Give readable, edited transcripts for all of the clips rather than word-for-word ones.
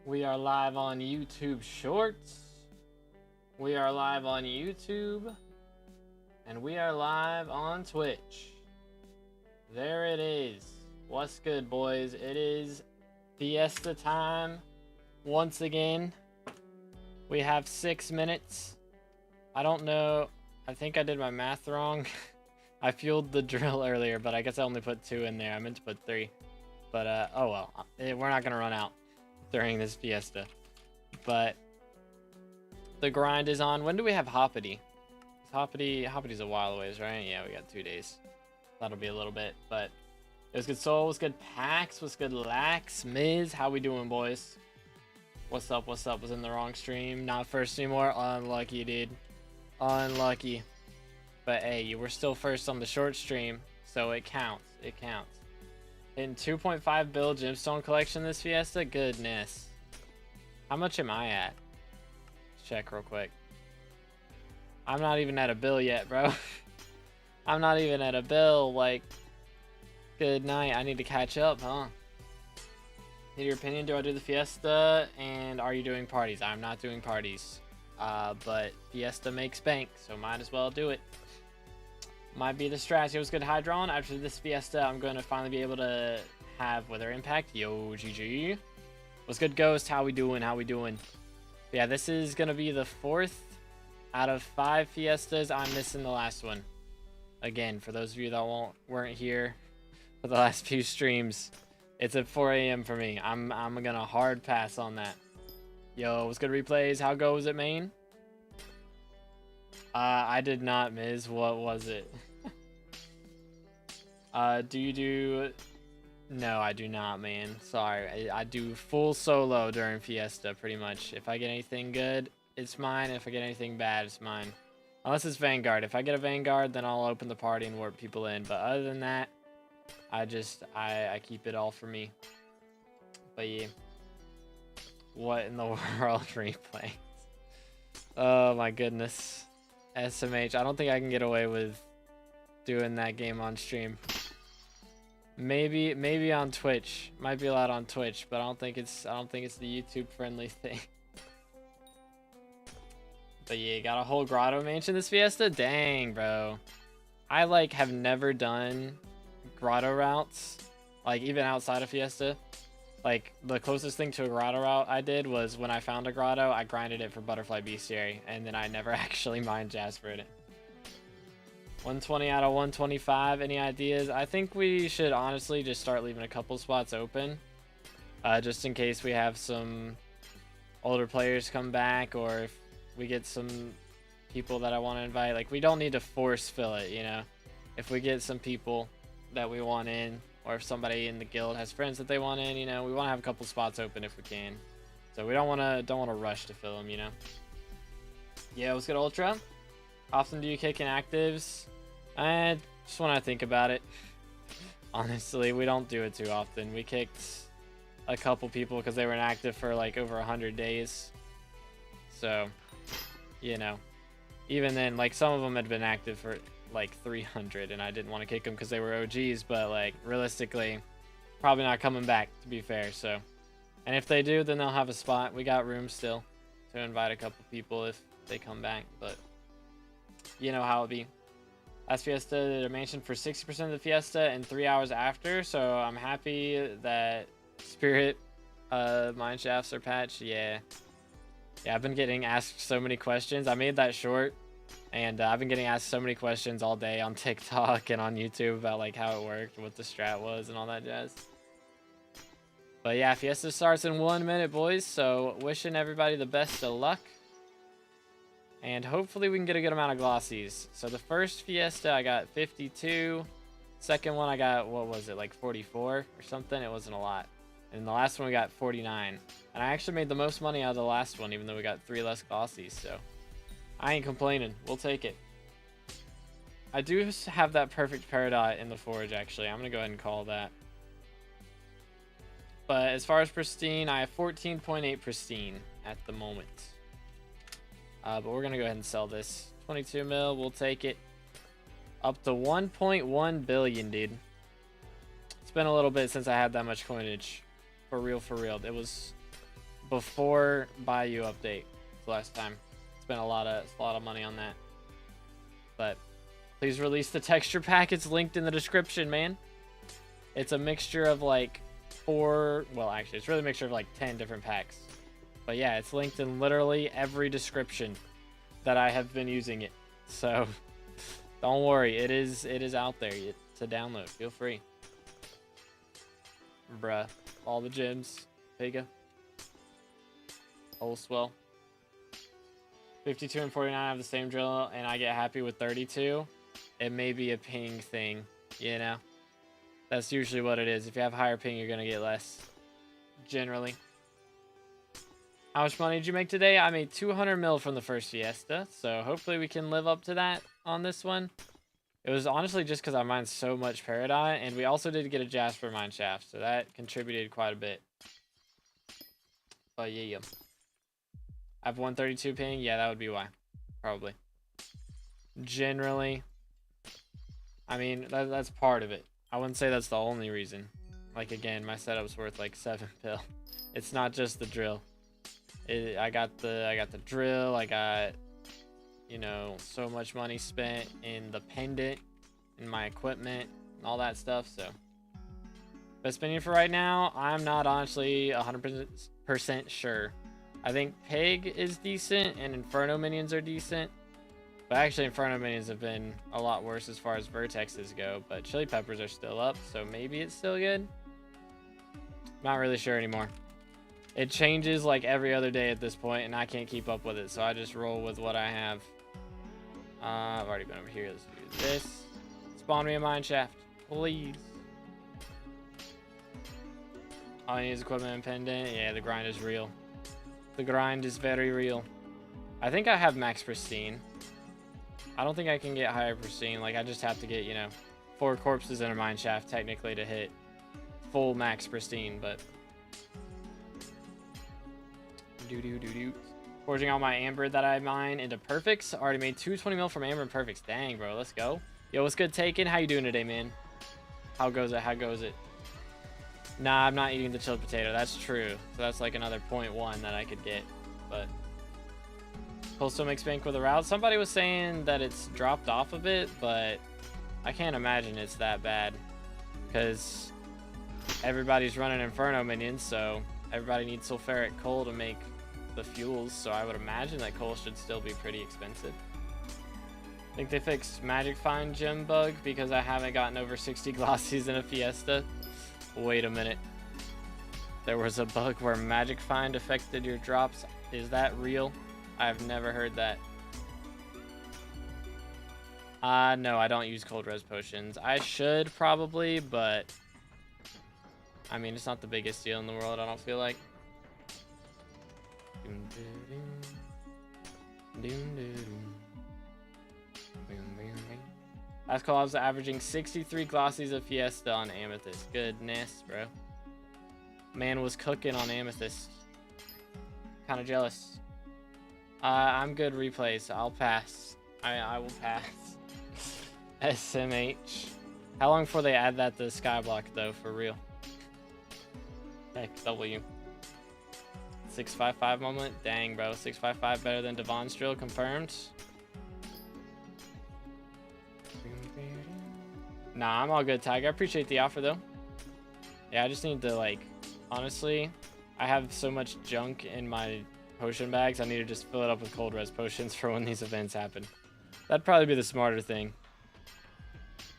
We are live on YouTube Shorts. We are live on YouTube. And we are live on Twitch. There it is. What's good, boys? It is Fiesta time. Once again, we have 6 minutes. I don't know. I think I did my math wrong. I fueled the drill earlier, but I guess I only put 2 in there. I meant to put 3. But, oh well. We're not going to run out during this Fiesta. But the grind is on. When do we have Hoppity? Hoppity's a while away, right? Yeah, we got 2 days. That'll be a little bit, but it was good. Soul, what's good? Pax, what's good? Lax, Miz, how we doing, boys? What's up? What's up? Was in the wrong stream. Not first anymore. Unlucky, dude. Unlucky. But hey, you were still first on the short stream, so it counts. It counts. In 2.5 bill gemstone collection this Fiesta. Goodness. How much am I at? Let's check real quick. I'm not even at a bill yet, bro. I'm not even at a bill. Like, good night. I need to catch up, huh? Need your opinion. Do I do the Fiesta? And are you doing parties? I'm not doing parties. But Fiesta makes bank, so might as well do it. Might be the strategy. It was good, Hydron. After this Fiesta, I'm going to finally be able to have weather impact. Yo, GG. What's good, Ghost? How we doing? How we doing? Yeah, this is going to be the 4th out of 5 Fiestas. I'm missing the last one. Again, for those of you that weren't here for the last few streams, it's at 4 a.m. for me. I'm going to hard pass on that. Yo, what's good, replays? How goes it, main? I did not, Miz. What was it? Do you do... No, I do not, man. Sorry. I do full solo during Fiesta, pretty much. If I get anything good, it's mine. If I get anything bad, it's mine. Unless it's Vanguard. If I get a Vanguard, then I'll open the party and warp people in. But other than that, I keep it all for me. But yeah. What in the world, replays? Oh my goodness. SMH. I don't think I can get away with doing that game on stream. Maybe on Twitch. Might be allowed on Twitch, but I don't think it's the YouTube friendly thing. But yeah, got a whole grotto mansion this Fiesta? Dang, bro. I like have never done grotto routes, like even outside of Fiesta. Like the closest thing to a grotto route I did was when I found a grotto, I grinded it for butterfly bestiary, and then I never actually mined Jaspered it. 120 out of 125. Any ideas? I think we should honestly just start leaving a couple spots open, just in case we have some older players come back, or if we get some people that I want to invite. Like, we don't need to force fill it, you know. If we get some people that we want in, or if somebody in the guild has friends that they want in, you know, we want to have a couple spots open if we can. So we don't want to rush to fill them, you know. Yeah, what's good, Ultra? Often do you kick inactives? I just when I think about it. Honestly, we don't do it too often. We kicked a couple people because they were inactive for like over 100 days. So, you know, even then, like some of them had been active for like 300, and I didn't want to kick them because they were OGs, but like realistically probably not coming back, to be fair. So, and if they do, then they'll have a spot. We got room still to invite a couple people if they come back, but you know how it be. Last Fiesta did a mansion for 60% of the Fiesta and 3 hours after, so I'm happy that Spirit mine shafts are patched. Yeah, I've been getting asked so many questions. I made that short, and I've been getting asked so many questions all day on TikTok and on YouTube about like how it worked, what the strat was, and all that jazz. But yeah, Fiesta starts in 1 minute, boys. So wishing everybody the best of luck, and hopefully we can get a good amount of glossies. So the first Fiesta I got 52. Second one I got, what was it, like 44 or something? It wasn't a lot. And the last one we got 49. And I actually made the most money out of the last one, even though we got 3 less glossies. So I ain't complaining. We'll take it. I do have that perfect Peridot in the forge, actually. I'm going to go ahead and call that. But as far as pristine, I have 14.8 pristine at the moment. But we're going to go ahead and sell this. 22 mil, we'll take it. Up to 1.1 billion, dude. It's been a little bit since I had that much coinage. For real, for real. It was before Bayou update last time. Spent a lot of money on that. But please release the texture pack. It's linked in the description, man. It's a mixture of like 4, well actually it's really a mixture of like 10 different packs. But yeah, it's linked in literally every description that I have been using it. So don't worry, it is out there to download. Feel free. Bruh. All the gems. Pega. Whole swell. 52 and 49 have the same drill, and I get happy with 32. It may be a ping thing, you know? That's usually what it is. If you have higher ping, you're going to get less. Generally. How much money did you make today? I made 200 mil from the first Fiesta, so hopefully we can live up to that on this one. It was honestly just because I mined so much Paradise, and we also did get a Jasper mine shaft, so that contributed quite a bit. But yeah. I have 132 ping. Yeah, that would be why. Probably. Generally. I mean, that's part of it. I wouldn't say that's the only reason. Like, again, my setup's worth like 7 pil. It's not just the drill. I got the drill. I got, you know, so much money spent in the pendant, in my equipment, and all that stuff. So, best opinion for right now, I'm not honestly 100% sure. I think Pig is decent and Inferno minions are decent. But actually Inferno minions have been a lot worse as far as vertexes go. But Chili Peppers are still up, so maybe it's still good. Not really sure anymore. It changes like every other day at this point, and I can't keep up with it. So I just roll with what I have. I've already been over here. Let's do this. Spawn me a mine shaft, please. All I need is equipment and pendant. Yeah, the grind is real. The grind is very real. I think I have max pristine. I don't think I can get higher pristine. Like, I just have to get, you know, 4 corpses in a mine shaft technically to hit full max pristine, but forging all my amber that I mine into perfects. Already made 220 mil from amber and perfects. Dang, bro, let's go. Yo, what's good, Taken? How you doing today, man? How goes it? How goes it? Nah, I'm not eating the chilled potato. That's true. So that's like another 0.1 that I could get. But Cole still makes bank with a route. Somebody was saying that it's dropped off a bit, but I can't imagine it's that bad. Because everybody's running Inferno minions, so everybody needs sulfuric coal to make the fuels. So I would imagine that coal should still be pretty expensive. I think they fixed Magic Find gem bug because I haven't gotten over 60 glossies in a Fiesta. Wait a minute. There was a bug where Magic Find affected your drops. Is that real? I've never heard that. No, I don't use cold res potions. I should probably, but I mean, it's not the biggest deal in the world, I don't feel like. That's cool. I was averaging 63 glossies of Fiesta on Amethyst. Goodness, bro. Man was cooking on Amethyst. Kind of jealous. I'm good replays. I'll pass. I will pass. SMH. How long before they add that to SkyBlock, though, for real? XW. 655 moment? Dang, bro. 655 better than Divan's drill, confirmed. Nah, I'm all good, Tiger. I appreciate the offer, though. Yeah, I just need to, like, honestly, I have so much junk in my potion bags. I need to just fill it up with cold res potions for when these events happen. That'd probably be the smarter thing.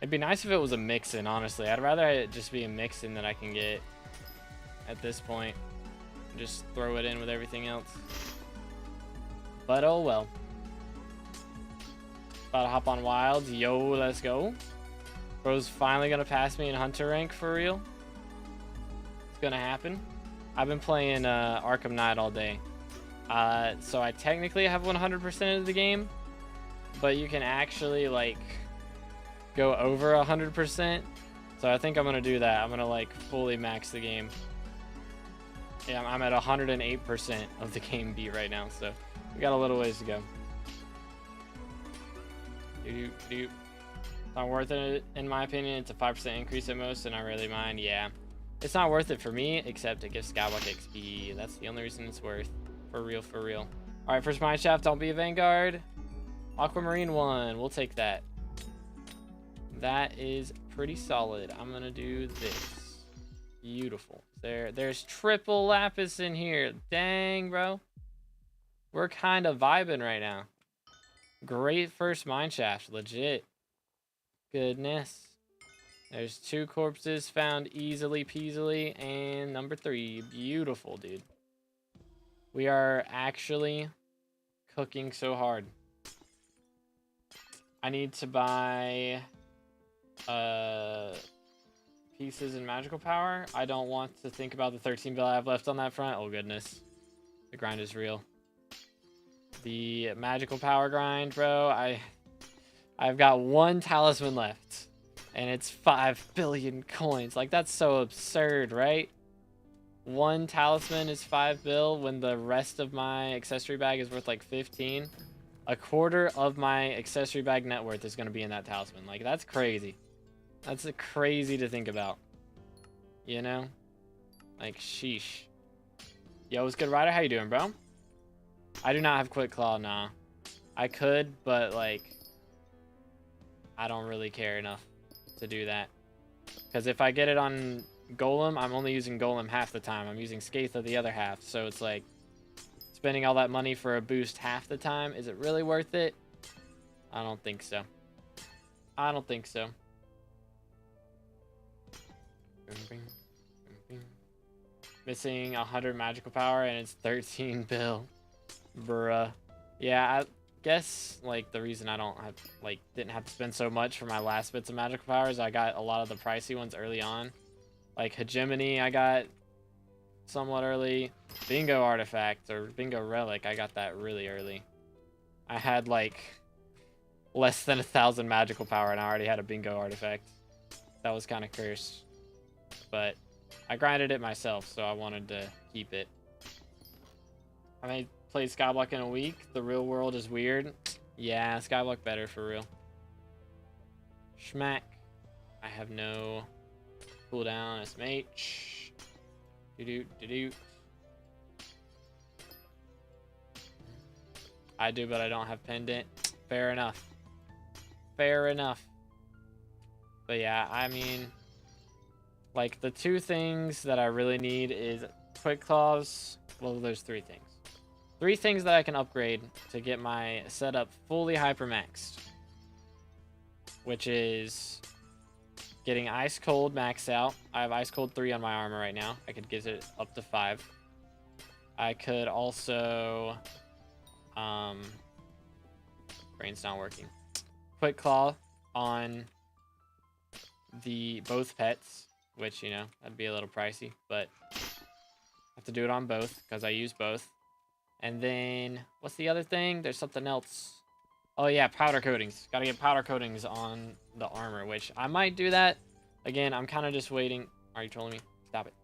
It'd be nice if it was a mix-in, honestly. I'd rather it just be a mix-in that I can get at this point. Just throw it in with everything else. But oh well. About to hop on Wilds. Yo, let's go. Bro's finally gonna pass me in Hunter rank for real. It's gonna happen. I've been playing Arkham Knight all day. So I technically have 100% of the game. But you can actually, like, go over 100%. So I think I'm gonna do that. I'm gonna, like, fully max the game. Yeah, I'm at 108% of the game beat right now, so we got a little ways to go. Not worth it, in my opinion. It's a 5% increase at most, and I really mind. Yeah, It's not worth it for me, except it gives SkyBlock XP. That's the only reason it's worth. For real, for real. All right, first mineshaft, don't be a Vanguard. Aquamarine 1, we'll take that. That is pretty solid. I'm gonna do this. Beautiful. There's triple lapis in here. Dang, bro. We're kind of vibing right now. Great first mineshaft, legit. Goodness. There's 2 corpses found easily peasily, and number 3. Beautiful, dude. We are actually cooking so hard. I need to buy pieces and magical power. I don't want to think about the 13 bill I have left on that front. Oh goodness, the grind is real. The magical power grind, bro. I've got 1 talisman left, and it's 5 billion coins. Like, that's so absurd, right? 1 talisman is 5 bill when the rest of my accessory bag is worth like 15. A quarter of my accessory bag net worth is going to be in that talisman. Like, that's crazy. That's crazy to think about. You know? Like, sheesh. Yo, what's good, Ryder? How you doing, bro? I do not have Quick Claw, nah. I could, but, like, I don't really care enough to do that. Because if I get it on Golem, I'm only using Golem half the time. I'm using Scatha the other half. So it's like, spending all that money for a boost half the time, is it really worth it? I don't think so. I don't think so. Missing 100 magical power and it's 13 bill. Bruh. Yeah, I guess like the reason I don't have didn't have to spend so much for my last bits of magical power is I got a lot of the pricey ones early on. Like Hegemony I got somewhat early. Bingo Artifact or Bingo Relic, I got that really early. I had like less than 1,000 magical power and I already had a Bingo Artifact. That was kind of cursed. But I grinded it myself, so I wanted to keep it. I may play SkyBlock in a week. The real world is weird. Yeah, SkyBlock better for real. Schmack. I have no cooldown. SMH. Do-do-do-do. I do, but I don't have pendant. Fair enough. Fair enough. But yeah, I mean, like the 2 things that I really need is Quick Claws. Well, there's 3 things. 3 things that I can upgrade to get my setup fully hypermaxed. Which is getting Ice Cold maxed out. I have Ice Cold 3 on my armor right now. I could get it up to 5. I could also... brain's not working. Quick Claw on both pets, which, you know, that'd be a little pricey, but I have to do it on both because I use both. And then, what's the other thing? There's something else. Oh yeah, powder coatings. Gotta get powder coatings on the armor, which I might do that. Again, I'm kind of just waiting. Are you trolling me? Stop it.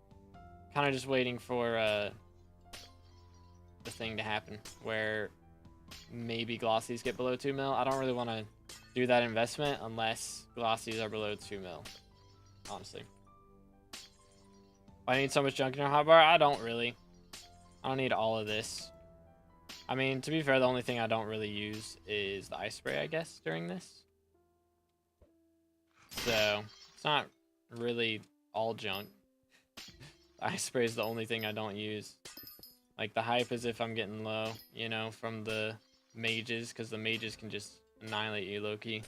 Kind of just waiting for the thing to happen where maybe glossies get below 2 mil. I don't really want to do that investment unless glossies are below 2 mil, honestly. I need so much junk in your hotbar. I don't really. I don't need all of this. I mean, to be fair, the only thing I don't really use is the ice spray, I guess, during this. So, it's not really all junk. The ice spray is the only thing I don't use. Like, the hype is if I'm getting low, you know, from the mages, because the mages can just annihilate you, low-key,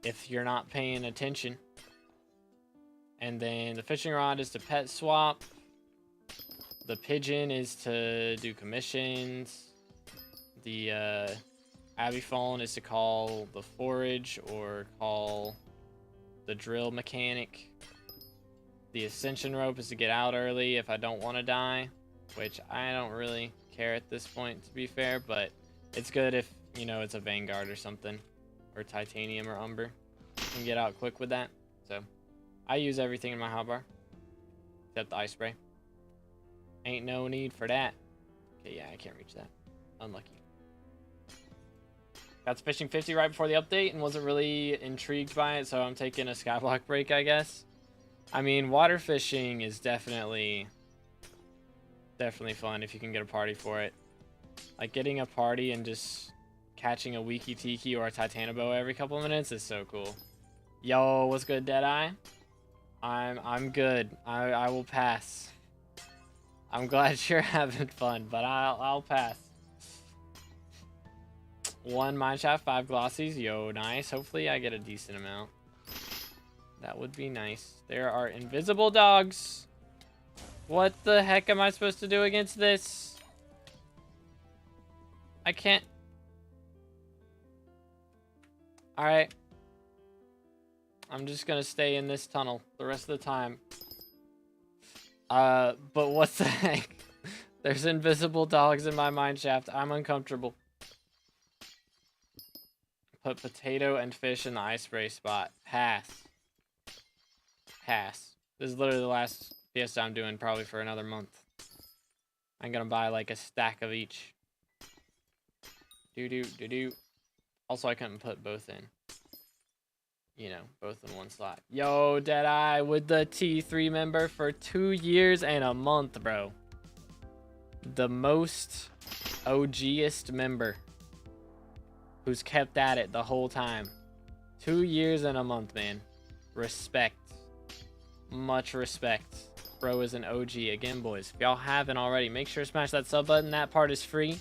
if you're not paying attention. And then the fishing rod is to pet swap. The pigeon is to do commissions. The Abbey Fallen is to call the forage or call the drill mechanic. The ascension rope is to get out early if I don't want to die, which I don't really care at this point, to be fair, but it's good if, you know, it's a Vanguard or something, or titanium or umber. You can get out quick with that. So I use everything in my hotbar except the ice spray. Ain't no need for that. Okay, yeah, I can't reach that. Unlucky. Got fishing 50 right before the update and wasn't really intrigued by it, so I'm taking a SkyBlock break, I guess. I mean, water fishing is definitely fun if you can get a party for it. Like getting a party and just catching a Wiki Tiki or a Titanoboa every couple of minutes is so cool. Yo, what's good, Deadeye? I'm good. I will pass. I'm glad you're having fun, but I'll pass. 1 mineshaft, 5 glossies. Yo, nice. Hopefully I get a decent amount. That would be nice. There are invisible dogs. What the heck am I supposed to do against this? I can't. Alright. I'm just gonna stay in this tunnel the rest of the time. But what the heck? There's invisible dogs in my mineshaft. I'm uncomfortable. Put potato and fish in the ice spray spot. Pass. Pass. This is literally the last Fiesta I'm doing probably for another month. I'm gonna buy like a stack of each. Do. Also, I couldn't put both in. You know, both in one slot. Yo, Deadeye with the T3 member for 2 years and a month, bro. The most OGest member who's kept at it the whole time. 2 years and a month, man. Respect. Much respect. Bro is an OG. Again, boys, if y'all haven't already, make sure to smash that sub button. That part is free.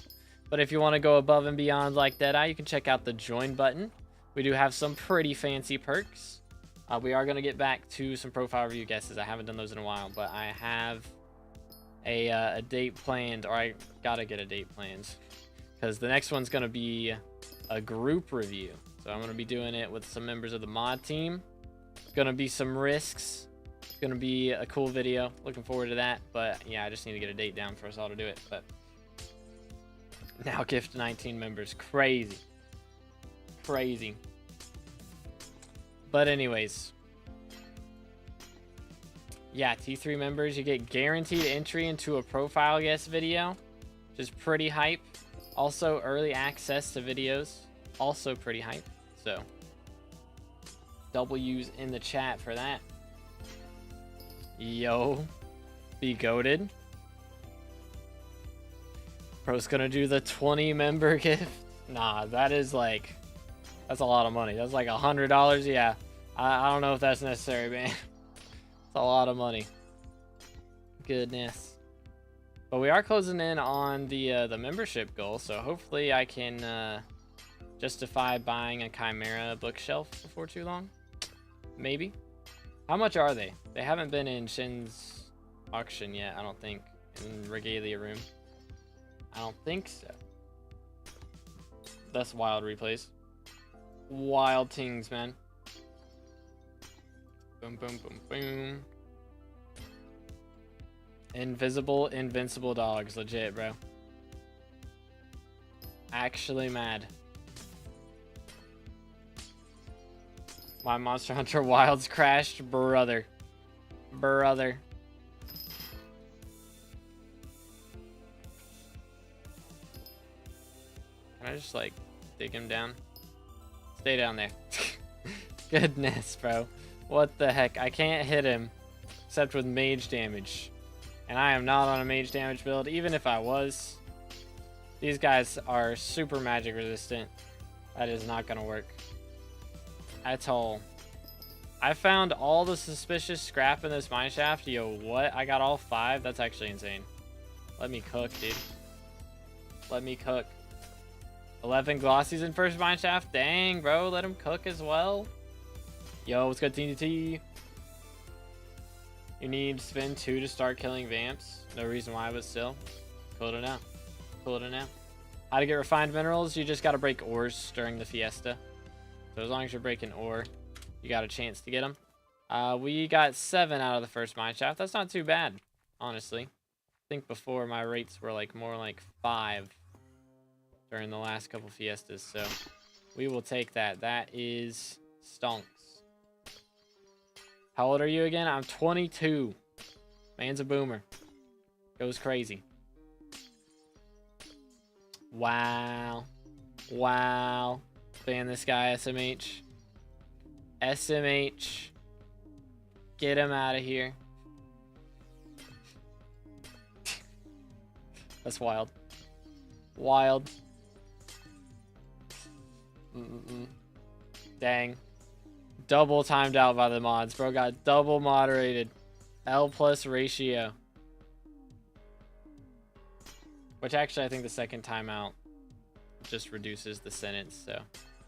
But if you want to go above and beyond like Deadeye, you can check out the join button. We do have some pretty fancy perks. We are going to get back to some profile review guesses. I haven't done those in a while, but I have a date planned, or I gotta get a date planned, because the next one's going to be a group review. So I'm going to be doing it with some members of the mod team. It's going to be some risks. It's going to be a cool video. Looking forward to that. But yeah, I just need to get a date down for us all to do it. But now gift 19 members. Crazy. Crazy. But anyways, yeah, T3 members, you get guaranteed entry into a profile guest video, which is pretty hype. Also early access to videos, also pretty hype. So W's in the chat for that. Yo, be goated. Bro's gonna do the 20 member gift. Nah, that is like, that's a lot of money. That's like $100. Yeah, I don't know if that's necessary, man. It's a lot of money. Goodness. But we are closing in on the membership goal, so hopefully I can justify buying a Chimera bookshelf before too long. Maybe. How much are they? They haven't been in Shin's auction yet, I don't think. In Regalia Room. I don't think so. That's wild replays. Wild things, man. Boom, boom, boom, boom. Invisible, invincible dogs. Legit, bro. Actually mad. My Monster Hunter Wilds crashed. Brother. Brother. Can I just, like, dig him down? Stay down there. Goodness, bro. What the heck? I can't hit him except with mage damage. And I am not on a mage damage build, even if I was. These guys are super magic resistant. That is not going to work at all. I found all the suspicious scrap in this mineshaft. Yo, what? I got all 5? That's actually insane. Let me cook, dude. Let me cook. 11 glossies in first mineshaft. Dang, bro. Let him cook as well. Yo, what's good, TNT? You need spin 2 to start killing vamps. No reason why, but still. Cool to know. Cool to know. How to get refined minerals? You just got to break ores during the Fiesta. So as long as you're breaking ore, you got a chance to get them. We got 7 out of the first mineshaft. That's not too bad, honestly. I think before my rates were like more like 5 during the last couple Fiestas. So we will take that. That is stonks. How old are you again? I'm 22. Man's a boomer. Goes crazy. Wow. Wow. Ban this guy, SMH. SMH. Get him out of here. That's wild. Wild. Dang. Double timed out by the mods. Bro got double moderated. L plus ratio. Which actually I think the second timeout just reduces the sentence. So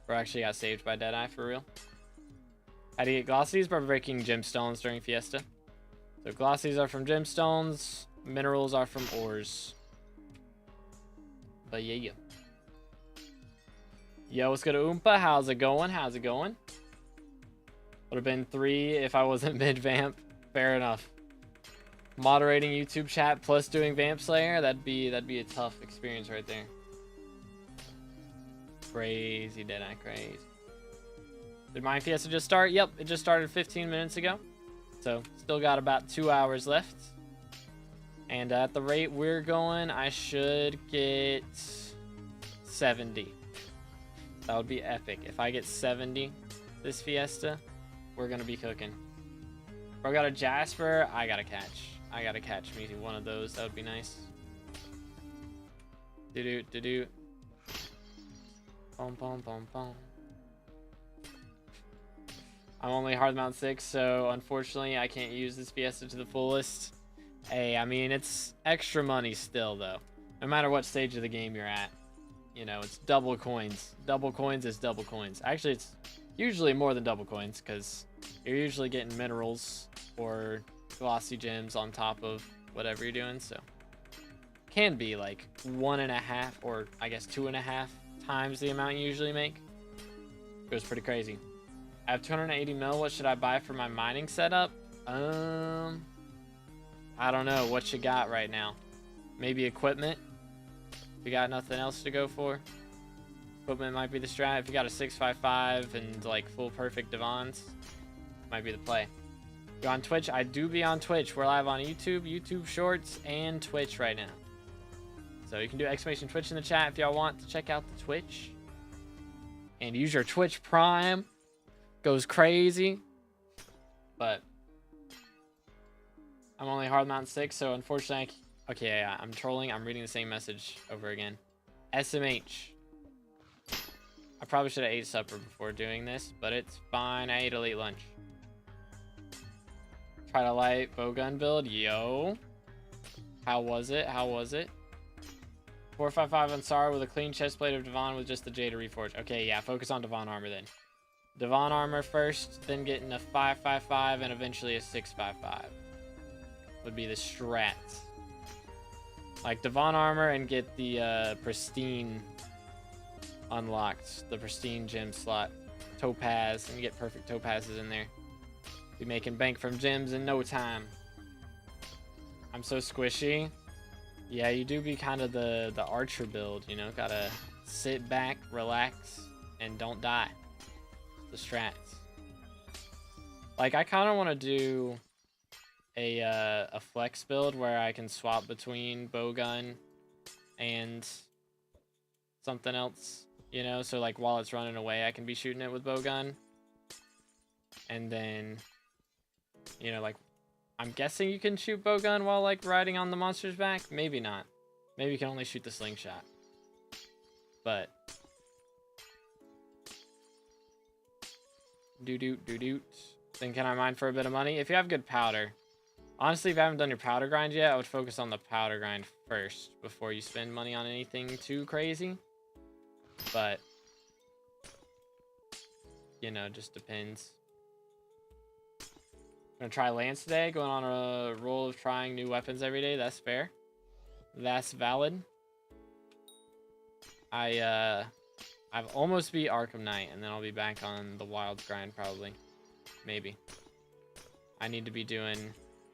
bro actually got saved by Deadeye for real. How do you get glossies? By breaking gemstones during Fiesta. So glossies are from gemstones. Minerals are from ores. But yeah. Yo, what's good, Oompa? How's it going? How's it going? Would have been 3 if I wasn't mid-vamp. Fair enough. Moderating YouTube chat plus doing Vamp Slayer, that'd be a tough experience right there. Crazy, Deadeye, crazy. Did Mind Fiesta just start? Yep, it just started 15 minutes ago. So, still got about 2 hours left. And at the rate we're going, I should get 70. That would be epic. If I get 70 this Fiesta, we're going to be cooking. If I got a Jasper, I got to catch. I got to catch maybe one of those. That would be nice. Do-do. Boom, boom, boom, boom. I'm only hard mount 6, so unfortunately I can't use this Fiesta to the fullest. Hey, I mean, it's extra money still, though. No matter what stage of the game you're at. You know, it's double coins. Double coins is double coins. Actually, it's usually more than double coins, because you're usually getting minerals or glossy gems on top of whatever you're doing, so. Can be like 1.5 or I guess 2.5 times the amount you usually make. Goes pretty crazy. I have 280 mil. What should I buy for my mining setup? I don't know. What you got right now? Maybe equipment. If you got nothing else to go for, equipment might be the strat. If you got a 655 and like full perfect Divans, might be the play. You're on Twitch? I do be on Twitch. We're live on YouTube, YouTube Shorts, and Twitch right now. So you can do exclamation Twitch in the chat if y'all want to check out the Twitch. And use your Twitch Prime. Goes crazy. But I'm only hard mount 6, so unfortunately okay, yeah, I'm trolling. I'm reading the same message over again. SMH. I probably should have ate supper before doing this, but it's fine. I ate a late lunch. Try to light bowgun build. Yo. How was it? How was it? 455 on Sar with a clean chestplate of Divan with just the Jada Reforge. Okay, yeah, focus on Divan armor then. Divan armor first, then getting a 555 and eventually a 655. Would be the strat. Like Divan armor and get the pristine unlocked. The pristine gem slot. Topaz, and you get perfect topazes in there. Be making bank from gems in no time. I'm so squishy. Yeah, you do be kind of the archer build, you know, gotta sit back, relax, and don't die. The strats. Like, I kind of want to do a flex build where I can swap between bowgun and something else, you know, so like while it's running away, I can be shooting it with bowgun. And then, you know, like, I'm guessing you can shoot bowgun while like riding on the monster's back. Maybe not. Maybe you can only shoot the slingshot. But do. Then can I mine for a bit of money? If you have good powder. Honestly, if you haven't done your powder grind yet, I would focus on the powder grind first before you spend money on anything too crazy. But you know, just depends. I'm gonna try Lance today, going on a roll of trying new weapons every day. That's fair. That's valid. I've almost beat Arkham Knight, and then I'll be back on the Wilds grind probably. Maybe. I need to be doing...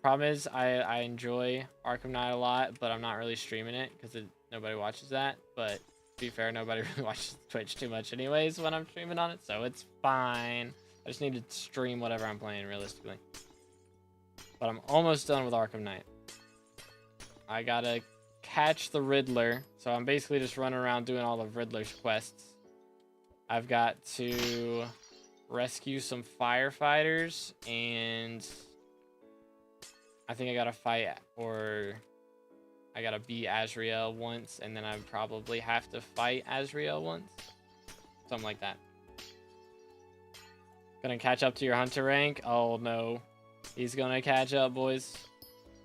Problem is, I enjoy Arkham Knight a lot, but I'm not really streaming it because nobody watches that. But to be fair, nobody really watches Twitch too much anyways when I'm streaming on it, so it's fine. I just need to stream whatever I'm playing realistically. But I'm almost done with Arkham Knight. I gotta catch the Riddler, so I'm basically just running around doing all of Riddler's quests. I've got to rescue some firefighters and I think I gotta fight, or I gotta beat Azrael once, and then I probably have to fight Azrael once. Something like that. Gonna catch up to your hunter rank? Oh no. He's gonna catch up, boys.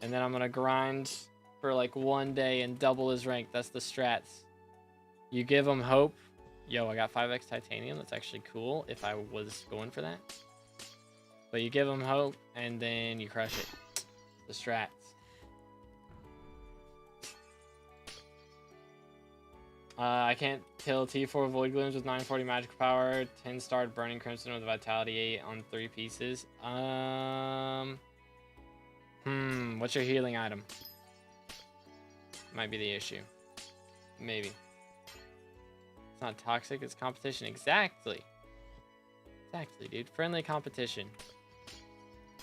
And then I'm gonna grind for like 1 day and double his rank. That's the strats. You give him hope. Yo, I got 5x titanium. That's actually cool if I was going for that. But you give him hope and then you crush it. The strats. I can't kill T4 Void Glooms with 940 magical power. 10-starred Burning Crimson with Vitality 8 on 3 pieces. What's your healing item? Might be the issue. Maybe. It's not toxic, it's competition. Exactly. Exactly, dude. Friendly competition.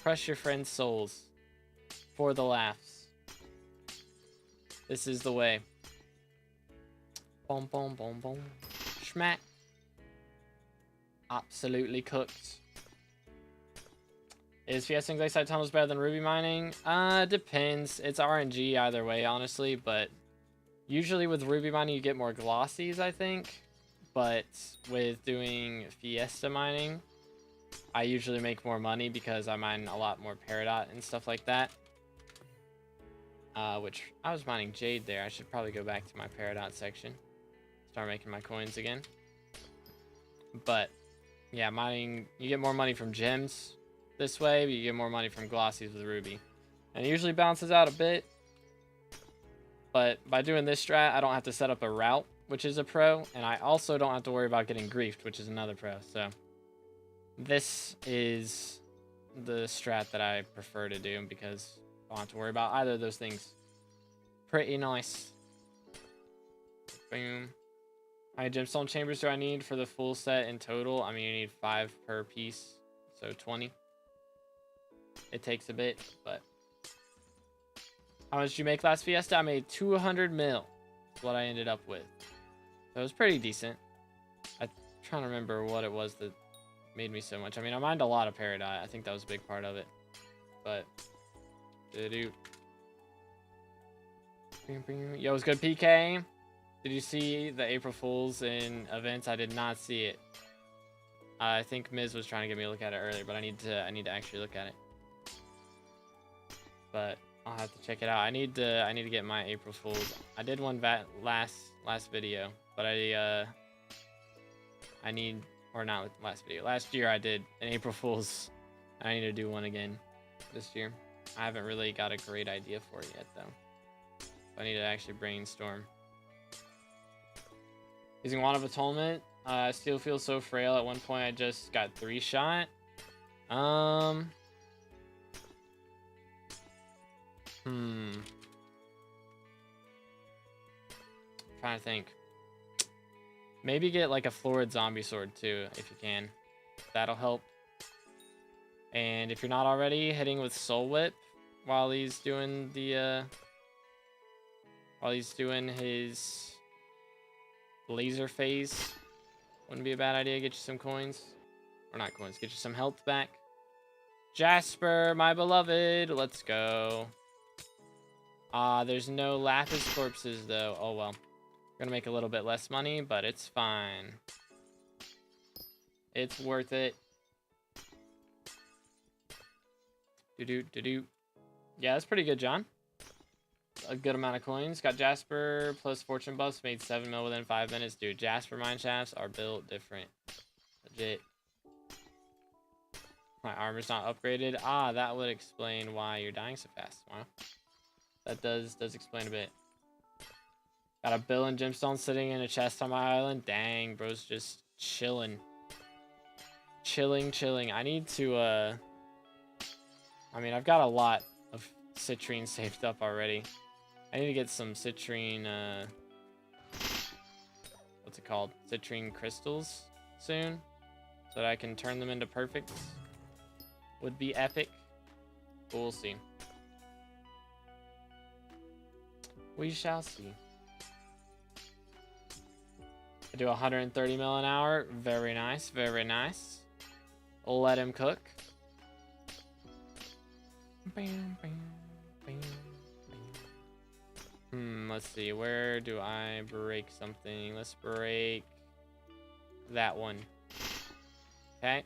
Crush your friends' souls. For the laughs. This is the way. Boom, boom, boom, boom. Schmack. Absolutely cooked. Is Fiesta and Glacial Tunnels better than Ruby mining? Depends. It's RNG either way, honestly, but usually with Ruby mining you get more glossies, I think. But with doing Fiesta mining, I usually make more money because I mine a lot more Peridot and stuff like that. Which, I was mining Jade there. I should probably go back to my Peridot section. Start making my coins again. But, yeah, mining, you get more money from gems this way, but you get more money from glossies with Ruby. And it usually balances out a bit. But by doing this strat, I don't have to set up a route, which is a pro. And I also don't have to worry about getting griefed, which is another pro. So, this is the strat that I prefer to do because I don't have to worry about either of those things. Pretty nice. Boom. How many gemstone chambers do I need for the full set in total? I mean, you need 5 per piece, so 20. It takes a bit, but... How much did you make last Fiesta? I made 200 mil. That's what I ended up with. So it was pretty decent. I'm trying to remember what it was that made me so much. I mean, I mined a lot of Peridot. I think that was a big part of it. But... Yo, what's good, PK? Did you see the April Fools in events? I did not see it. I think Miz was trying to get me to look at it earlier, but I need to actually look at it. But I'll have to check it out. I need to get my April Fools. I did one last video, but I need, or not last video. Last year I did an April Fools. I need to do one again this year. I haven't really got a great idea for it yet though. So I need to actually brainstorm. Using Wand of Atonement, still feels so frail. At one point, I just got 3-shot. Trying to think. Maybe get like a Florid Zombie Sword too, if you can. That'll help. And if you're not already, hitting with Soul Whip while he's doing the his laser phase wouldn't be a bad idea. Get you some coins, or not coins, get you some health back. Jasper, my beloved, let's go. There's no Lapis corpses though. Oh well, we're gonna make a little bit less money, but it's fine. It's worth it. Yeah, that's pretty good, John. A good amount of coins. Got Jasper plus fortune buffs. Made 7 mil within 5 minutes. Dude, Jasper mine shafts are built different. Legit. My armor's not upgraded. That would explain why you're dying so fast. Wow. That does explain a bit. Got a bill and gemstone sitting in a chest on my island. Dang, bro's just chilling. Chilling. I need to, I mean, I've got a lot of citrine saved up already. I need to get some citrine, what's it called? Citrine crystals soon, so that I can turn them into perfects. Would be epic, but we'll see. We shall see. I do 130 mil an hour. Very nice, very nice. Let him cook. Bam, bam. let's see. Where do I break something? Let's break that one. Okay.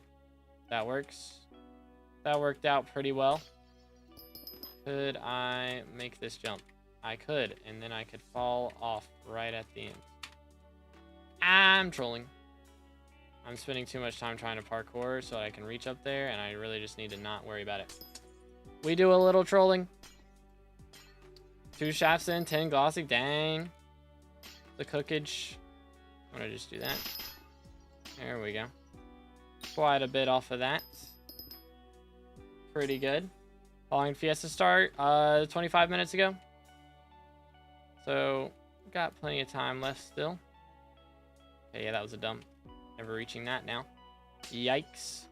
That works. That worked out pretty well. Could I make this jump? I could, and then I could fall off right at the end. I'm trolling. I'm spending too much time trying to parkour so that I can reach up there, and I really just need to not worry about it. We do a little trolling. 2 shafts in, 10 glossy. Dang. The cookage. I'm gonna just do that. There we go. Quite a bit off of that. Pretty good. Following Fiesta start 25 minutes ago. So, got plenty of time left still. Okay, yeah, that was a dump. Never reaching that now. Yikes.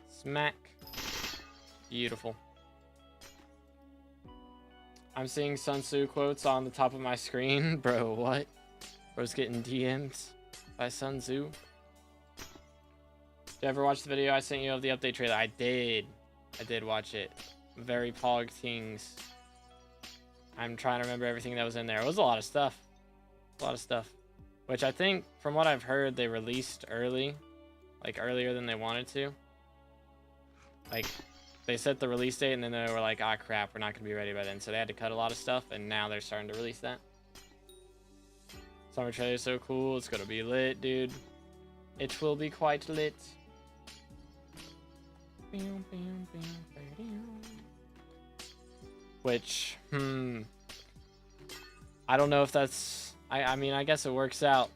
Smack. Beautiful. I'm seeing Sun Tzu quotes on the top of my screen. Bro, what? Bro's getting DM'd by Sun Tzu. Did you ever watch the video I sent you of the update trailer? I did. I did watch it. Very pog things. I'm trying to remember everything that was in there. It was a lot of stuff. A lot of stuff. Which I think, from what I've heard, they released early. Like, earlier than they wanted to. Like, they set the release date, and then they were like, ah, crap, we're not going to be ready by then. So they had to cut a lot of stuff, and now they're starting to release that. Summer trailer is so cool. It's going to be lit, dude. It will be quite lit. Which, I don't know if that's... I mean, I guess it works out.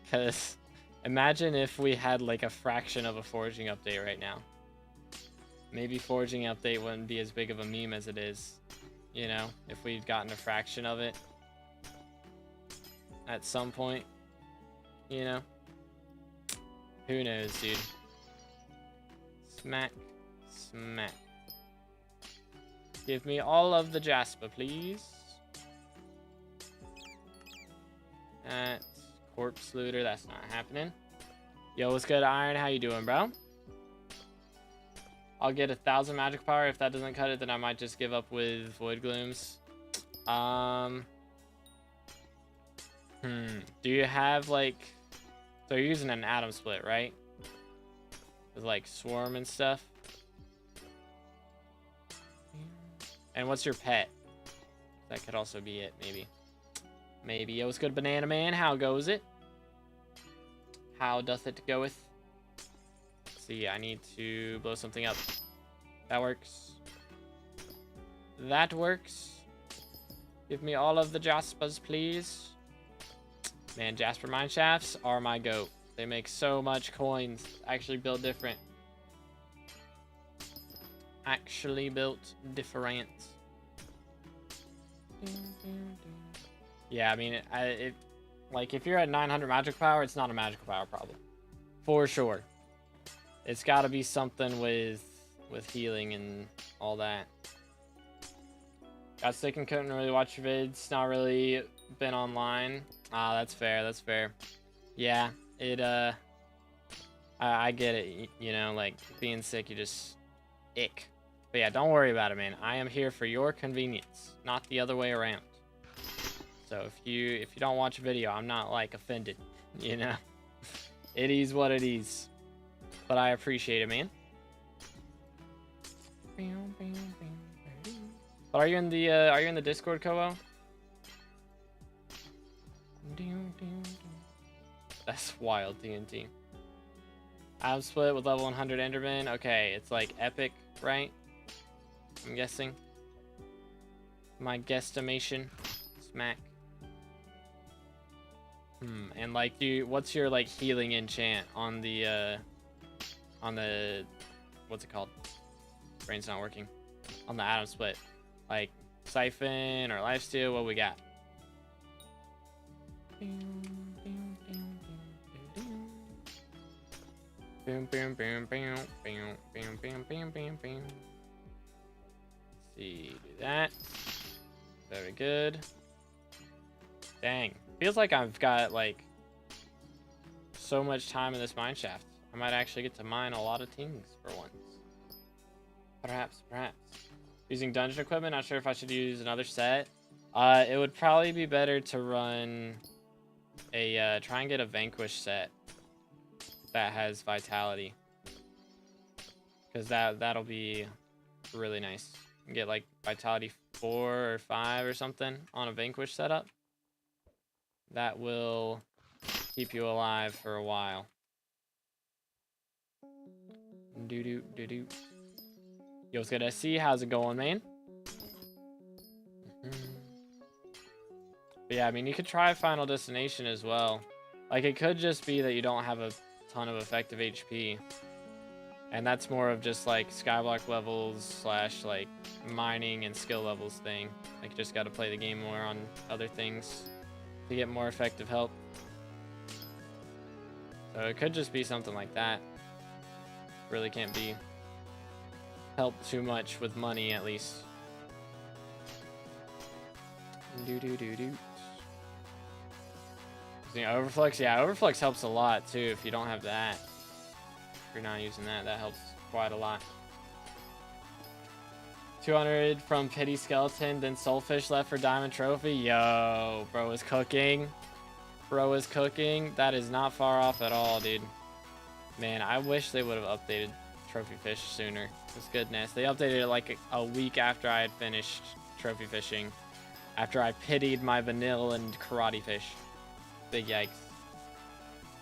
Because imagine if we had, like, a fraction of a foraging update right now. Maybe foraging update wouldn't be as big of a meme as it is. You know, if we'd gotten a fraction of it. At some point. You know? Who knows, dude? Smack. Smack. Give me all of the Jasper, please. That's corpse looter. That's not happening. Yo, what's good, Iron? How you doing, bro? I'll get 1,000 magic power. If that doesn't cut it, then I might just give up with void glooms. Do you have, like... So you're using an atom split, right? With, like, swarm and stuff. And what's your pet? That could also be it, maybe. Maybe. Yo, what's good, Banana Man? How goes it? How doth it goeth? Let's see, I need to blow something up. That works. That works. Give me all of the Jaspers, please. Man, Jasper mine shafts are my goat. They make so much coins. Actually built different. Actually built different. Yeah, I mean, like, if you're at 900 magic power, it's not a magical power problem. For sure. It's got to be something with healing and all that. Got sick and couldn't really watch your vids. Not really been online. Ah, that's fair. That's fair. Yeah, it, I get it. You know, like, being sick, you just ick. But yeah, don't worry about it, man. I am here for your convenience, not the other way around. So if you don't watch a video, I'm not, like, offended, you know? It is what it is. But I appreciate it, man. But are you in the Discord, Kobo? That's wild, TNT. Atom split with level 100 Enderman. Okay, it's like epic, right? I'm guessing. My guesstimation. Smack. And like, what's your like healing enchant on the what's it called? Brain's not working. On the atom split, like siphon or lifesteal. What we got? Boom, boom, boom, boom, boom, boom, boom, boom, boom, boom. See, do that. Very good. Dang. Feels like I've got, like, so much time in this mine shaft. I might actually get to mine a lot of things for once. Perhaps. Using dungeon equipment, not sure if I should use another set. It would probably be better to run a, try and get a Vanquish set that has Vitality. Because that'll be really nice. You can get like Vitality 4 or 5 or something on a Vanquish setup. That will keep you alive for a while. Doo-doo. Yo, what's good, SC? How's it going, man? But yeah, I mean, you could try Final Destination as well. Like, it could just be that you don't have a ton of effective HP. And that's more of just, like, skyblock levels / like, mining and skill levels thing. Like, you just gotta play the game more on other things to get more effective help. So it could just be something like that. Really can't be helped too much with money, at least. Overflux, yeah, Overflux helps a lot too if you don't have that. If you're not using that, that helps quite a lot. 200 from Pity Skeleton, then Soulfish left for Diamond Trophy. Yo, bro is cooking. Bro is cooking. That is not far off at all, dude. Man, I wish they would have updated Trophy Fish sooner. It's goodness. They updated it like a week after I had finished Trophy Fishing. After I pitied my vanilla and karate fish. Big yikes.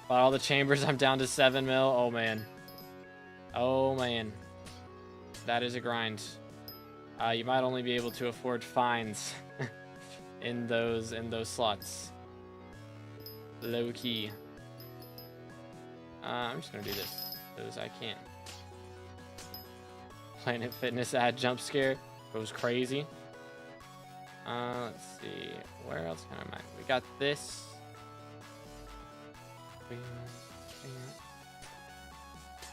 But all the chambers, I'm down to 7 mil. Oh, man. Oh, man. That is a grind. You might only be able to afford fines in those slots. Low key. I'm just gonna do this because I can. Planet Fitness ad jump scare goes crazy. Let's see. Where else can I mine? We got this.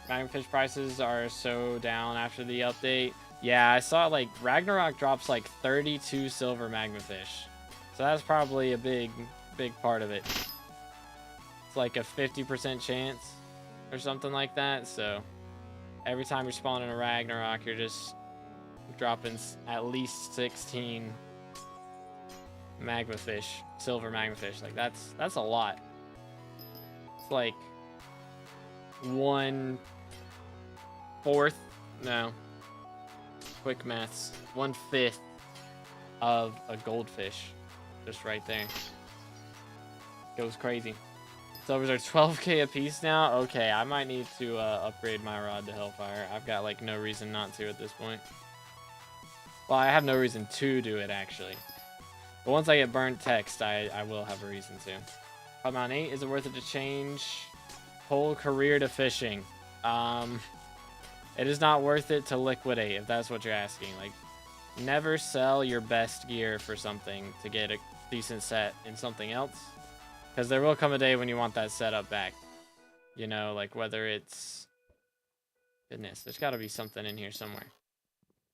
Magmafish prices are so down after the update. Yeah, I saw like Ragnarok drops like 32 silver Magmafish. So that's probably a big part of it. It's like a 50% chance or something like that. So every time you're spawning a Ragnarok, you're just dropping at least 16 Magmafish, silver Magmafish. Like that's a lot. It's like 1/4. No. Quick maths. 1/5 of a goldfish. Just right there. Goes crazy. Silvers are 12k a piece now. Okay, I might need to upgrade my rod to Hellfire. I've got like no reason not to at this point. Well, I have no reason to do it actually. But once I get burnt text, I will have a reason to. Amount 8, is it worth it to change whole career to fishing? It is not worth it to liquidate, if that's what you're asking. Like, never sell your best gear for something to get a decent set in something else. Because there will come a day when you want that setup back. You know, like whether it's... Goodness, there's got to be something in here somewhere.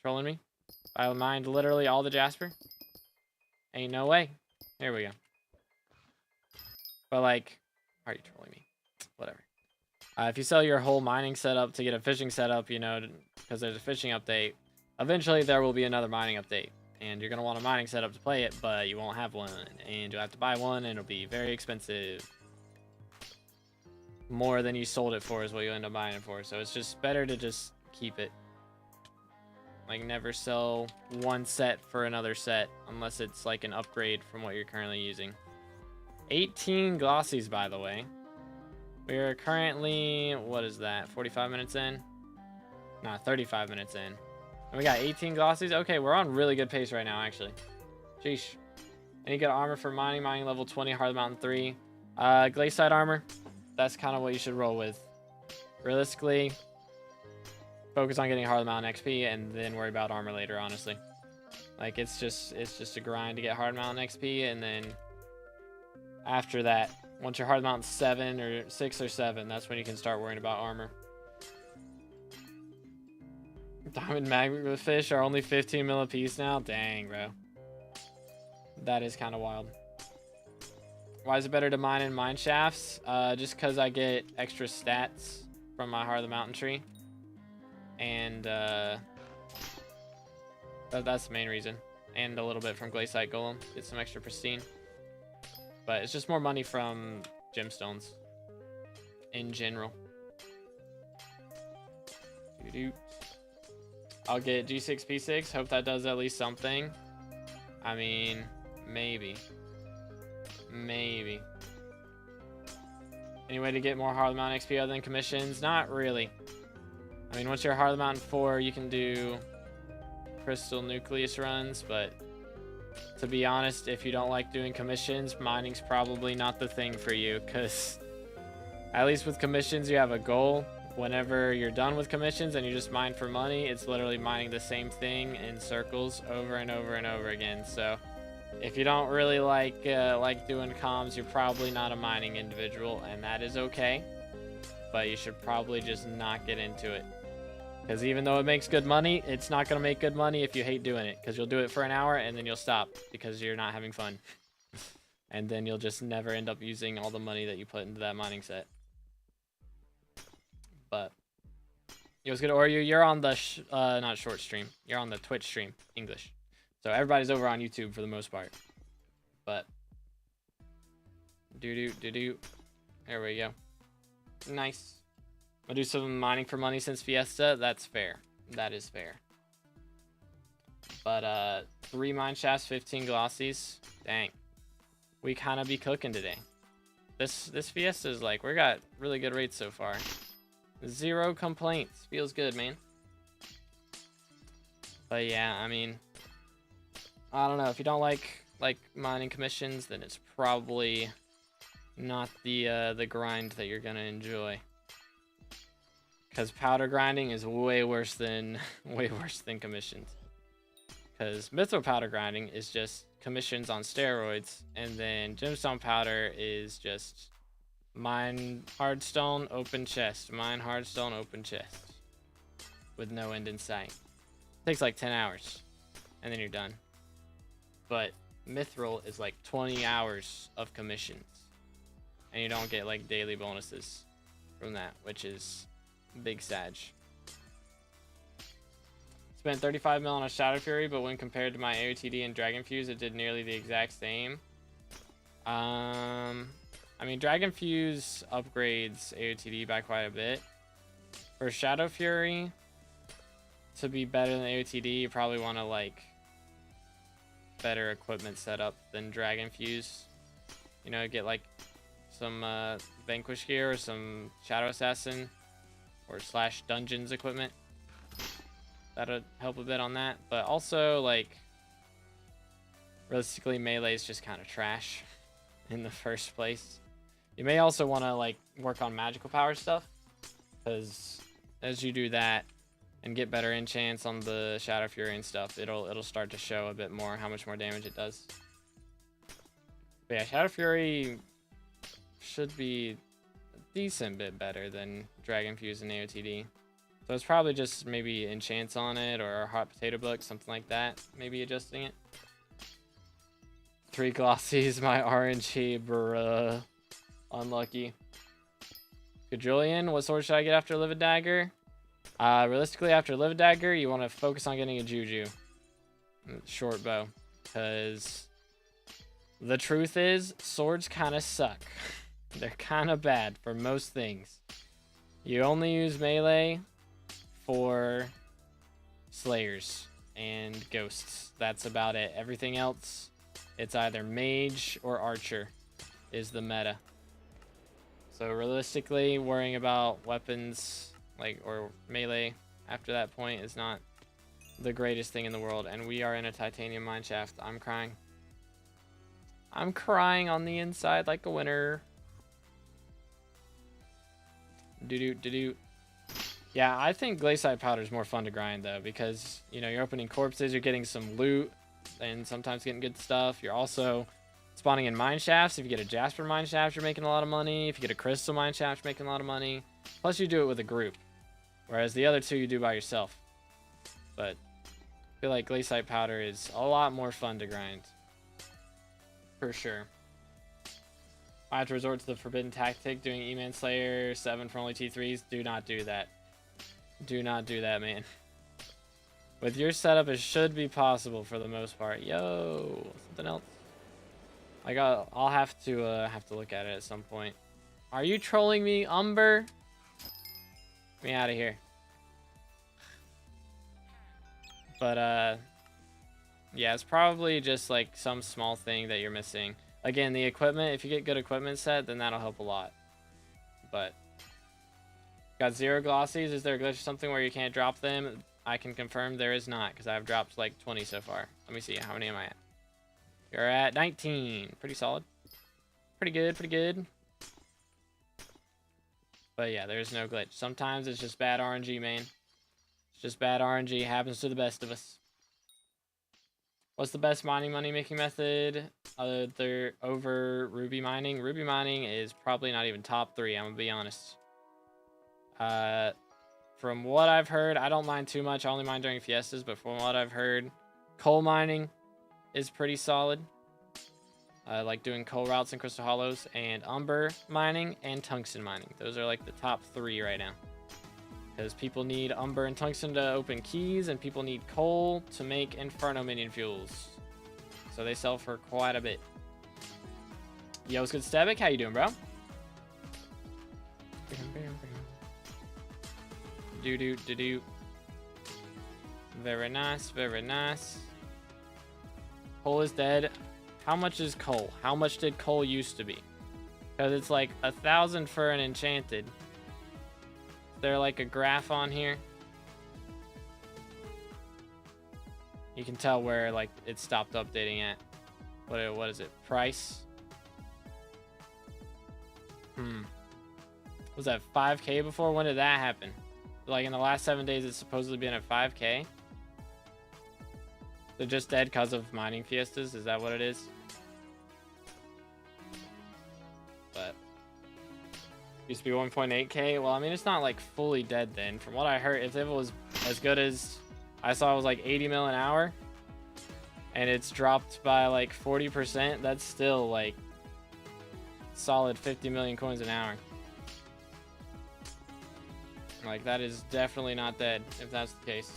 Trolling me? I mined literally all the Jasper? Ain't no way. Here we go. But like, are you trolling me? Whatever. If you sell your whole mining setup to get a fishing setup, you know, because there's a fishing update, eventually there will be another mining update. And you're going to want a mining setup to play it, but you won't have one. And you'll have to buy one, and it'll be very expensive. More than you sold it for is what you end up buying it for. So it's just better to just keep it. Like, never sell one set for another set, unless it's like an upgrade from what you're currently using. 18 glossies, by the way. We are currently, what is that, 45 minutes in? Nah, 35 minutes in. And we got 18 glossies. Okay, we're on really good pace right now, actually. Sheesh. Any good armor for mining? Mining level 20, Hard Mountain 3. Glaciide armor. That's kind of what you should roll with. Realistically, focus on getting Hard Mountain XP and then worry about armor later, honestly. Like, it's just a grind to get Hard Mountain XP, and then after that, once you're Hard Mountain 7 or 6 or 7, that's when you can start worrying about armor. Diamond magma fish are only 15 mil a piece now? Dang, bro. That is kind of wild. Why is it better to mine in mine shafts? Just because I get extra stats from my Heart of the Mountain tree. And that's the main reason. And a little bit from Glaciate Golem. Get some extra pristine. But it's just more money from gemstones in general. I'll get G6, P6. Hope that does at least something. I mean, maybe. Maybe. Any way to get more Heart of the Mountain XP other than commissions? Not really. I mean, once you're Heart of the Mountain 4, you can do Crystal Nucleus runs, but to be honest, if you don't like doing commissions, mining's probably not the thing for you, because at least with commissions, you have a goal. Whenever you're done with commissions and you just mine for money, it's literally mining the same thing in circles over and over and over again. So if you don't really like doing comms, you're probably not a mining individual, and that is okay. But you should probably just not get into it. Because even though it makes good money, it's not going to make good money if you hate doing it. Because you'll do it for an hour and then you'll stop because you're not having fun. And then you'll just never end up using all the money that you put into that mining set. But it was good. Or you're on the not short stream. You're on the Twitch stream, English. So everybody's over on YouTube for the most part. But there we go. Nice. I'll do some mining for money since Fiesta. That's fair. That is fair. But 3 mine shafts, 15 glossies. Dang. We kind of be cooking today. This Fiesta is like, we got really good rates so far. 0 complaints. Feels good, man. But yeah, I mean, I don't know. If you don't like mining commissions, then it's probably not the grind that you're gonna enjoy. Because powder grinding is way worse than commissions. Because mithril powder grinding is just commissions on steroids, and then gemstone powder is just mine hardstone, open chest, mine hardstone, open chest, with no end in sight. Takes like 10 hours, and then you're done. But mithril is like 20 hours of commissions, and you don't get like daily bonuses from that, which is big sag. Spent 35 mil on a Shadow Fury, but when compared to my AOTD and Dragon Fuse, it did nearly the exact same. I mean, Dragon Fuse upgrades AOTD by quite a bit. For Shadow Fury, to be better than AOTD, you probably want to like better equipment setup than Dragon Fuse. You know, get like some Vanquish gear or some Shadow Assassin or / Dungeons equipment. That'll help a bit on that. But also, like, realistically, melee is just kind of trash in the first place. You may also want to like work on magical power stuff, because as you do that and get better enchants on the Shadow Fury and stuff, it'll start to show a bit more how much more damage it does. But yeah, Shadow Fury should be a decent bit better than Dragon Fuse and AOTD. So it's probably just maybe enchants on it or hot potato book, something like that. Maybe adjusting it. 3 glossies, my RNG, bruh. Unlucky. Julian, what sword should I get after Livid Dagger? Realistically, after Livid Dagger, you want to focus on getting a Juju. Short bow. Because the truth is, swords kind of suck. They're kind of bad for most things. You only use melee for slayers and ghosts. That's about it. Everything else, it's either mage or archer is the meta. So realistically, worrying about weapons or melee after that point is not the greatest thing in the world. And we are in a titanium mineshaft. I'm crying. I'm crying on the inside like a winner. Yeah, I think Glaciate Powder is more fun to grind though, because you know you're opening corpses, you're getting some loot, and sometimes getting good stuff. You're also spawning in mine shafts. If you get a Jasper mine shaft, you're making a lot of money. If you get a Crystal mine shaft, you're making a lot of money. Plus, you do it with a group, whereas the other two you do by yourself. But I feel like Glaciate Powder is a lot more fun to grind, for sure. I have to resort to the forbidden tactic, doing E-Man Slayer 7 for only T3s. Do not do that. Do not do that, man. With your setup, it should be possible for the most part. Yo, something else. I'll have to look at it at some point. Are you trolling me, Umber? Get me out of here. But yeah, it's probably just like some small thing that you're missing. Again, the equipment, if you get good equipment set, then that'll help a lot. But got 0 glossies. Is there a glitch or something where you can't drop them? I can confirm there is not, because I've dropped like 20 so far. Let me see, how many am I at? You're at 19. Pretty solid. Pretty good, pretty good. But yeah, there's no glitch. Sometimes it's just bad RNG, man. It's just bad RNG. Happens to the best of us. What's the best mining money making method over Ruby mining? Ruby mining is probably not even top 3, I'm gonna be honest. From what I've heard, I don't mine too much. I only mine during fiestas, but from what I've heard, coal mining is pretty solid. Like doing coal routes and crystal hollows, and umber mining and tungsten mining. Those are like the top 3 right now. Because people need umber and tungsten to open keys, and people need coal to make inferno minion fuels. So they sell for quite a bit. Yo, what's good, Stabic? How you doing, bro? Do. Very nice, very nice. Coal is dead. How much is coal? How much did coal used to be? Because it's like 1,000 for an enchanted. Is there like a graph on here? You can tell where like it stopped updating at. What is it? Price? Was that 5K before? When did that happen? Like in the last 7 days, it's supposedly been at 5K. They're just dead because of mining fiestas. Is that what it is? But used to be 1.8K. Well, I mean, it's not like fully dead then. From what I heard, if it was as good as I saw, it was like 80 mil an hour, and it's dropped by like 40%. That's still like solid 50 million coins an hour. Like, that is definitely not dead, if that's the case.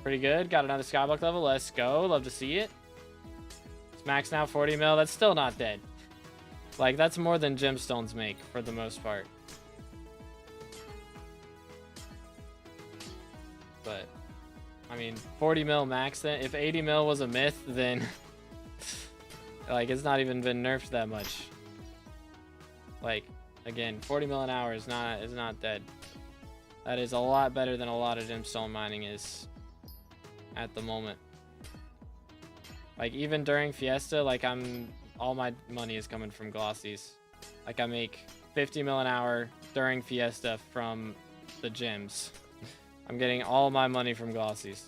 Pretty good. Got another skyblock level. Let's go. Love to see it. It's max now 40 mil. That's still not dead. Like, that's more than gemstones make, for the most part. But, I mean, 40 mil max then. If 80 mil was a myth, then... like, it's not even been nerfed that much. Like, again, 40 mil an hour is not dead. That is a lot better than a lot of gemstone mining is at the moment. Like, even during Fiesta, like, all my money is coming from glossies. Like, I make 50 mil an hour during Fiesta from the gems. I'm getting all my money from glossies.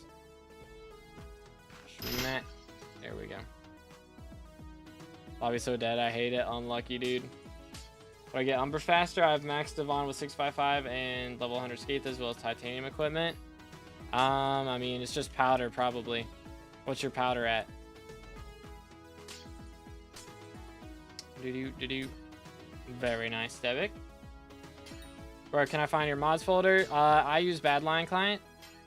There we go. Lobby's so dead, I hate it. Unlucky, dude. Do I get Umber faster? I have max Divan with 655 and level 100 skate as well as titanium equipment. I mean, it's just powder probably. What's your powder at? Very nice, Devic. Where can I find your mods folder? I use Badline client.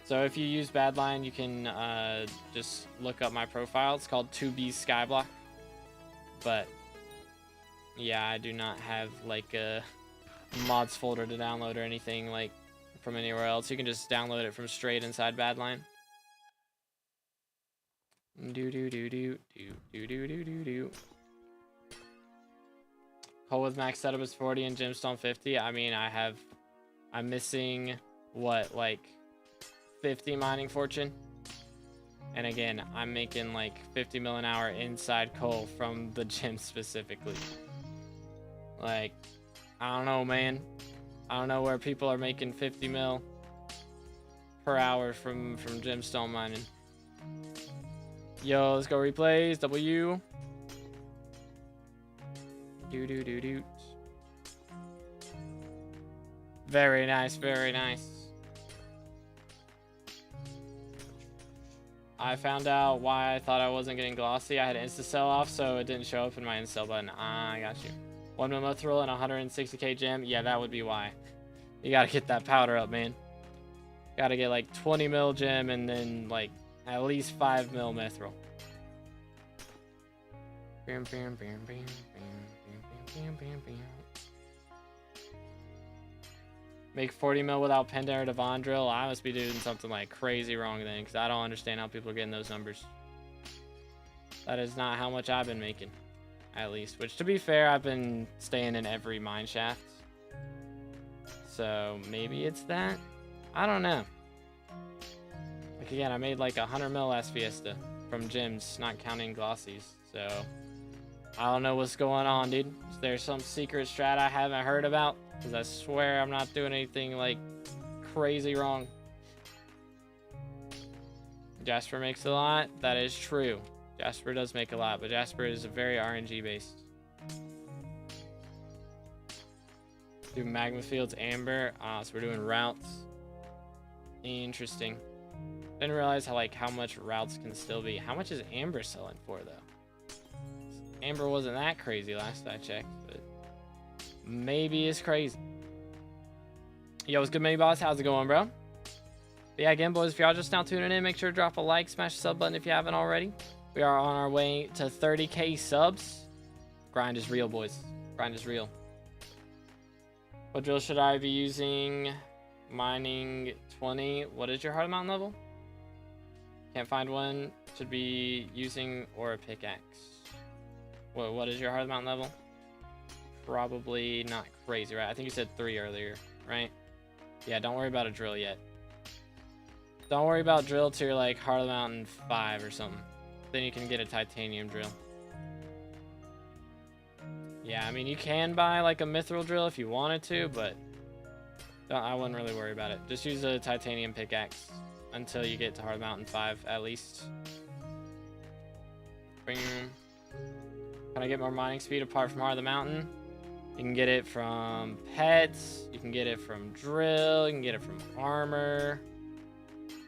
So if you use Badline, you can just look up my profile. It's called 2B SkyBlock. But yeah, I do not have like a mods folder to download or anything like from anywhere else. You can just download it from straight inside Badline. Coal with max setup is 40 and gemstone 50. I mean, I'm missing what, like 50 mining fortune. And again, I'm making like 50 mil an hour inside coal from the gem specifically. Like, I don't know, man. I don't know where people are making 50 mil per hour from gemstone mining. Yo, let's go replays. W. Do. Very nice, very nice. I found out why I thought I wasn't getting glossy. I had insta sell off, so it didn't show up in my insta sell button. Ah, I got you. 1 mil mithril and 160k gem. Yeah, that would be why. You gotta get that powder up, man. Gotta get like 20 mil gem and then like at least 5 mil mithril. Bam, bam, bam, bam, bam, bam, bam, bam, bam. Make 40 mil without Pendant or Divan drill. I must be doing something like crazy wrong then, because I don't understand how people are getting those numbers. That is not how much I've been making, at least. Which, to be fair, I've been staying in every mine shaft. So maybe it's that. I don't know. Like again, I made like 100 mil last Fiesta from gems, not counting glossies. So I don't know what's going on, dude. Is there some secret strat I haven't heard about? Because I swear I'm not doing anything like crazy wrong. Jasper makes a lot. That is true. Jasper does make a lot, but Jasper is very RNG based. Do magma fields, amber. So we're doing routes. Interesting. Didn't realize how much routes can still be. How much is amber selling for though? Amber wasn't that crazy last I checked, but maybe it's crazy. Yo, what's good, Mini Boss? How's it going, bro? But yeah, again, boys, if y'all just now tuning in, make sure to drop a like, smash the sub button if you haven't already. We are on our way to 30k subs. Grind is real, boys. Grind is real. What drill should I be using? Mining 20. What is your hard mountain level? Can't find one. Should be using or a pickaxe. What is your hard mountain level? Probably not crazy, right? I think you said 3 earlier, right? Yeah, don't worry about a drill yet. Don't worry about drill till you're like hard mountain 5 or something. Then you can get a titanium drill. Yeah, I mean, you can buy like a mithril drill if you wanted to, but I wouldn't really worry about it. Just use a titanium pickaxe until you get to hard mountain 5 at least. Boom. Can I get more mining speed apart from Heart of the Mountain? You can get it from pets, you can get it from drill, you can get it from armor,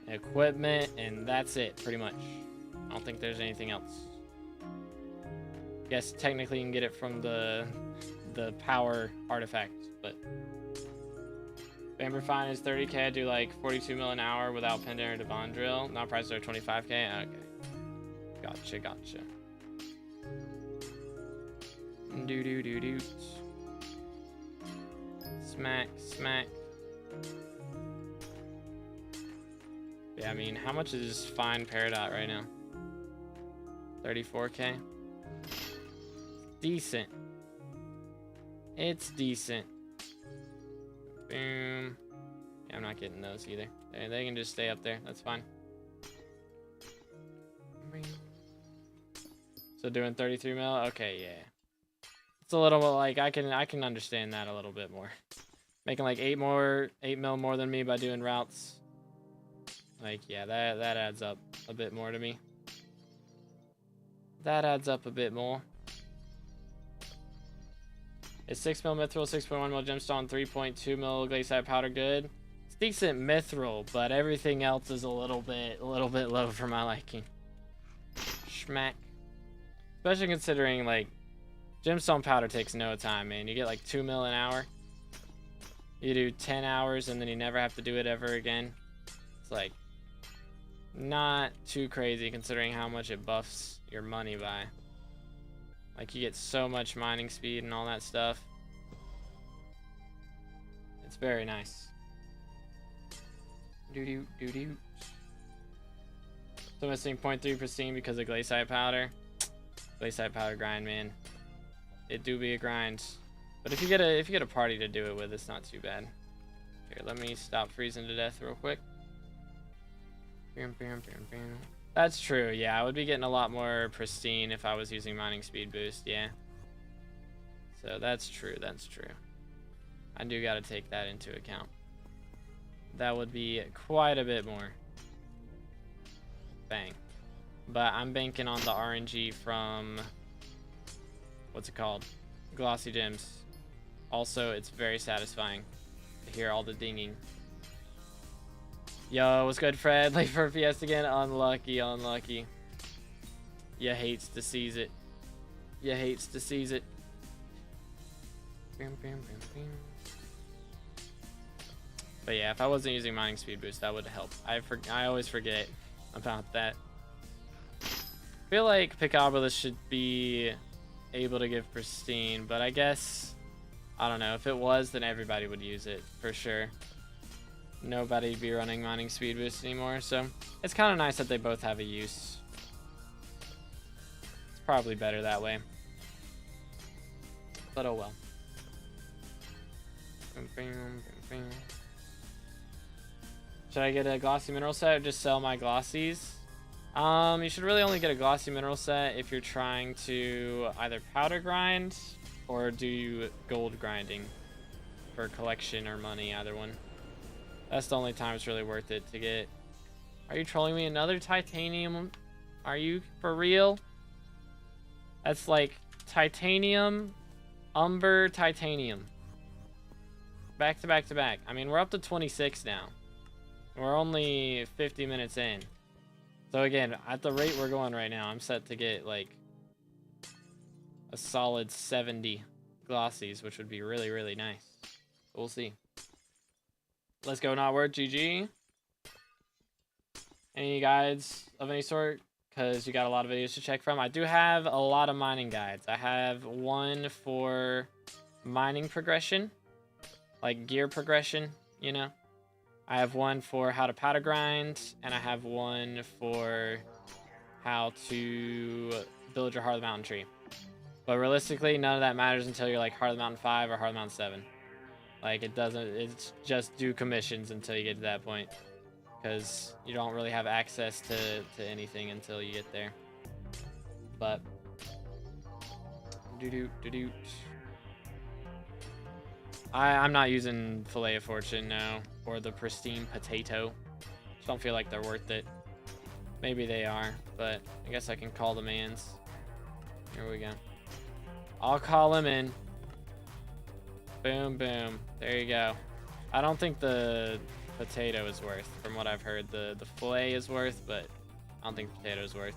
equipment, and that's it, pretty much. I don't think there's anything else. Guess technically you can get it from the power artifact, but Amber Fine is 30k. I do like 42 mil an hour without Pendant or Divan drill. Now prices are 25k. Okay, gotcha. Do. Smack. Yeah, I mean, how much is Fine Peridot right now? 34k. Decent. It's decent. Boom. Yeah, I'm not getting those either. They can just stay up there. That's fine. So doing 33 mil. Okay, yeah. It's a little bit like I can understand that a little bit more. Making like 8 mil more than me by doing routes. Like, yeah, that adds up a bit more to me. That adds up a bit more. Is 6 mil mithril, 6.1 mil gemstone, 3.2 mil glacier powder good? It's decent mithril, but everything else is a little bit low for my liking. Schmack. Especially considering like gemstone powder takes no time, man. You get like 2 mil an hour. You do 10 hours and then you never have to do it ever again. It's like not too crazy considering how much it buffs your money by. Like, you get so much mining speed and all that stuff. It's very nice. Do. So missing 0.3 pristine because of glacier powder. Glacier powder grind, man. It do be a grind. But if you get a party to do it with, it's not too bad. Here, let me stop freezing to death real quick. That's true, yeah, I would be getting a lot more pristine if I was using mining speed boost, yeah. So that's true. I do gotta take that into account. That would be quite a bit more. Bang. But I'm banking on the RNG from, what's it called? Glossy gems. Also, it's very satisfying to hear all the dinging. Yo, what's good, Fred? Late for Fiesta again. Unlucky, unlucky. You hates to seize it. You hates to seize it. But yeah, if I wasn't using mining speed boost, that would help. I always forget about that. I feel like Picobulus should be able to give pristine, but I guess, I don't know. If it was, then everybody would use it for sure. Nobody'd be running mining speed boost anymore, so it's kind of nice that they both have a use. It's probably better that way. But oh well. Should I get a glossy mineral set or just sell my glossies? You should really only get a glossy mineral set if you're trying to either powder grind or do gold grinding for collection or money, either one. That's the only time it's really worth it to get. Are you trolling me? Another titanium? Are you for real? That's like titanium, umber, titanium. Back to back to back. I mean, we're up to 26 now. We're only 50 minutes in. So again, at the rate we're going right now, I'm set to get like a solid 70 glossies, which would be really, really nice. We'll see. Let's go, not word. GG. Any guides of any sort? Because you got a lot of videos to check from. I do have a lot of mining guides. I have one for mining progression, like gear progression, you know. I have one for how to powder grind, and I have one for how to build your Heart of the Mountain tree. But realistically, none of that matters until you're like Heart of the Mountain 5 or Heart of the Mountain 7. Like, it doesn't, it's just do commissions until you get to that point. Because you don't really have access to anything until you get there. But, I'm not using Fillet of Fortune, no. Or the Pristine Potato. Just don't feel like they're worth it. Maybe they are, but I guess I can call the mans. Here we go. I'll call him in. Boom, boom. There you go. I don't think the potato is worth, from what I've heard. The fillet is worth, but I don't think the potato is worth.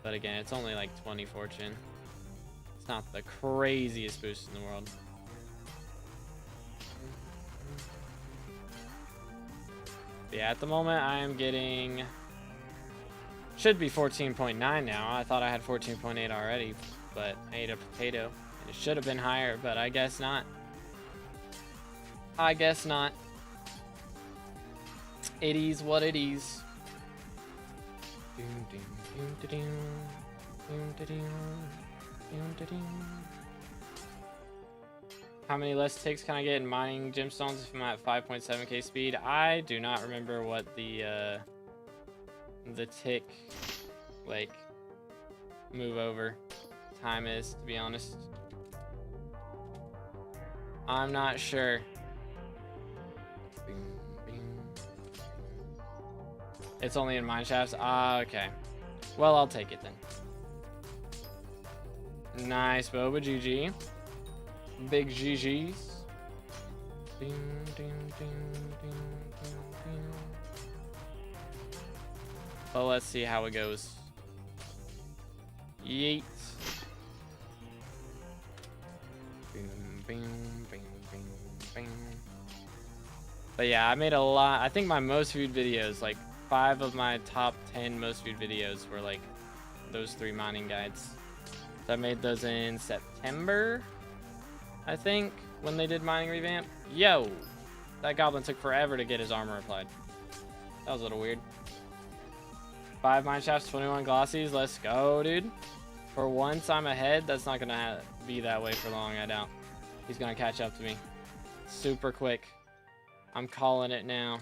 But again, it's only like 20 fortune. It's not the craziest boost in the world. Yeah, at the moment I am getting, should be 14.9 now. I thought I had 14.8 already, but I ate a potato. It should have been higher, but I guess not. I guess not. It is what it is. How many less ticks can I get in mining gemstones if I'm at 5.7k speed? I do not remember what the tick, like, move over time is, to be honest. I'm not sure. It's only in mine shafts? Ah, okay. Well, I'll take it then. Nice, Boba, GG. Big GG's. Well, let's see how it goes. Yeet. But yeah, I made a lot. I think my most viewed videos, like 5 of my top 10 most viewed videos were like those 3 mining guides. So I made those in September, I think, when they did mining revamp. Yo, that goblin took forever to get his armor applied. That was a little weird. 5 mine shafts, 21 glossies. Let's go, dude. For once I'm ahead. That's not gonna be that way for long, I doubt. He's gonna catch up to me super quick. I'm calling it now.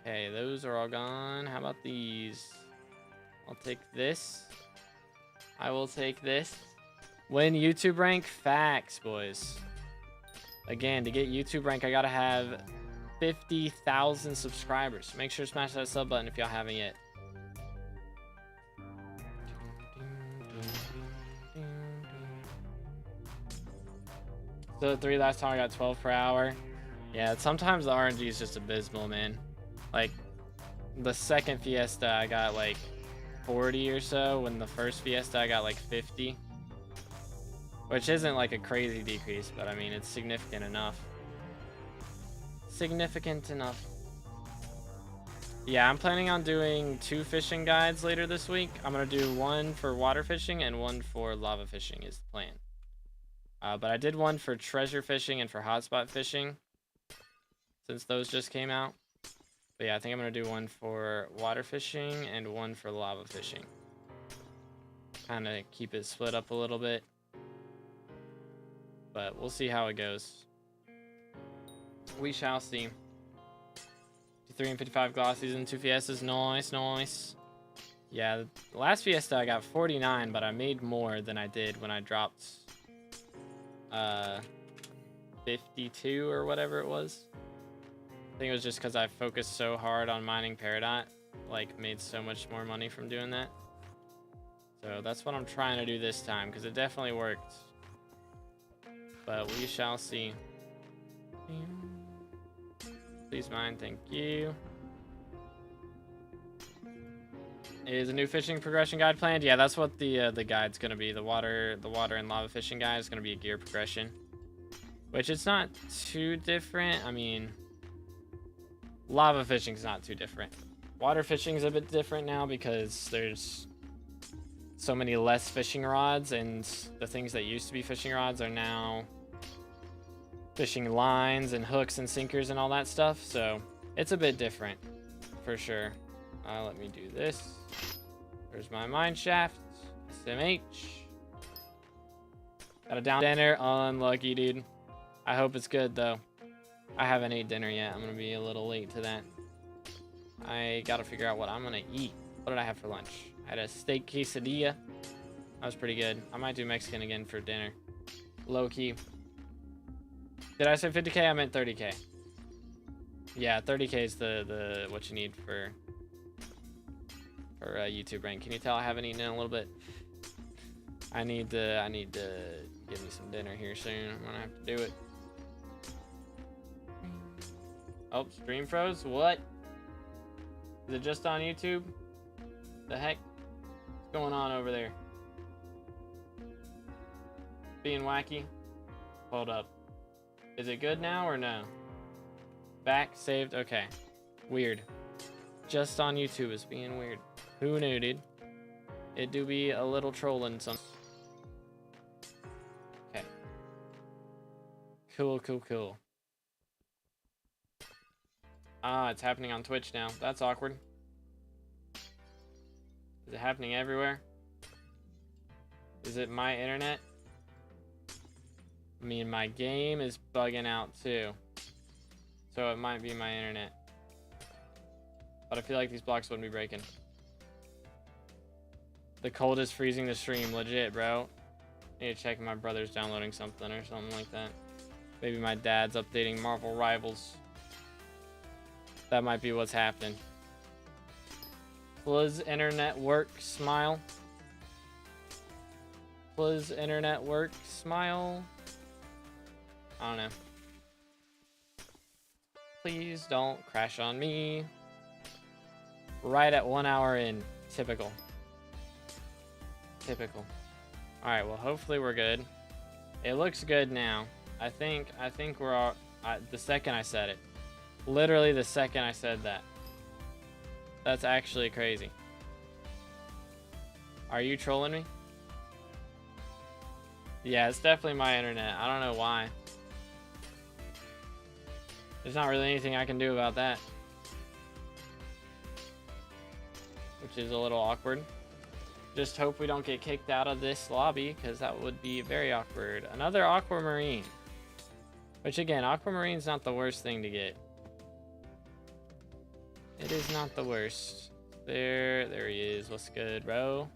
Okay, those are all gone. How about these? I'll take this. I will take this. Win YouTube rank? Facts, boys. Again, to get YouTube rank, I gotta have 50,000 subscribers. Make sure to smash that sub button if y'all haven't yet. So 3 last time I got 12 per hour. Yeah, sometimes the RNG is just abysmal, man. Like, the second Fiesta I got like 40 or so, when the first Fiesta I got like 50. Which isn't like a crazy decrease, but I mean, it's significant enough. Significant enough. Yeah, I'm planning on doing 2 fishing guides later this week. I'm going to do one for water fishing and one for lava fishing is the plan. But I did one for treasure fishing and for hotspot fishing, since those just came out. But yeah, I think I'm going to do one for water fishing and one for lava fishing. Kind of keep it split up a little bit. But we'll see how it goes. We shall see. 3 and 55 glossies and 2 Fiestas. Nice, nice. Yeah, the last Fiesta I got 49, but I made more than I did when I dropped 52 or whatever it was. I think it was just because I focused so hard on mining Peridot, like made so much more money from doing that. So that's what I'm trying to do this time, because it definitely worked. But we shall see. Please mine, thank you. Is a new fishing progression guide planned? Yeah, that's what the guide's gonna be. The water and lava fishing guide is gonna be a gear progression, which it's not too different. I mean, lava fishing's not too different. Water fishing's a bit different now because there's so many less fishing rods, and the things that used to be fishing rods are now fishing lines and hooks and sinkers and all that stuff. So it's a bit different for sure. Let me do this. There's my mine shaft. SMH. Got a down dinner. Unlucky, dude. I hope it's good though. I haven't ate dinner yet. I'm gonna be a little late to that. I gotta figure out what I'm gonna eat. What did I have for lunch? I had a steak quesadilla. That was pretty good. I might do Mexican again for dinner. Low key. Did I say 50K? I meant 30K. Yeah, 30K is the what you need for YouTube rank. Can you tell I haven't eaten in a little bit? I need to give me some dinner here soon. I'm gonna have to do it. Oh, stream froze? What? Is it just on YouTube? The heck? What's going on over there? Being wacky? Hold up. Is it good now or no? Back, saved, okay. Weird. Just on YouTube is being weird. Who knew, dude? It do be a little trolling some. Okay. Cool, cool, cool. Ah, it's happening on Twitch now. That's awkward. Is it happening everywhere? Is it my internet? I mean, my game is bugging out too. So it might be my internet. But I feel like these blocks wouldn't be breaking. The cold is freezing the stream. Legit, bro. I need to check if my brother's downloading something or something like that. Maybe my dad's updating Marvel Rivals. That might be what's happening. Plus internet work, smile. Plus internet work, smile. I don't know. Please don't crash on me. Right at 1 hour in. Typical. Typical. Alright, well hopefully we're good. It looks good now. I think we're all... the second I said it. Literally the second I said that. That's actually crazy. Are you trolling me? Yeah, it's definitely my internet. I don't know why. There's not really anything I can do about that. Which is a little awkward. Just hope we don't get kicked out of this lobby, because that would be very awkward. Another aquamarine. Which again, aquamarine's not the worst thing to get. It is not the worst. There he is. What's good, bro?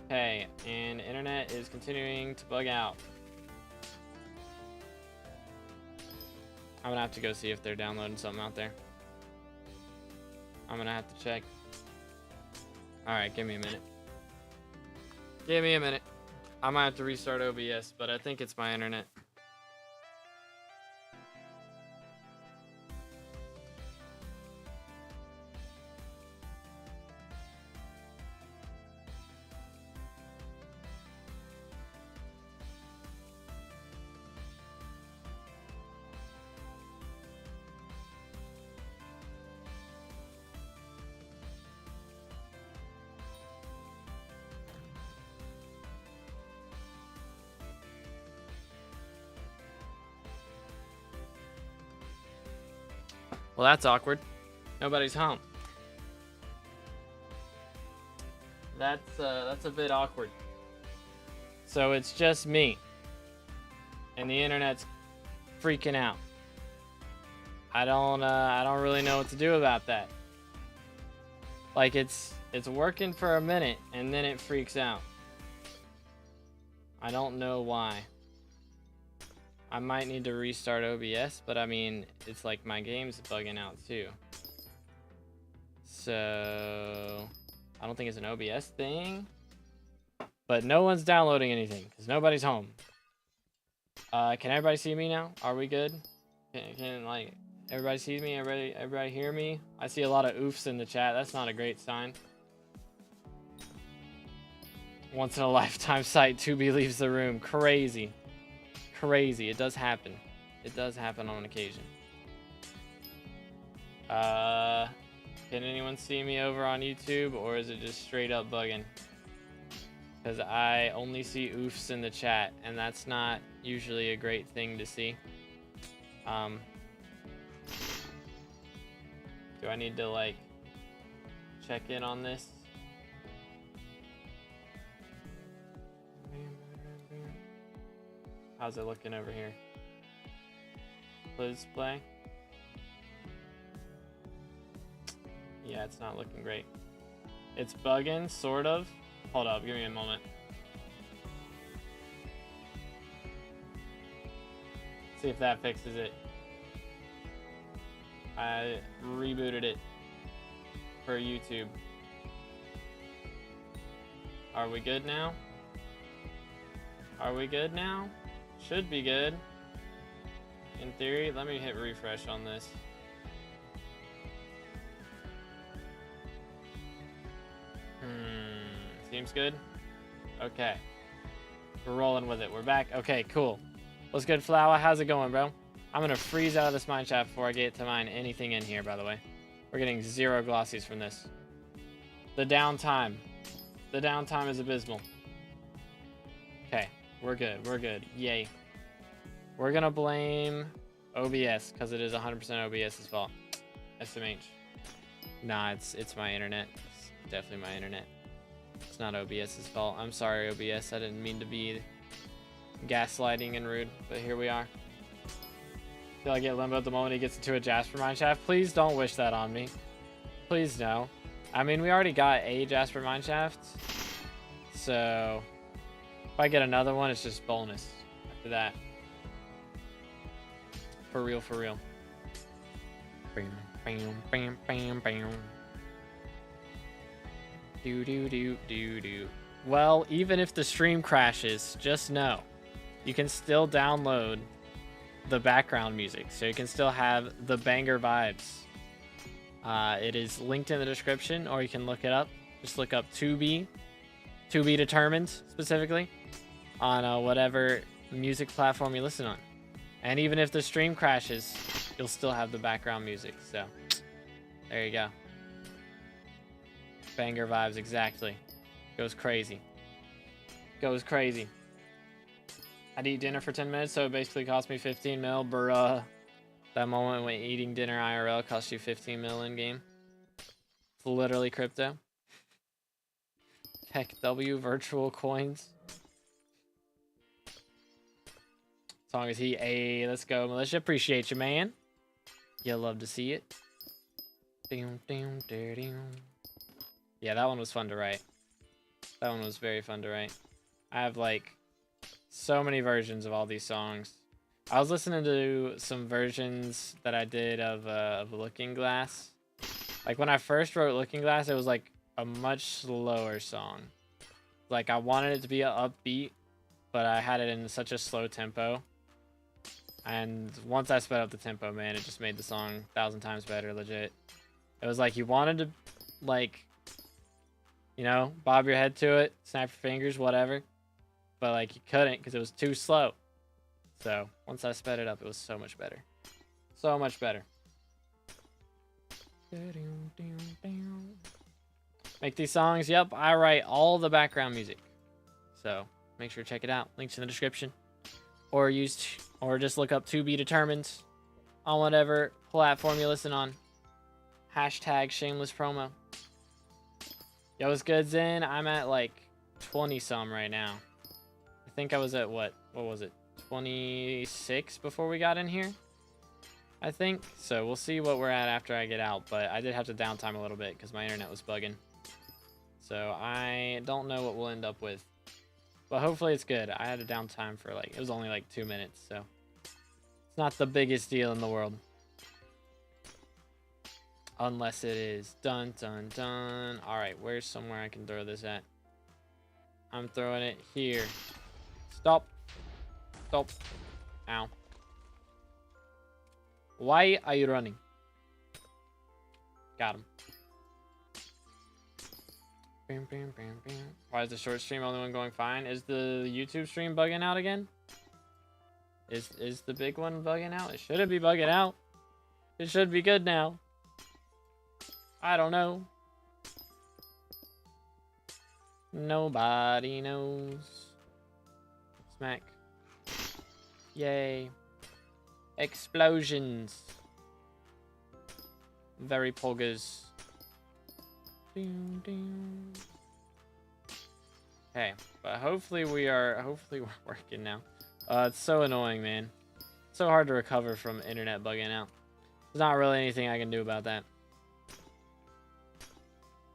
Okay, and internet is continuing to bug out. I'm gonna have to go see if they're downloading something out there. I'm gonna have to check. Alright, give me a minute. Give me a minute. I might have to restart OBS, but I think it's my internet. Well, that's awkward. Nobody's home. That's a bit awkward. So it's just me. And the internet's freaking out. I don't really know what to do about that. Like it's working for a minute and then it freaks out. I don't know why. I might need to restart OBS, but I mean, it's like my game's bugging out too. So I don't think it's an OBS thing. But no one's downloading anything because nobody's home. Can everybody see me now? Are we good? Can like everybody see me? Everybody hear me? I see a lot of oofs in the chat. That's not a great sign. Once in a lifetime sight, Tubi leaves the room. Crazy. Crazy. It does happen. It does happen on occasion. Can anyone see me over on YouTube, or is it just straight up bugging? Because I only see oofs in the chat, and that's not usually a great thing to see. Do I need to, like, check in on this? How's it looking over here? Please play. Yeah, it's not looking great. It's bugging, sort of. Hold up, give me a moment. See if that fixes it. I rebooted it for YouTube. Are we good now? Are we good now? Should be good. In theory, let me hit refresh on this. Seems good. Okay. We're rolling with it. We're back. Okay, cool. What's good, Flower? How's it going, bro? I'm going to freeze out of this mine shaft before I get to mine anything in here, by the way. We're getting 0 glossies from this. The downtime. The downtime is abysmal. Okay. We're good. We're good. Yay. We're going to blame OBS because it is 100% OBS's fault. SMH. Nah, it's my internet. It's definitely my internet. It's not OBS's fault. I'm sorry, OBS. I didn't mean to be gaslighting and rude, but here we are. Feel like I get limbo the moment he gets into a Jasper mineshaft. Please don't wish that on me. Please no. I mean, we already got a Jasper mineshaft, so if I get another one, it's just bonus after that. For real, for real. Bam, bam, bam, bam, bam. Do do do do do. Well, even if the stream crashes, just know you can still download the background music, so you can still have the banger vibes. It is linked in the description, or you can look it up. Just look up Tubi Determined specifically on whatever music platform you listen on. And even if the stream crashes, you'll still have the background music. So there you go. Banger vibes, exactly. Goes crazy. Goes crazy. I'd eat dinner for 10 minutes, so it basically cost me 15 mil, bruh. That moment when eating dinner IRL cost you 15 mil in game. It's literally crypto. Tech W virtual coins. Song is he. Hey, let's go, Militia. Appreciate you, man. You love to see it. Yeah, that one was fun to write. That one was very fun to write. I have like so many versions of all these songs. I was listening to some versions that I did of Looking Glass. Like when I first wrote Looking Glass, it was like a much slower song. Like I wanted it to be upbeat, but I had it in such a slow tempo. And once I sped up the tempo, man, it just made the song 1,000 times better, legit. It was like you wanted to, like, you know, bob your head to it, snap your fingers, whatever. But, like, you couldn't because it was too slow. So, once I sped it up, it was so much better. So much better. Make these songs. Yep, I write all the background music. So, make sure to check it out. Links in the description. Or just look up To Be Determined on whatever platform you listen on. Hashtag shameless promo. Yo, what's good, Zen? I'm at like 20 some right now. I think I was at what was it? 26 before we got in here, I think. So we'll see what we're at after I get out, but I did have to downtime a little bit because my internet was bugging. So I don't know what we'll end up with, but hopefully it's good. I had a downtime for like, it was only like 2 minutes, so it's not the biggest deal in the world. Unless it is. Dun, dun, dun. Alright, where's somewhere I can throw this at? I'm throwing it here. Stop. Stop. Ow. Why are you running? Got him. Bam, bam, bam, bam. Why is the short stream only one going fine? Is the YouTube stream bugging out again? Is the big one bugging out? It shouldn't be bugging out. It should be good now. I don't know. Nobody knows. Smack. Yay. Explosions. Very poggers. Okay, but hopefully we're working now. It's so annoying, man. It's so hard to recover from internet bugging out. There's not really anything I can do about that.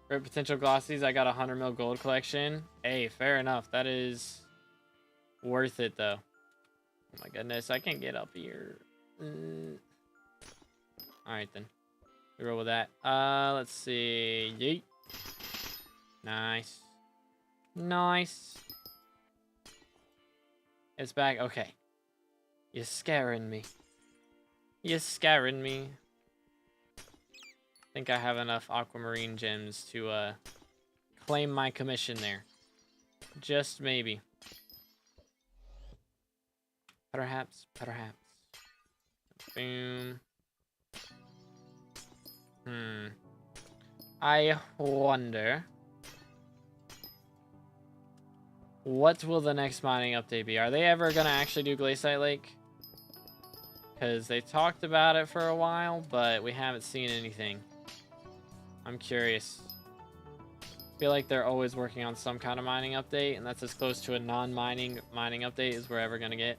For potential glossies, I got a 100 mil gold collection. Hey, fair enough. That is worth it, though. Oh my goodness, I can't get up here. Alright, then. We roll with that. Let's see. Yeet. Nice. Nice. It's back. Okay. You're scaring me. You're scaring me. I think I have enough aquamarine gems to claim my commission there. Just maybe. Perhaps. Perhaps. Boom. I wonder, what will the next mining update be? Are they ever going to actually do Glaciate Lake? Because they talked about it for a while, but we haven't seen anything. I'm curious. I feel like they're always working on some kind of mining update, and that's as close to a non-mining mining update as we're ever going to get.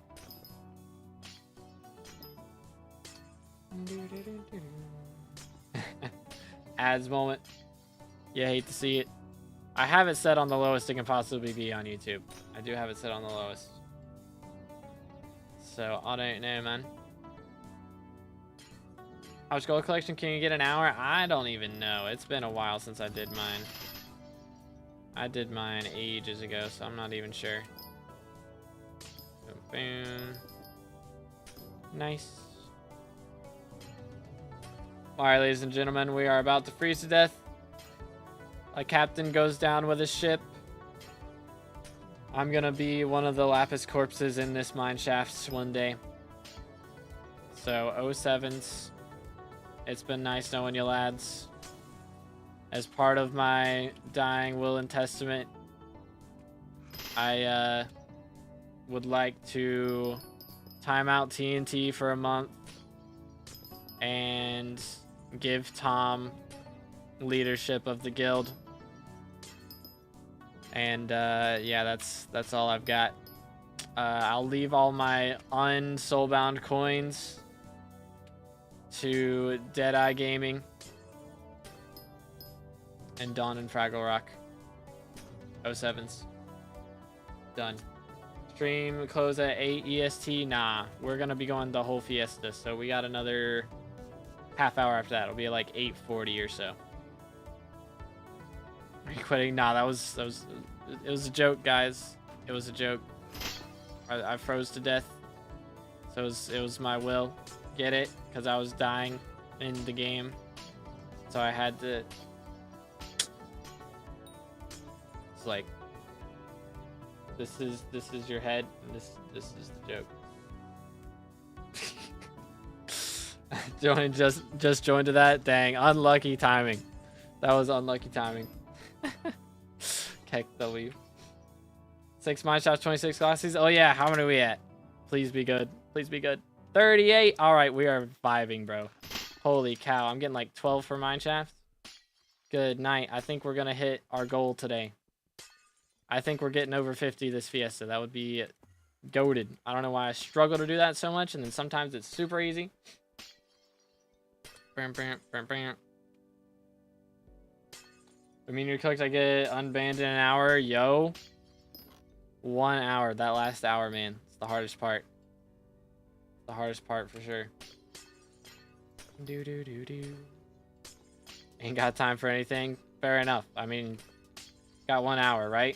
Ads moment. You hate to see it. I have it set on the lowest it can possibly be on YouTube. I do have it set on the lowest. So, I don't know, man. How much gold collection can you get an hour? I don't even know. It's been a while since I did mine. I did mine ages ago, so I'm not even sure. Boom, boom. Nice. Alright, ladies and gentlemen, we are about to freeze to death. A captain goes down with his ship. I'm gonna be one of the lapis corpses in this mine shaft one day. So, 07s. It's been nice knowing you, lads. As part of my dying will and testament, I would like to time out TNT for a month and give Tom leadership of the guild. And yeah, that's all I've got. I'll leave all my unsoulbound coins to Deadeye Gaming and Dawn and Fraggle Rock. 07s. Done. Stream close at 8 EST. Nah, we're gonna be going the whole Fiesta, so we got another half hour after that. It'll be like 8:40 or so. Are you quitting? Nah, it was a joke, guys. It was a joke. I froze to death, so it was my will. Get it? Because I was dying in the game, so I had to. It's like, this is your head, and this is the joke. just joined to that. Dang, unlucky timing. That was unlucky timing. Keck W. 6 mine shots, 26 glossies. Oh yeah, how many are we at? Please be good. Please be good. 38. All right, we are vibing, bro. Holy cow. I'm getting like 12 for mineshaft. Good night. I think we're going to hit our goal today. I think we're getting over 50 this Fiesta. That would be goated. I don't know why I struggle to do that so much, and then sometimes it's super easy. I mean, your clicks, I get unbanned in an hour. Yo. 1 hour. That last hour, man. It's the hardest part. The hardest part for sure. Ain't got time for anything. Fair enough. I mean, got 1 hour, right?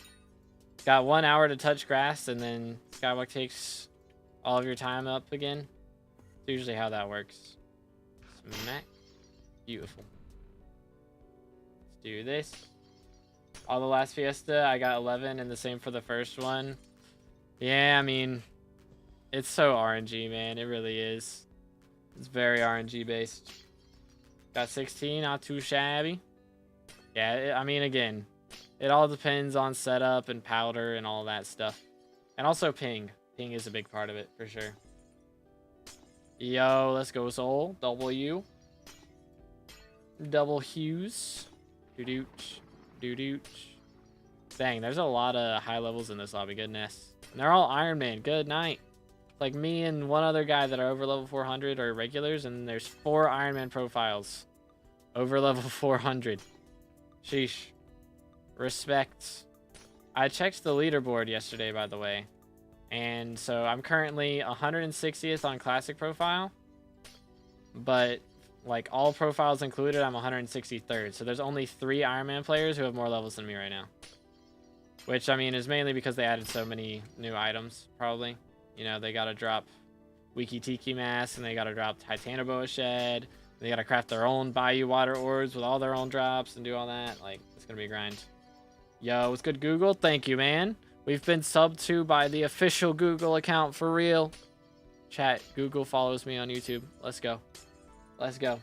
Got 1 hour to touch grass, and then SkyBlock takes all of your time up again. It's usually how that works. Smack. Beautiful. Let's do this. All the last Fiesta, I got 11, and the same for the first one. Yeah, I mean, it's so RNG, man. It really is. It's very RNG based. Got 16, not too shabby. Yeah, I mean, again, it all depends on setup and powder and all that stuff. And also ping. Ping is a big part of it, for sure. Yo, let's go, Soul. W. Double Hughes. Doo-doot. Doo-doot. Dang, there's a lot of high levels in this lobby. Goodness. And they're all Iron Man. Good night. Like me and one other guy that are over level 400 are regulars, and there's 4 Iron Man profiles over level 400. Sheesh. Respect. I checked the leaderboard yesterday, by the way. And so I'm currently 160th on classic profile. But like all profiles included, I'm 163rd. So there's only 3 Iron Man players who have more levels than me right now. Which, I mean, is mainly because they added so many new items, probably. You know, they gotta drop Wiki Tiki Mask, and they gotta drop Titanoboa Shed. They gotta craft their own Bayou Water Orbs with all their own drops and do all that. Like, it's gonna be a grind. Yo, what's good, Google? Thank you, man. We've been subbed to by the official Google account, for real. Chat, Google follows me on YouTube. Let's go. Let's go.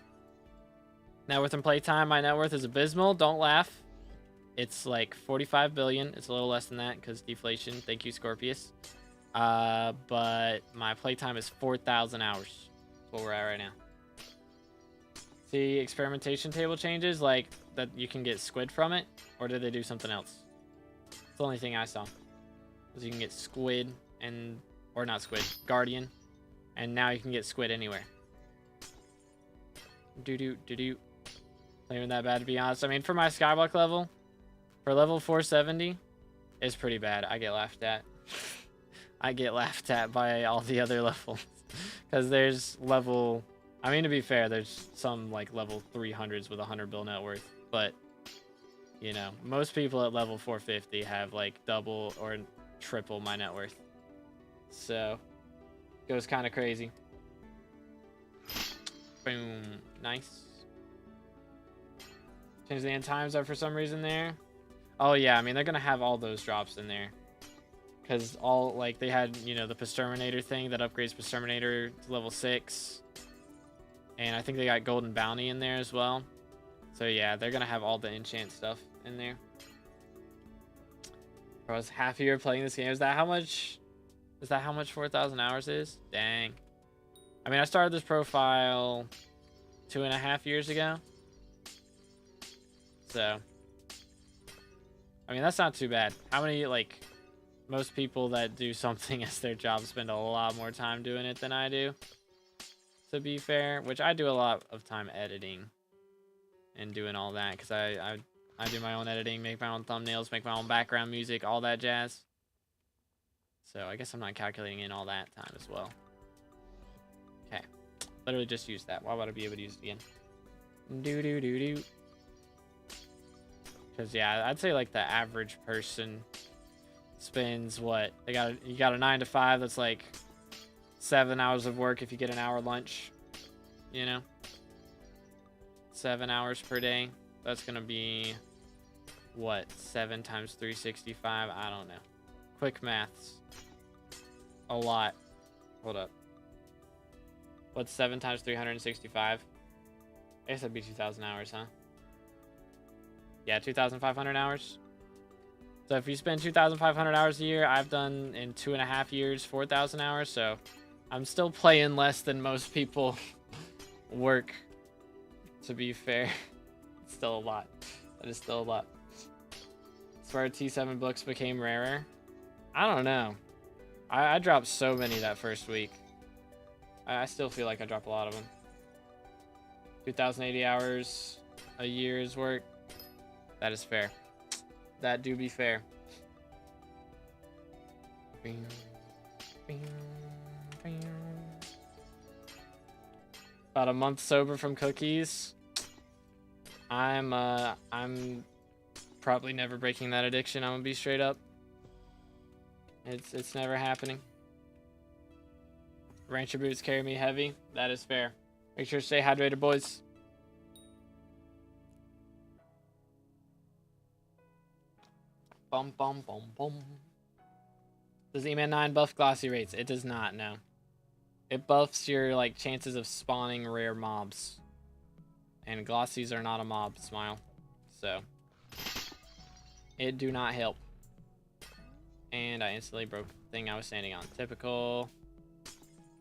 Net worth and playtime. My net worth is abysmal. Don't laugh. It's like 45 billion. It's a little less than that because deflation. Thank you, Scorpius. But my playtime is 4,000 hours. That's what we're at right now. See, experimentation table changes, like that you can get squid from it, or did they do something else? It's the only thing I saw. Was you can get squid and, or not squid, guardian, and now you can get squid anywhere. Doo-doo. Not even that bad, to be honest. I mean, for my skyblock level, for level 470, it's pretty bad. I get laughed at. I get laughed at by all the other levels. Because there's level... I mean, to be fair, there's some, like, level 300s with 100 bill net worth. But, you know, most people at level 450 have, like, double or triple my net worth. So, goes kind of crazy. Boom. Nice. Change the end times up for some reason there. Oh, yeah. I mean, they're going to have all those drops in there. Because all, like, they had, you know, the Pisterminator thing that upgrades Pisterminator to level 6. And I think they got Golden Bounty in there as well. So, yeah, they're going to have all the enchant stuff in there. I was happier playing this game. Is that how much 4,000 hours is? Dang. I mean, I started this profile 2.5 years ago. So, I mean, that's not too bad. How many, like, most people that do something as their job spend a lot more time doing it than I do, to be fair. Which I do a lot of time editing and doing all that, because I do my own editing, make my own thumbnails, make my own background music, all that jazz. So I guess I'm not calculating in all that time as well. Okay. Literally just use that. Why would I be able to use it again? Do. Because, yeah, I'd say, like, the average person spends what? You got a 9 to 5, that's, like, 7 hours of work if you get an hour lunch. You know? 7 hours per day. That's going to be, what? 7 times 365? I don't know. Quick maths. A lot. Hold up. What's 7 times 365? I guess that'd be 2,000 hours, huh? Yeah, 2,500 hours. So if you spend 2,500 hours a year, I've done in 2.5 years 4,000 hours. So I'm still playing less than most people work, to be fair. It's still a lot. That is still a lot. Swear T7 books became rarer. I don't know. I dropped so many that first week. I still feel like I dropped a lot of them. 2,080 hours a year's work. That is fair. That do be fair. About a month sober from cookies. I'm probably never breaking that addiction. I'm gonna be straight up. It's never happening. Rancher boots carry me heavy. That is fair. Make sure to stay hydrated, boys. Bum bum bum bum. Does E-Man 9 buff glossy rates? It does not, no. It buffs your like chances of spawning rare mobs. And glossies are not a mob, Smile. So it do not help. And I instantly broke the thing I was standing on. Typical.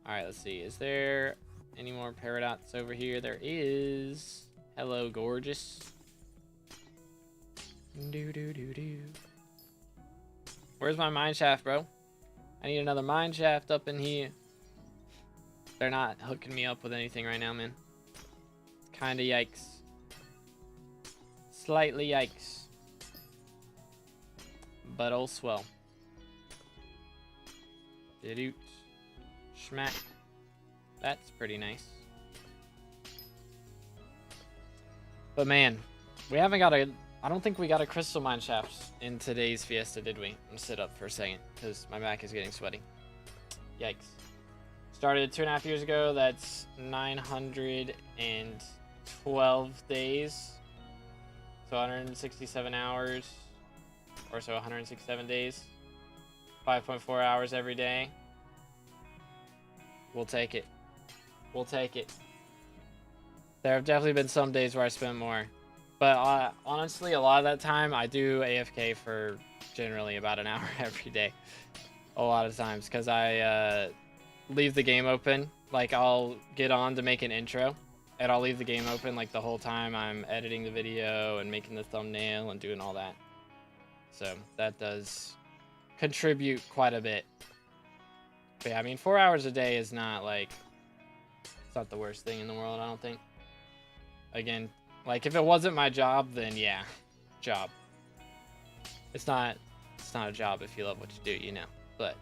Alright, let's see. Is there any more paradots over here? There is. Hello, gorgeous. Do do do do. Where's my mine shaft, bro? I need another mine shaft up in here. They're not hooking me up with anything right now, man. It's kind of yikes. Slightly yikes. But oh swell. Didoot. Schmack. That's pretty nice. But man, we haven't got a... I don't think we got a crystal mine shaft in today's Fiesta, did we? I'm gonna sit up for a second because my back is getting sweaty. Yikes. Started 2.5 years ago. That's 912 days. So 167 hours. Or so 167 days. 5.4 hours every day. We'll take it. We'll take it. There have definitely been some days where I spent more. But honestly, a lot of that time, I do AFK for generally about an hour every day. A lot of times, because I leave the game open. Like, I'll get on to make an intro, and I'll leave the game open like the whole time I'm editing the video and making the thumbnail and doing all that. So that does contribute quite a bit. But yeah, I mean, 4 hours a day is not like, it's not the worst thing in the world, I don't think. Again, like, if it wasn't my job, then yeah, job. It's not a job if you love what you do, you know. But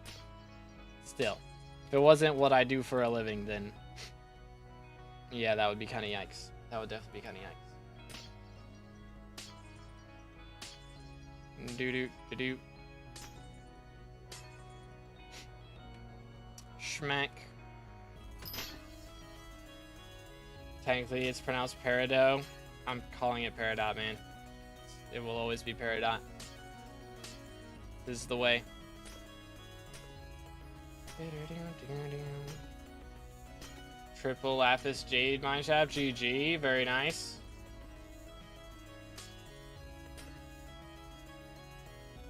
still, if it wasn't what I do for a living, then yeah, that would be kind of yikes. That would definitely be kind of yikes. Do-do-do-do. Schmack. Technically, it's pronounced Peridot. I'm calling it Peridot, man. It will always be Peridot. This is the way. Triple Lapis Jade Mineshaft. GG. Very nice.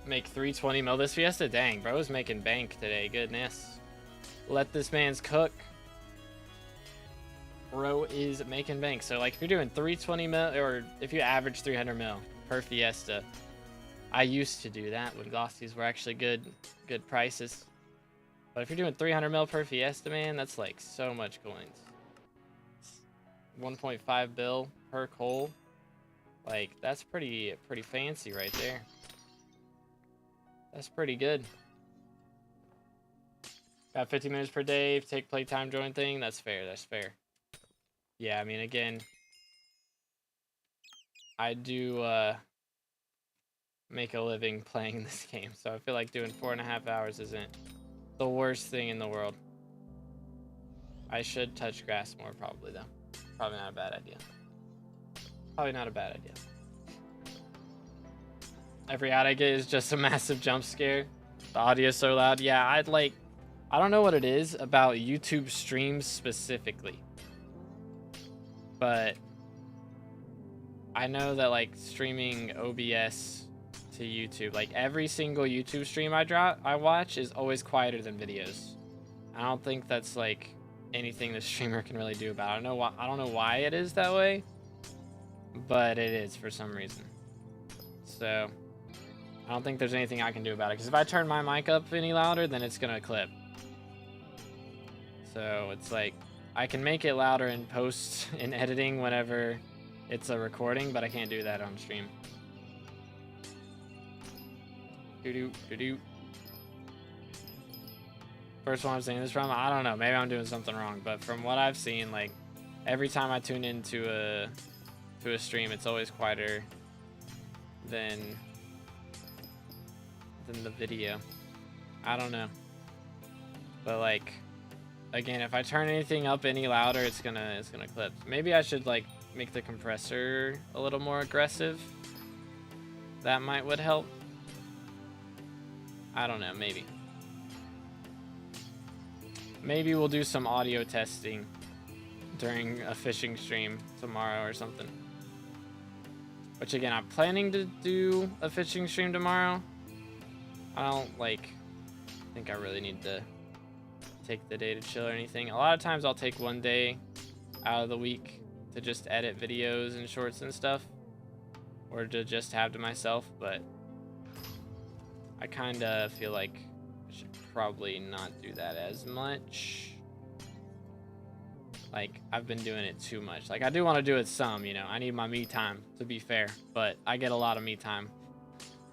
Make 320 mil this Fiesta? Dang, bro's making bank today. Goodness. Let this man's cook. Bro is making bank. So like if you're doing 320 mil, or if you average 300 mil per Fiesta, I used to do that when glossies were actually good prices. But if you're doing 300 mil per Fiesta, man, that's like so much coins. 1.5 bill per coal. Like that's pretty fancy right there. That's pretty good. Got 50 minutes per day. Take playtime join thing. That's fair. That's fair. Yeah, I mean, again, I do make a living playing this game, so I feel like doing 4.5 hours isn't the worst thing in the world. I should touch grass more, probably, though. Probably not a bad idea. Probably not a bad idea. Every ad I get is just a massive jump scare. The audio's so loud. Yeah, I don't know what it is about YouTube streams specifically. But I know that like streaming OBS to YouTube, like every single YouTube stream I watch is always quieter than videos. I don't think that's like anything the streamer can really do about it. I don't know why it is that way, but it is for some reason. So I don't think there's anything I can do about it, because if I turn my mic up any louder, then it's gonna clip. So it's like I can make it louder in post in editing whenever it's a recording, but I can't do that on stream. Doo-doo. First one I'm saying this from, I don't know, maybe I'm doing something wrong, but from what I've seen, like every time I tune into a stream, it's always quieter than the video. I don't know, but like again, if I turn anything up any louder, it's gonna clip. Maybe I should like make the compressor a little more aggressive. That would help. I don't know, maybe. Maybe we'll do some audio testing during a fishing stream tomorrow or something. Which again, I'm planning to do a fishing stream tomorrow. I don't think I really need to take the day to chill or anything. A lot of times I'll take one day out of the week to just edit videos and shorts and stuff, or to just have to myself, but I kind of feel like I should probably not do that as much. Like, I've been doing it too much. Like, I do want to do it some, you know. I need my me time, to be fair, but I get a lot of me time.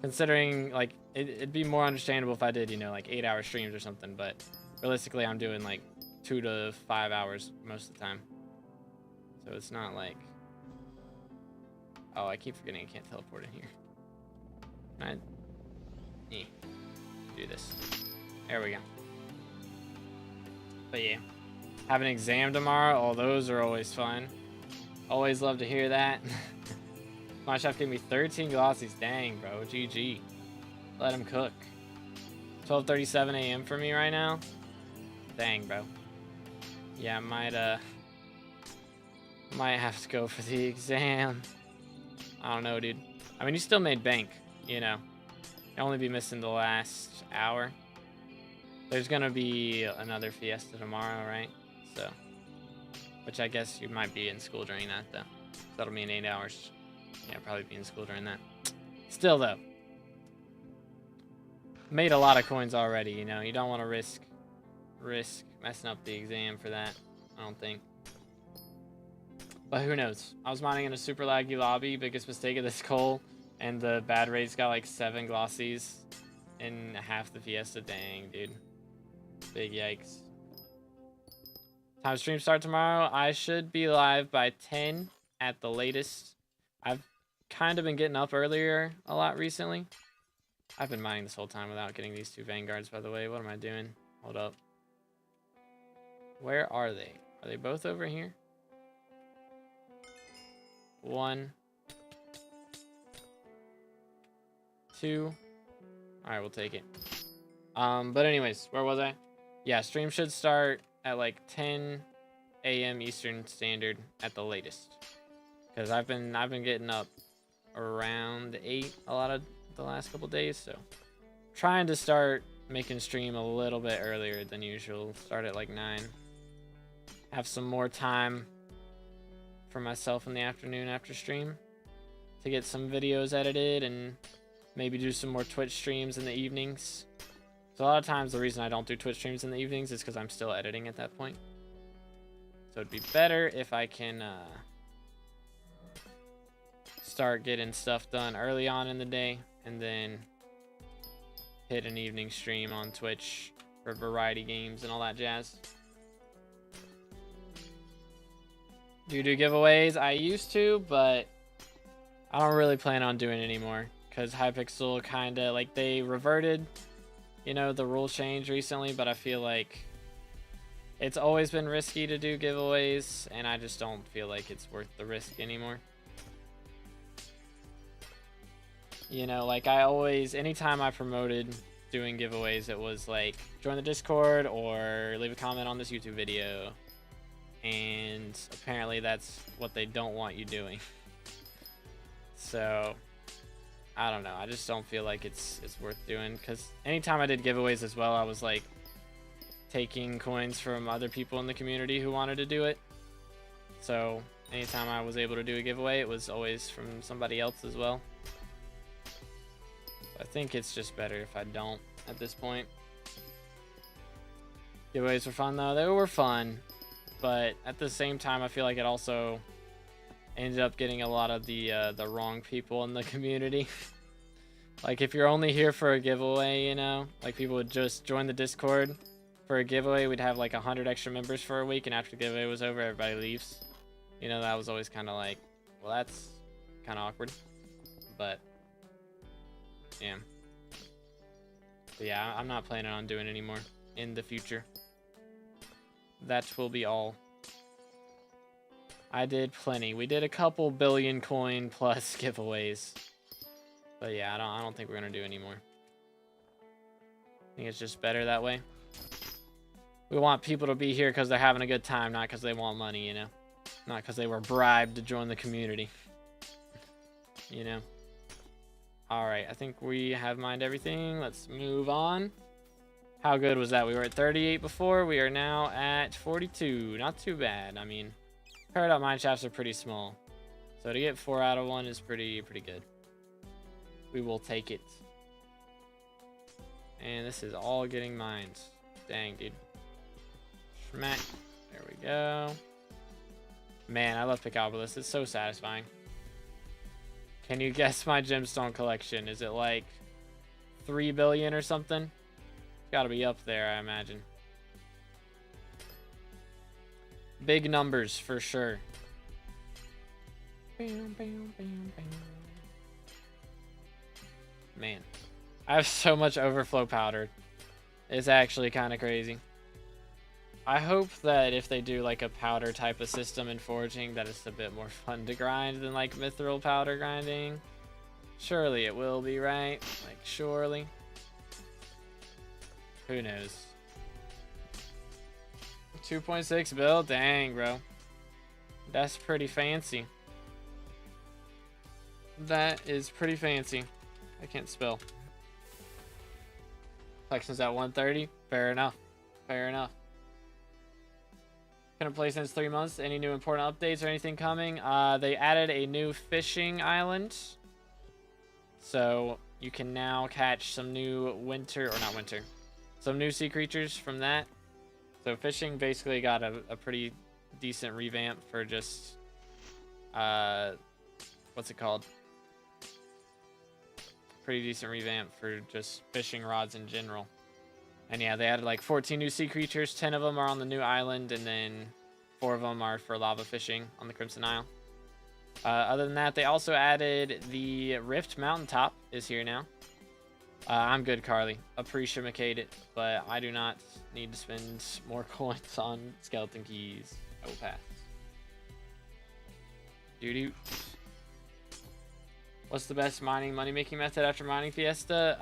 Considering, like, it'd be more understandable if I did, you know, like 8-hour streams or something, but realistically, I'm doing like 2 to 5 hours most of the time. So it's not like... Oh, I keep forgetting I can't teleport in here. Can I... do this. There we go. But yeah. Have an exam tomorrow. Oh, those are always fun. Always love to hear that. My chef gave me 13 glossies. Dang, bro. GG. Let him cook. 12:37 a.m. for me right now. Dang, bro. Yeah, I might have to go for the exam. I don't know, dude. I mean, you still made bank, you know. You'll only be missing the last hour. There's gonna be another Fiesta tomorrow, right? So, which I guess you might be in school during that, though. That'll be in 8 hours. Yeah, probably be in school during that. Still, though. Made a lot of coins already, you know. You don't want to risk messing up the exam for that, I don't think. But who knows? I was mining in a super laggy lobby, biggest mistake of this coal, and the bad rates got like 7 glossies in half the Fiesta. Dang, dude. Big yikes. Time stream start tomorrow. I should be live by 10 at the latest. I've kind of been getting up earlier a lot recently. I've been mining this whole time without getting these 2 vanguards, by the way. What am I doing? Hold up. Where are they? Are they both over here? 1, 2. All right, we'll take it. But anyways, where was I? Yeah, stream should start at like 10 a.m. Eastern Standard at the latest. Because I've been getting up around 8 a lot of the last couple days, so trying to start making stream a little bit earlier than usual. Start at like 9. Have some more time for myself in the afternoon after stream to get some videos edited and maybe do some more Twitch streams in the evenings. So a lot of times the reason I don't do Twitch streams in the evenings is because I'm still editing at that point. So it'd be better if I can start getting stuff done early on in the day and then hit an evening stream on Twitch for variety games and all that jazz. Do you do giveaways? I used to, but I don't really plan on doing it anymore because Hypixel kind of like they reverted, you know, the rule change recently, but I feel like it's always been risky to do giveaways and I just don't feel like it's worth the risk anymore. You know, like I always, anytime I promoted doing giveaways, it was like join the Discord or leave a comment on this YouTube video. And apparently that's what they don't want you doing. So I don't know. I just don't feel like it's worth doing because anytime I did giveaways as well, I was like taking coins from other people in the community who wanted to do it. So anytime I was able to do a giveaway, it was always from somebody else as well. I think it's just better if I don't at this point. Giveaways were fun though. They were fun, but at the same time, I feel like it also ended up getting a lot of the wrong people in the community. Like if you're only here for a giveaway, you know, like people would just join the Discord for a giveaway. We'd have like 100 extra members for a week, and after the giveaway was over, everybody leaves. You know, that was always kind of like, well, that's kind of awkward. But yeah. But yeah, I'm not planning on doing anymore in the future. That will be all. I did plenty. We did a couple billion coin plus giveaways. But yeah, I don't think we're gonna do anymore. I think it's just better that way. We want people to be here because they're having a good time, not because they want money, you know? Not because they were bribed to join the community. You know? Alright, I think we have mined everything. Let's move on. How good was that? We were at 38 before. We are now at 42. Not too bad. I mean, paired up mine shafts are pretty small. So to get 4 out of 1 is pretty good. We will take it. And this is all getting mined. Dang, dude. Schmack. There we go. Man, I love Pickopolis. It's so satisfying. Can you guess my gemstone collection? Is it like 3 billion or something? It's gotta be up there, I imagine. Big numbers for sure. Man, I have so much overflow powder. It's actually kind of crazy. I hope that if they do like a powder type of system in forging, that it's a bit more fun to grind than like mithril powder grinding. Surely it will be, right? Like, surely. Who knows? 2.6 bill? Dang, bro. That's pretty fancy. That is pretty fancy. I can't spell. Collection's at 130. Fair enough. Fair enough. Couldn't play since 3 months. Any new important updates or anything coming? They added a new fishing island. So you can now catch some new some new sea creatures from that. So fishing basically got a pretty decent revamp for just, what's it called? Pretty decent revamp for just fishing rods in general. And yeah, they added like 14 new sea creatures. 10 of them are on the new island, and then 4 of them are for lava fishing on the Crimson Isle. Other than that, they also added the Rift Mountaintop is here now. I'm good, Carly. Appreciate it, but I do not need to spend more coins on skeleton keys. I will pass. Doo-doo. What's the best mining money-making method after mining Fiesta?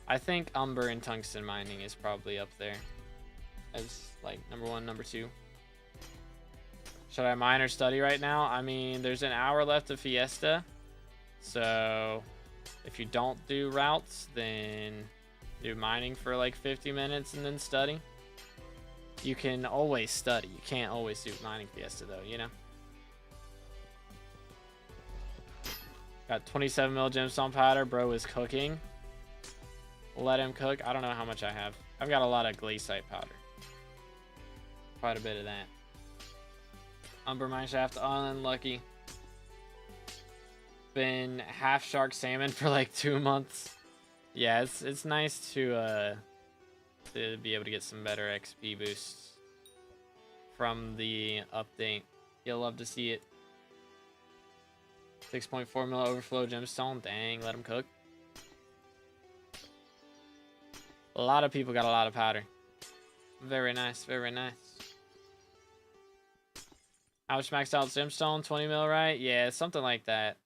I think Umber and Tungsten mining is probably up there as like number 1, number 2. Should I mine or study right now? I mean, there's an hour left of Fiesta, so if you don't do routes, then do mining for like 50 minutes and then study. You can always study. You can't always do mining Fiesta though, you know? Got 27 mil gemstone powder. Bro is cooking. Let him cook. I don't know how much I have. I've got a lot of glaciite powder. Quite a bit of that. Umber mineshaft, unlucky. Been half shark salmon for like 2 months. Yeah, it's nice to be able to get some better XP boosts from the update. You'll love to see it. 6.4 mil overflow gemstone. Dang, let him cook. A lot of people got a lot of powder. Very nice, very nice. How much maxed out gemstone? 20 mil, right? Yeah, something like that.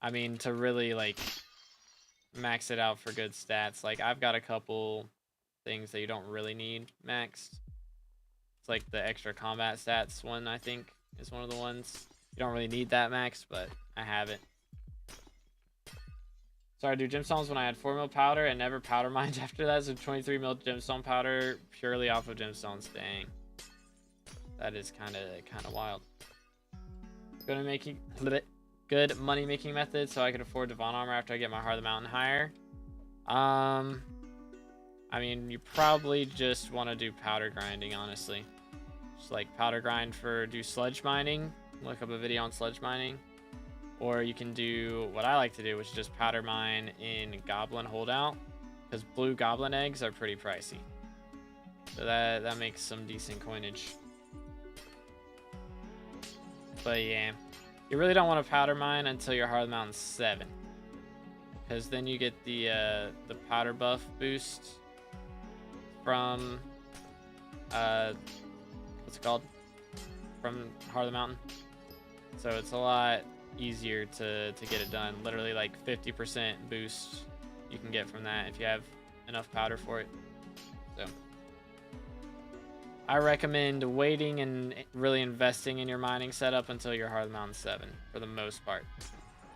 I mean, to really like max it out for good stats. Like, I've got a couple things that you don't really need maxed. It's like the extra combat stats one, I think, is one of the ones. You don't really need that max, but I have it. Sorry, I do gemstones when I had 4 mil powder and never powder mined after that. So 23 mil gemstone powder purely off of gemstones. Dang. That is kind of wild. Good money making method so I can afford Divan armor after I get my Heart of the Mountain higher. I mean, you probably just want to do powder grinding, honestly. Just like powder grind do sludge mining. Look up a video on sludge mining. Or you can do what I like to do, which is just powder mine in Goblin Holdout. Because blue Goblin eggs are pretty pricey. So that makes some decent coinage. But yeah, you really don't want to powder mine until your Heart of the Mountain 7. Because then you get the powder buff boost from what's it called, from Heart of the Mountain. So it's a lot easier to get it done. Literally like 50% boost you can get from that if you have enough powder for it. So I recommend waiting and really investing in your mining setup until your Heart of the Mountain 7 for the most part.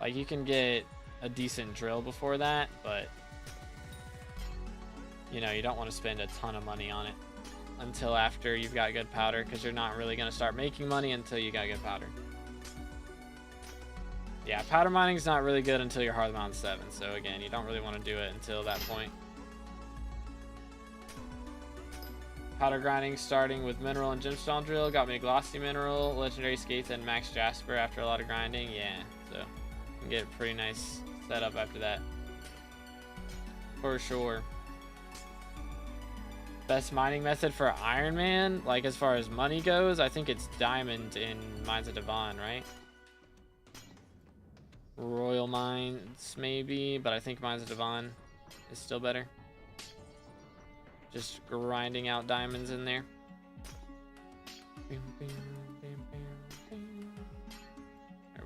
Like, you can get a decent drill before that, but you know, you don't want to spend a ton of money on it until after you've got good powder, because you're not really going to start making money until you got good powder. Yeah, powder mining is not really good until your Heart of the Mountain 7, so again, you don't really want to do it until that point. Powder grinding starting with mineral and gemstone drill got me glossy mineral, legendary skates, and max jasper after a lot of grinding. Yeah, so you can get a pretty nice setup after that. For sure. Best mining method for Iron Man, like as far as money goes, I think it's diamond in Mines of Divan, right? Royal Mines maybe, but I think Mines of Divan is still better. Just grinding out diamonds in there. There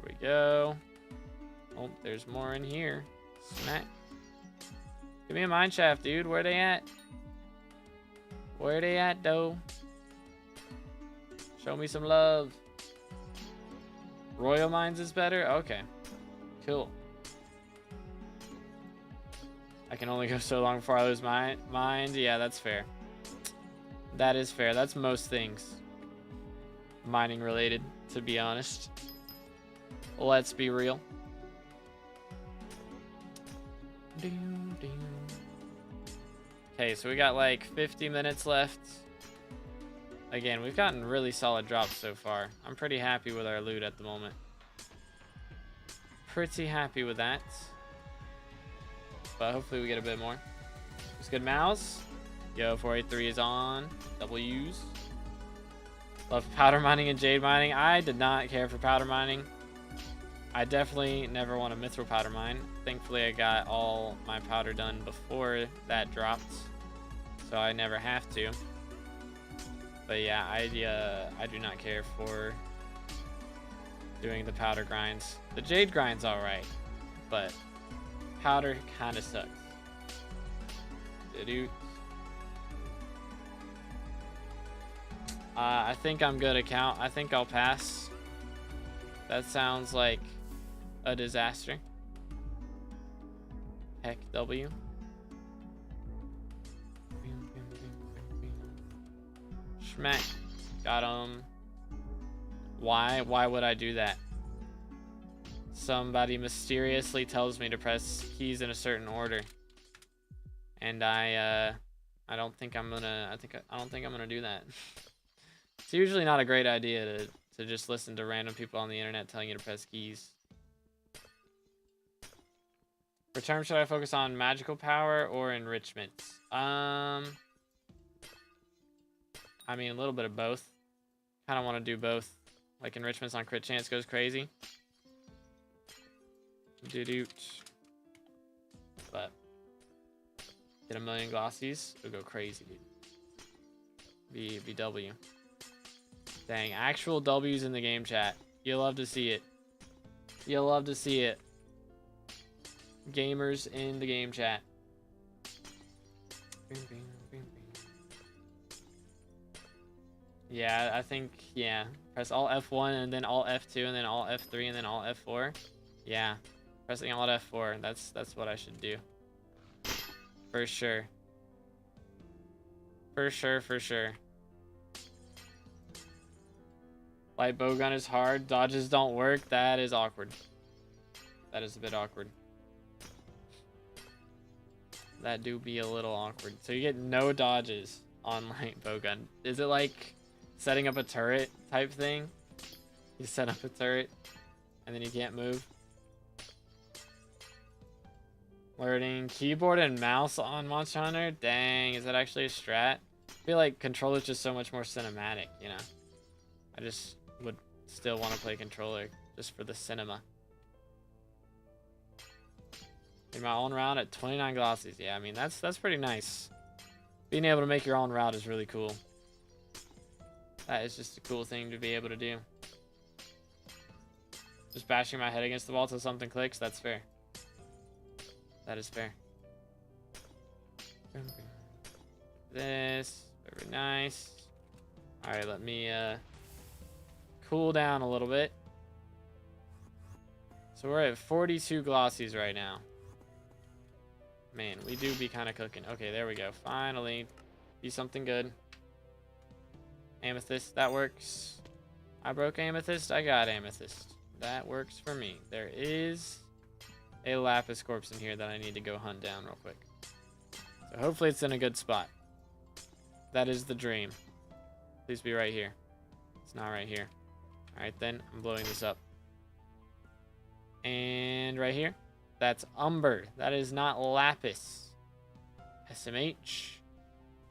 we go. Oh, there's more in here. Smack. Give me a mine shaft, dude. Where they at? Where they at, though? Show me some love. Royal Mines is better? Okay. Cool. I can only go so long before I lose my mind. Yeah, that's fair. That is fair. That's most things mining related, to be honest. Let's be real. Okay, so we got like 50 minutes left. Again, we've gotten really solid drops so far. I'm pretty happy with our loot at the moment. Pretty happy with that. But hopefully we get a bit more. It's good mouse. Yo, 483 is on. W's. Love powder mining and jade mining. I did not care for powder mining. I definitely never want to mithril powder mine. Thankfully, I got all my powder done before that dropped, so I never have to. But yeah, I do not care for doing the powder grinds. The jade grind's all right, but powder kind of sucks. I think I'm good account. I think I'll pass. That sounds like a disaster. Heck W. Schmack. Got him. Why would I do that? Somebody mysteriously tells me to press keys in a certain order, and I don't think I'm gonna. I don't think I'm gonna do that. It's usually not a great idea to just listen to random people on the internet telling you to press keys. For term, should I focus on magical power or enrichment? I mean, a little bit of both. Kind of want to do both. Like, enrichments on crit chance goes crazy. But get a million glossies, it'll go crazy, dude. BW. Dang, actual W's in the game chat. You'll love to see it. You'll love to see it. Gamers in the game chat. Yeah, I think, yeah. Press all F1 and then all F2 and then all F3 and then all F4. Yeah. Pressing Alt F4. That's what I should do. For sure. For sure, for sure. Light bowgun is hard. Dodges don't work. That is awkward. That is a bit awkward. That do be a little awkward. So you get no dodges on light bowgun. Is it like setting up a turret type thing? You set up a turret and then you can't move. Learning keyboard and mouse on Monster Hunter? Dang, is that actually a strat? I feel like controller is just so much more cinematic, you know? I just would still want to play controller just for the cinema. In my own route at 29 glossies. Yeah, I mean, that's pretty nice. Being able to make your own route is really cool. That is just a cool thing to be able to do. Just bashing my head against the wall till something clicks, that's fair. That is fair. This, very nice. Alright, let me cool down a little bit. So we're at 42 glossies right now. Man, we do be kind of cooking. Okay, there we go. Finally, be something good. Amethyst, that works. I broke amethyst, I got amethyst. That works for me. There is a lapis corpse in here that I need to go hunt down real quick. So hopefully it's in a good spot. That is the dream. Please be right here. It's not right here. Alright then, I'm blowing this up. And right here, that's umber. That is not lapis. SMH.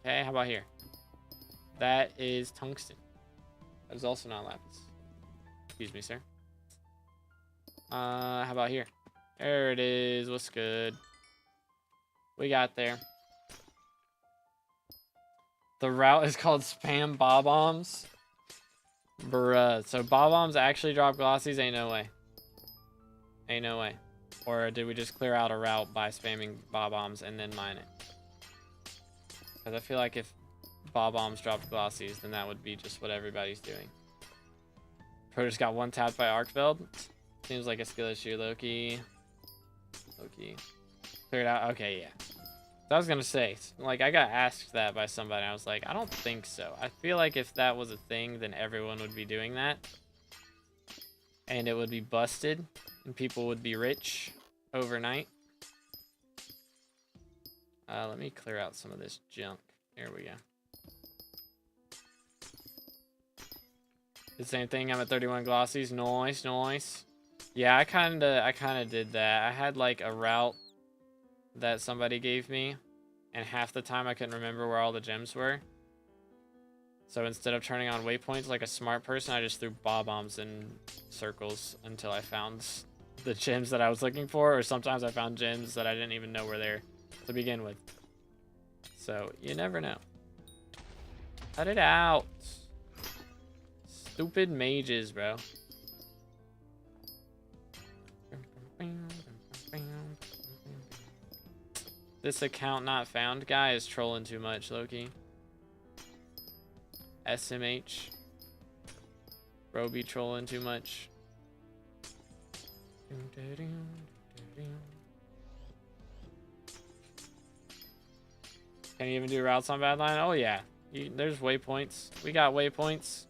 Okay, how about here? That is tungsten. That is also not lapis. Excuse me, sir. How about here? There it is. What's good? We got there. The route is called Spam Bob-Ombs. Bruh. So Bob-Ombs actually drop glossies? Ain't no way. Ain't no way. Or did we just clear out a route by spamming Bob-Ombs and then mine it? Because I feel like if Bob-Ombs dropped glossies, then that would be just what everybody's doing. Pro just got one tapped by Arcveld. Seems like a skill issue, Loki. Loki. Cleared out. Okay, yeah. So I was gonna say, like, I got asked that by somebody. I was like, I don't think so. I feel like if that was a thing, then everyone would be doing that. And it would be busted. And people would be rich overnight. Let me clear out some of this junk. Here we go. The same thing. I'm at 31 glossies. Nice, nice. Yeah, I kind of did that. I had like a route that somebody gave me, and half the time I couldn't remember where all the gems were. So instead of turning on waypoints like a smart person, I just threw Bob-Ombs in circles until I found the gems that I was looking for, or sometimes I found gems that I didn't even know were there to begin with. So you never know. Cut it out. Stupid mages, bro. This account not found guy is trolling too much, Loki. SMH. Bro be trolling too much. Can you even do routes on Badline? Oh yeah. There's waypoints. We got waypoints.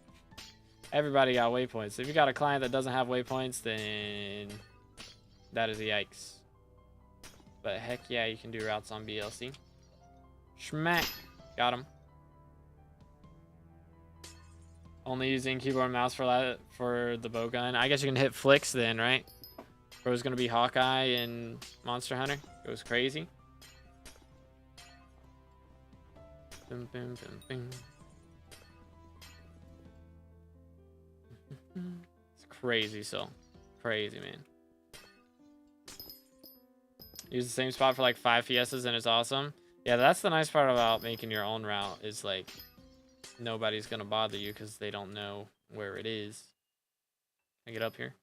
Everybody got waypoints. If you got a client that doesn't have waypoints, then that is a yikes. But heck yeah, you can do routes on BLC. Schmack. Got him. Only using keyboard and mouse for the bowgun. I guess you can hit flicks then, right? Bro's gonna be Hawkeye in Monster Hunter. Goes crazy. Boom, boom, boom, boom. It's crazy, so crazy, man. Use the same spot for like 5 Fiestas and it's awesome. Yeah, that's the nice part about making your own route is like nobody's gonna bother you because they don't know where it is. Can I get up here?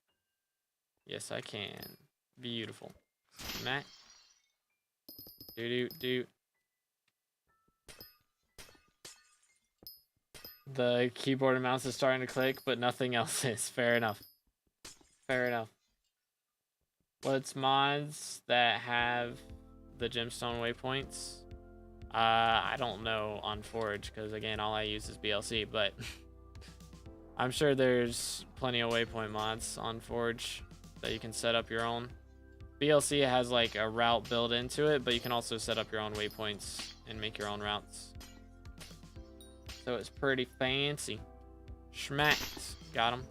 Yes, I can. Beautiful. Mac. Do. The keyboard and mouse is starting to click, but nothing else is. Fair enough. Fair enough. What's mods that have the gemstone waypoints? I don't know on Forge because again, all I use is BLC, but I'm sure there's plenty of waypoint mods on Forge that you can set up your own. BLC has like a route built into it, but you can also set up your own waypoints and make your own routes. So it's pretty fancy. Schmacked. Got him.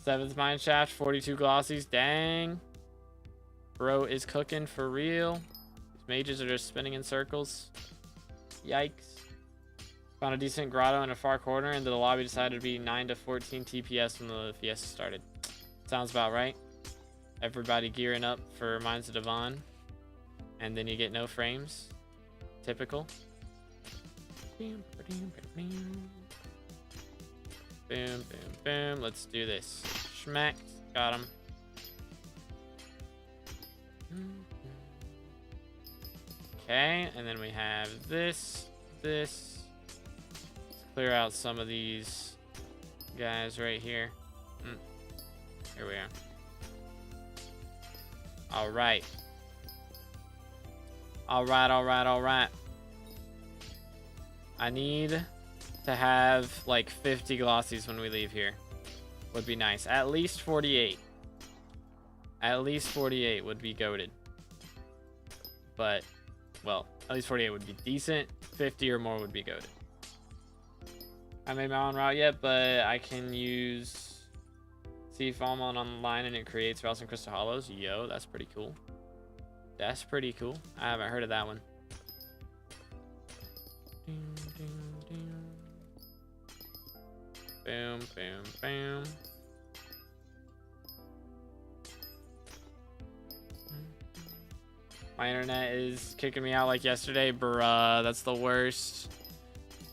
7th mine shaft, 42 glossies. Dang. Bro is cooking for real. These mages are just spinning in circles. Yikes. Found a decent grotto in a far corner, and the lobby decided to be 9 to 14 TPS when the Fiesta started. Sounds about right. Everybody gearing up for Mines of Divan. And then you get no frames. Typical. Boom, boom, boom. Let's do this. Schmacked. Got him. Okay, and then we have this. Let's clear out some of these guys right here. Here we are. All right. I need to have like 50 glossies when we leave here. Would be nice. At least 48. At least 48 would be goated. But, well, at least 48 would be decent. 50 or more would be goated. I made my own route yet, but I can use... See if I'm online and it creates routes and crystal hollows. Yo, that's pretty cool. That's pretty cool. I haven't heard of that one. Boom, boom, boom. My internet is kicking me out like yesterday. Bruh, that's the worst.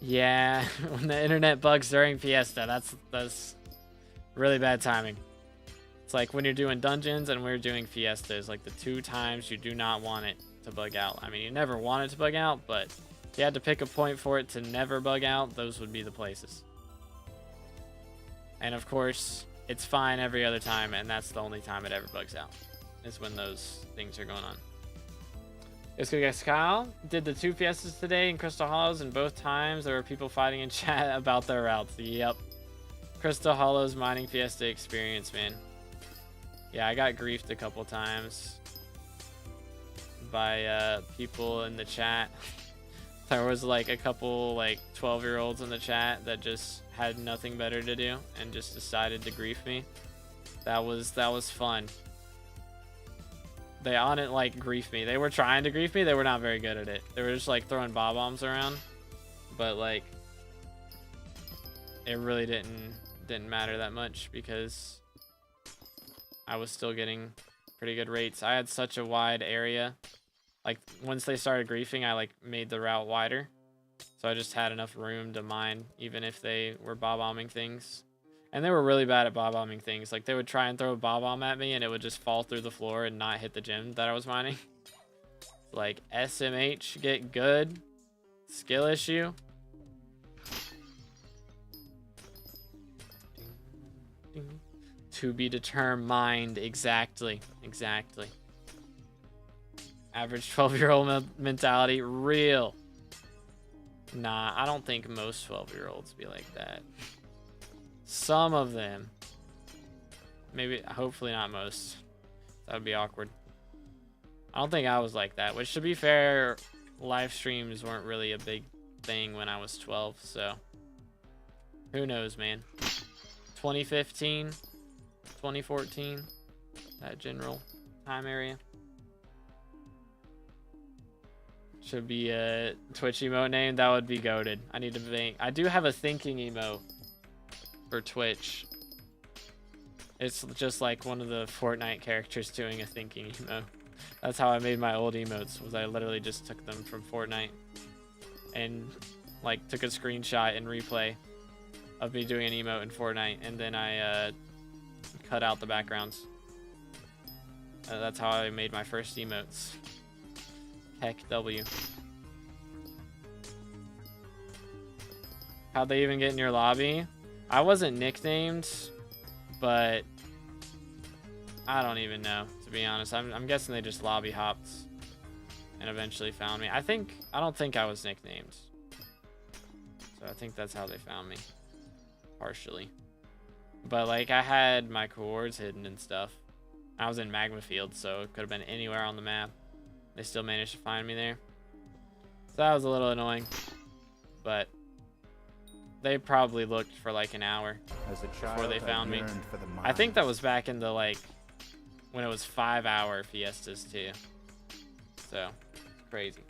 Yeah, when the internet bugs during Fiesta, that's really bad timing. It's like when you're doing dungeons and we're doing Fiestas, like the 2 times you do not want it to bug out. I mean, you never want it to bug out, but if you had to pick a point for it to never bug out, those would be the places. And of course, it's fine every other time, and that's the only time it ever bugs out, is when those things are going on. It's good guys. Kyle did the 2 Fiestas today in Crystal Hollows, and both times there were people fighting in chat about their routes. Yep. Crystal Hollows mining Fiesta experience, man. Yeah, I got griefed a couple times by people in the chat. There was like a couple like 12-year-olds in the chat that just had nothing better to do and just decided to grief me. That was fun. They on it like grief me. They were trying to grief me. They were not very good at it. They were just like throwing bombs around, but like it really didn't matter that much because I was still getting pretty good rates. I had such a wide area. Like once they started griefing, I like made the route wider, so I just had enough room to mine even if they were bombing things. And they were really bad at bombing things. Like they would try and throw a bomb at me and it would just fall through the floor and not hit the gem that I was mining. Like SMH, get good. Skill issue. To be determined. Exactly. Exactly. Average 12-year-old mentality. Real. Nah, I don't think most 12-year-olds be like that. Some of them. Maybe, hopefully not most. That would be awkward. I don't think I was like that. Which, to be fair, live streams weren't really a big thing when I was 12, so. Who knows, man. 2015, 2014, that general time area. Should be a Twitch emote name. That would be goated. I need to think. I do have a thinking emote for Twitch. It's just like one of the Fortnite characters doing a thinking emote. That's how I made my old emotes, was I literally just took them from Fortnite and like took a screenshot and replay of me doing an emote in Fortnite, and then I cut out the backgrounds. That's how I made my first emotes. Heck W. How'd they even get in your lobby? I wasn't nicknamed, but I don't even know, to be honest. I'm guessing they just lobby hopped and eventually found me. I don't think I was nicknamed. So I think that's how they found me. Partially. But like I had my coords hidden and stuff. I was in magma field, so it could have been anywhere on the map. They still managed to find me there. So that was a little annoying. But they probably looked for like an hour before they found me. I think that was back in the like when it was 5-hour fiestas too. So crazy.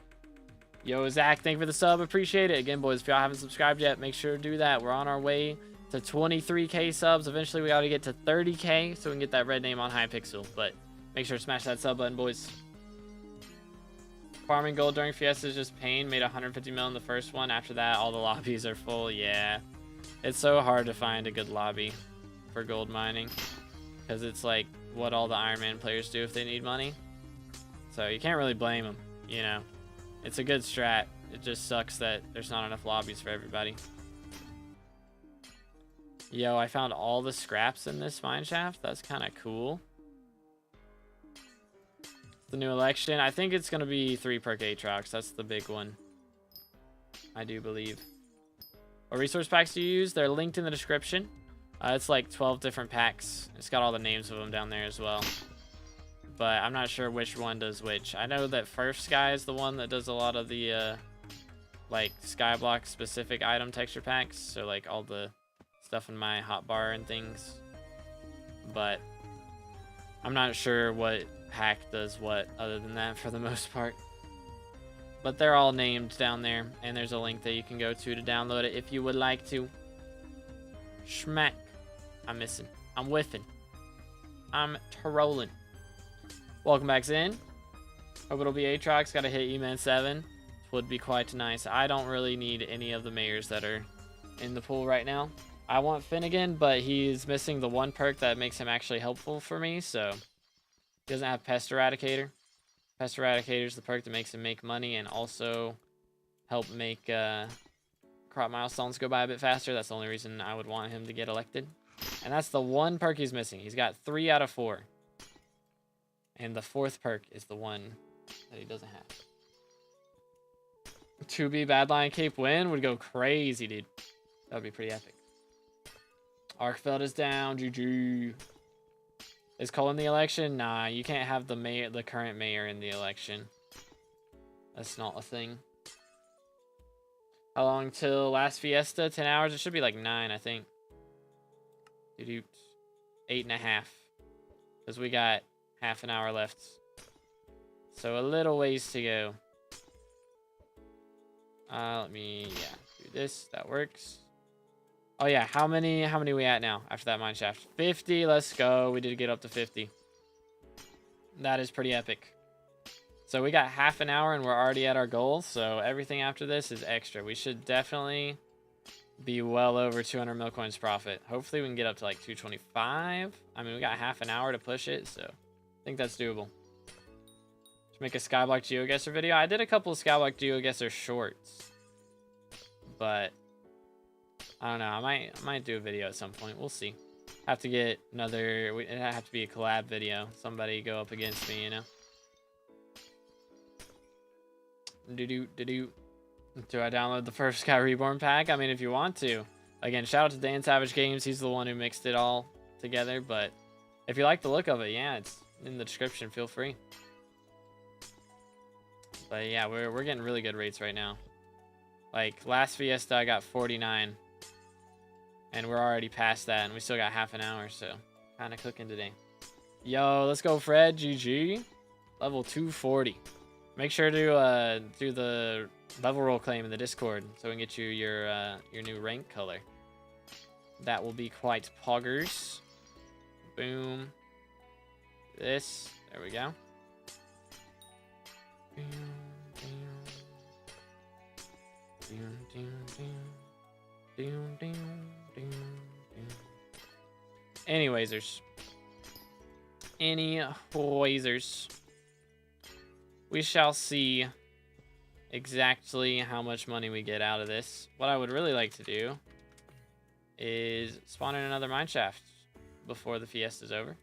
Yo, Zach, thank you for the sub. Appreciate it. Again, boys, if y'all haven't subscribed yet, make sure to do that. We're on our way to 23K subs. Eventually, we got to get to 30K so we can get that red name on Hypixel. But make sure to smash that sub button, boys. Farming gold during Fiesta is just pain. Made 150 mil in the first one. After that, all the lobbies are full. Yeah. It's so hard to find a good lobby for gold mining. Because it's like what all the Iron Man players do if they need money. So you can't really blame them, you know. It's a good strat. It just sucks that there's not enough lobbies for everybody. Yo, I found all the scraps in this mine shaft. That's kind of cool. The new election. I think it's going to be 3 perk Aatrox. That's the big one. I do believe. What resource packs do you use? They're linked in the description. It's like 12 different packs. It's got all the names of them down there as well. But I'm not sure which one does which. I know that Furfsky is the one that does a lot of the like SkyBlock specific item texture packs. So like all the stuff in my hotbar and things. But I'm not sure what pack does what other than that for the most part. But they're all named down there. And there's a link that you can go to download it if you would like to. Schmack. I'm missing. I'm whiffing. I'm trolling. Welcome back in. Hope it'll be Aatrox. Got to hit E-Man 7. Would be quite nice. I don't really need any of the mayors that are in the pool right now. I want Finnegan, but he's missing the one perk that makes him actually helpful for me. So he doesn't have Pest Eradicator. Pest Eradicator is the perk that makes him make money and also help make crop milestones go by a bit faster. That's the only reason I would want him to get elected. And that's the one perk he's missing. He's got 3 out of 4. And the 4th perk is the one that he doesn't have. 2B Badlion Cape win would go crazy, dude. That would be pretty epic. Arkfeld is down. GG. Is Cole in the election? Nah, you can't have the current mayor in the election. That's not a thing. How long till last Fiesta? 10 hours? It should be like 9, I think. 8.5. Because we got half an hour left. So a little ways to go. Let me, do this. That works. Oh yeah, how many we at now after that mine shaft? 50. Let's go. We did get up to 50. That is pretty epic. So we got half an hour and we're already at our goal. So everything after this is extra. We should definitely be well over 200 mil coins profit. Hopefully we can get up to like 225. I mean, we got half an hour to push it, so I think that's doable. Should make a SkyBlock GeoGuessr video. I did a couple of SkyBlock GeoGuessr shorts, but I don't know. I might do a video at some point. We'll see. Have to get another. It have to be a collab video. Somebody go up against me, you know. Do I download the Furfsky Reborn pack? I mean, if you want to. Again, shout out to Dan Savage Games. He's the one who mixed it all together. But if you like the look of it, yeah, it's in the description. Feel free. But yeah, we're getting really good rates right now. Like last Fiesta, I got 49. And we're already past that. And we still got half an hour. So kind of cooking today. Yo, let's go, Fred. GG. Level 240. Make sure to do the level roll claim in the Discord so we can get you your new rank color. That will be quite poggers. Boom. This. There we go. Anywaysers. We shall see exactly how much money we get out of this. What I would really like to do is spawn in another mineshaft before the Fiesta's over.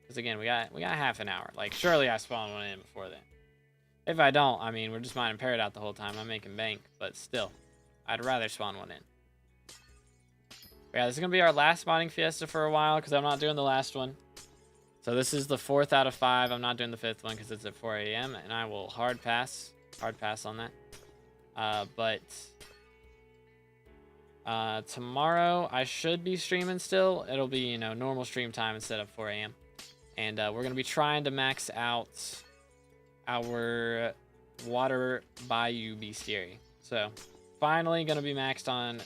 Because again, we got half an hour. Like, surely I spawn one in before then. If I don't, I mean, we're just mining Peridot the whole time. I'm making bank, but still, I'd rather spawn one in. But yeah, this is going to be our last mining Fiesta for a while because I'm not doing the last one. So this is the 4th out of 5. I'm not doing the 5th one because it's at 4 a.m. and I will hard pass on that. But tomorrow I should be streaming still. It'll be, you know, normal stream time instead of 4 a.m. And we're going to be trying to max out our water bayou bestiary. So finally going to be maxed on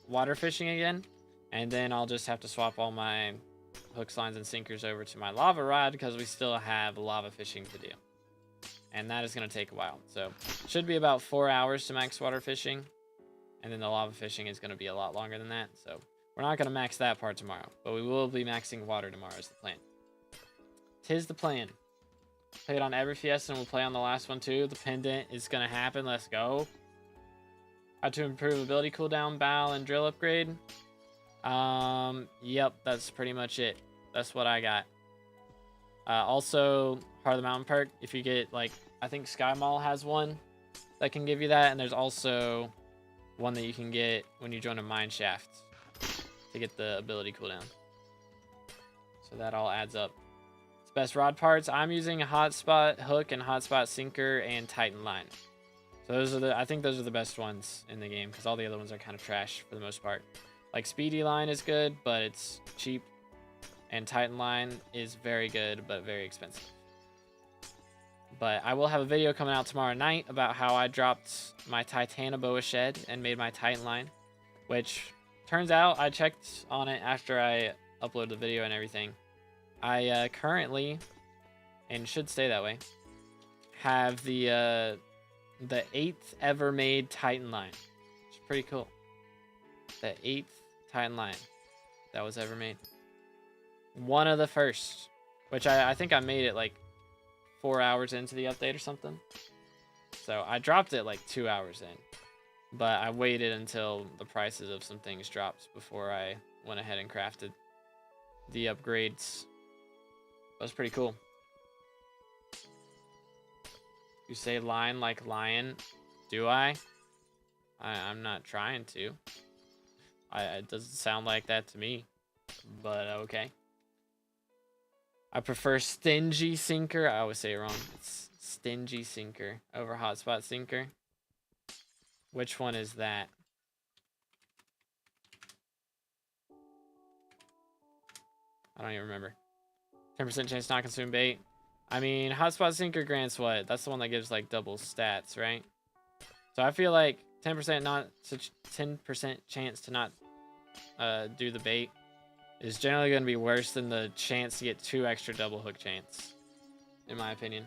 water fishing again. And then I'll just have to swap all my hooks, lines, and sinkers over to my lava rod because we still have lava fishing to do. And that is going to take a while. So it should be about 4 hours to max water fishing. And then the lava fishing is going to be a lot longer than that. So we're not going to max that part tomorrow. But we will be maxing water tomorrow is the plan. 'Tis the plan. Play it on every Fiesta and we'll play on the last one too. The pendant is going to happen. Let's go. How to improve ability cooldown, bow, and drill upgrade. Yep, that's pretty much it. That's what I got. Also, Heart of the Mountain perk. If you get, like, I think Sky Mall has one that can give you that. And there's also one that you can get when you join a mine shaft to get the ability cooldown. So that all adds up. It's best rod parts. I'm using a hotspot hook and hotspot sinker and Titan line. So those are I think those are the best ones in the game because all the other ones are kind of trash for the most part. Like Speedy line is good, but it's cheap. And Titan line is very good, but very expensive. But I will have a video coming out tomorrow night about how I dropped my Titanoboa shed and made my Titan line. Which, turns out, I checked on it after I uploaded the video and everything. I currently, and should stay that way, have the 8th ever made Titan line. Which is pretty cool. The 8th Titan line that was ever made. One of the first, which I think I made it like 4 hours into the update or something. So I dropped it like 2 hours in, but I waited until the prices of some things dropped before I went ahead and crafted the upgrades. That was pretty cool. You say line like lion. Do I? I'm not trying to. It doesn't sound like that to me, but okay. I prefer stingy sinker. I always say it wrong. It's stingy sinker over hotspot sinker. Which one is that? I don't even remember. 10% chance to not consume bait. I mean, hotspot sinker grants what? That's the one that gives like double stats, right? So I feel like 10% chance to not do the bait is generally going to be worse than the chance to get 2 extra double hook chance, in my opinion.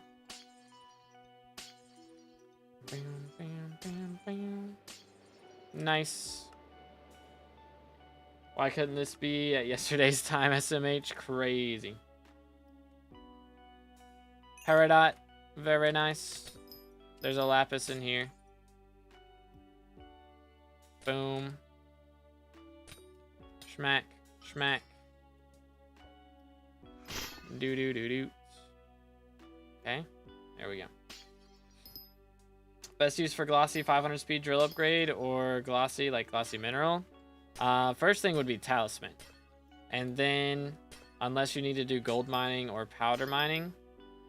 Nice. Why couldn't this be at yesterday's time, SMH? Crazy. Peridot, very nice. There's a lapis in here. Boom. Schmack, schmack. Do do do do. Okay, there we go. Best use for glossy 500 speed drill upgrade or glossy like glossy mineral. First thing would be talisman, and then unless you need to do gold mining or powder mining,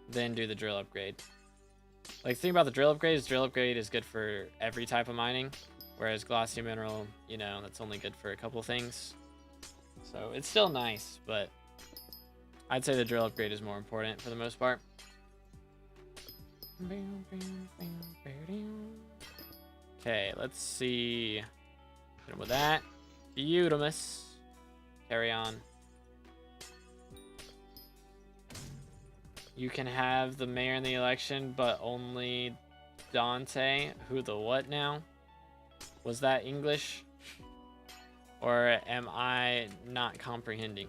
then do the drill upgrade. Like, the thing about the drill upgrade is good for every type of mining, whereas glossy mineral, you know, that's only good for a couple things. So it's still nice, but I'd say the drill upgrade is more important for the most part. Okay, let's see. Hit him with that. Beautimus. Carry on. You can have the mayor in the election, but only Dante. Who the what now? Was that English? Or am I not comprehending?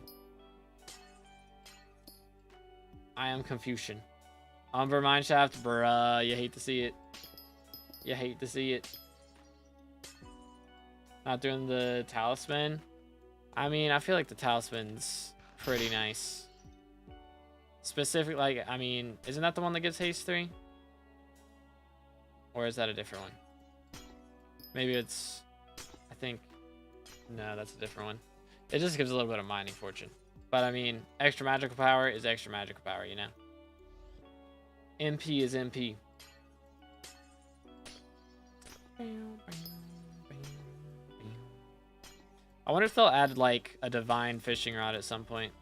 I am Confucian. Umber Mineshaft, bruh, you hate to see it. You hate to see it. Not doing the talisman. I mean, I feel like the talisman's pretty nice. Specific, like, I mean, isn't that the one that gives haste 3? Or is that a different one? Maybe it's, I think, no, that's a different one. It just gives a little bit of mining fortune. But I mean, extra magical power is extra magical power, you know? MP is MP. I wonder if they'll add like a divine fishing rod at some point.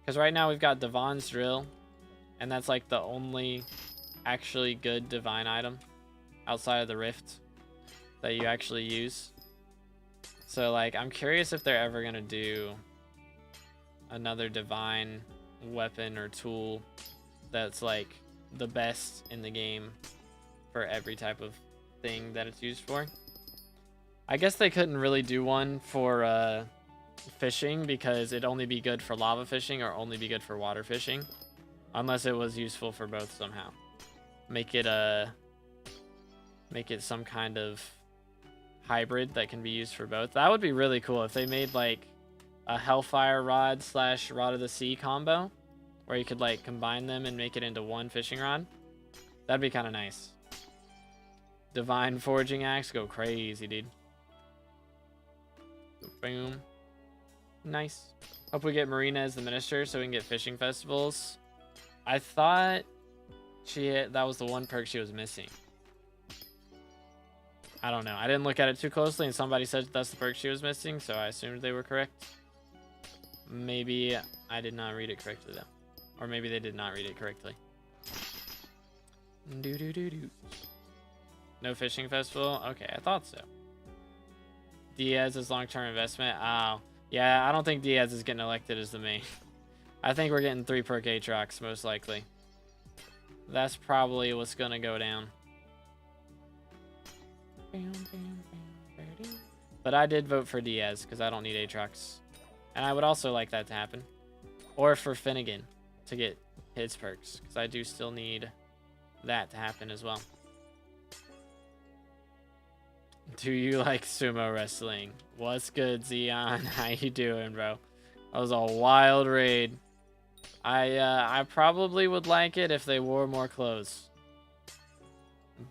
Because right now we've got Divan's drill. And that's like the only actually good divine item outside of the rift that you actually use. So like I'm curious if they're ever going to do another divine weapon or tool that's like the best in the game for every type of thing that it's used for. I guess they couldn't really do one for fishing because it'd only be good for lava fishing or only be good for water fishing unless it was useful for both somehow. Make it some kind of hybrid that can be used for both. That would be really cool if they made like a Hellfire rod / Rod of the Sea combo where you could like combine them and make it into one fishing rod. That'd be kind of nice. Divine Forging Axe, go crazy, dude. Boom. Nice. Hope we get Marina as the minister so we can get fishing festivals. I thought that was the one perk she was missing. I don't know. I didn't look at it too closely and somebody said that's the perk she was missing, so I assumed they were correct. Maybe I did not read it correctly though. Or maybe they did not read it correctly. No fishing festival? Okay, I thought so. Diaz's long-term investment. Oh, yeah, I don't think Diaz is getting elected as the main. I think we're getting 3 perk Aatrox, most likely. That's probably what's going to go down. But I did vote for Diaz because I don't need Aatrox. And I would also like that to happen. Or for Finnegan to get his perks because I do still need that to happen as well. Do you like sumo wrestling? What's good, Zion? How you doing, bro? That was a wild raid. I probably would like it if they wore more clothes.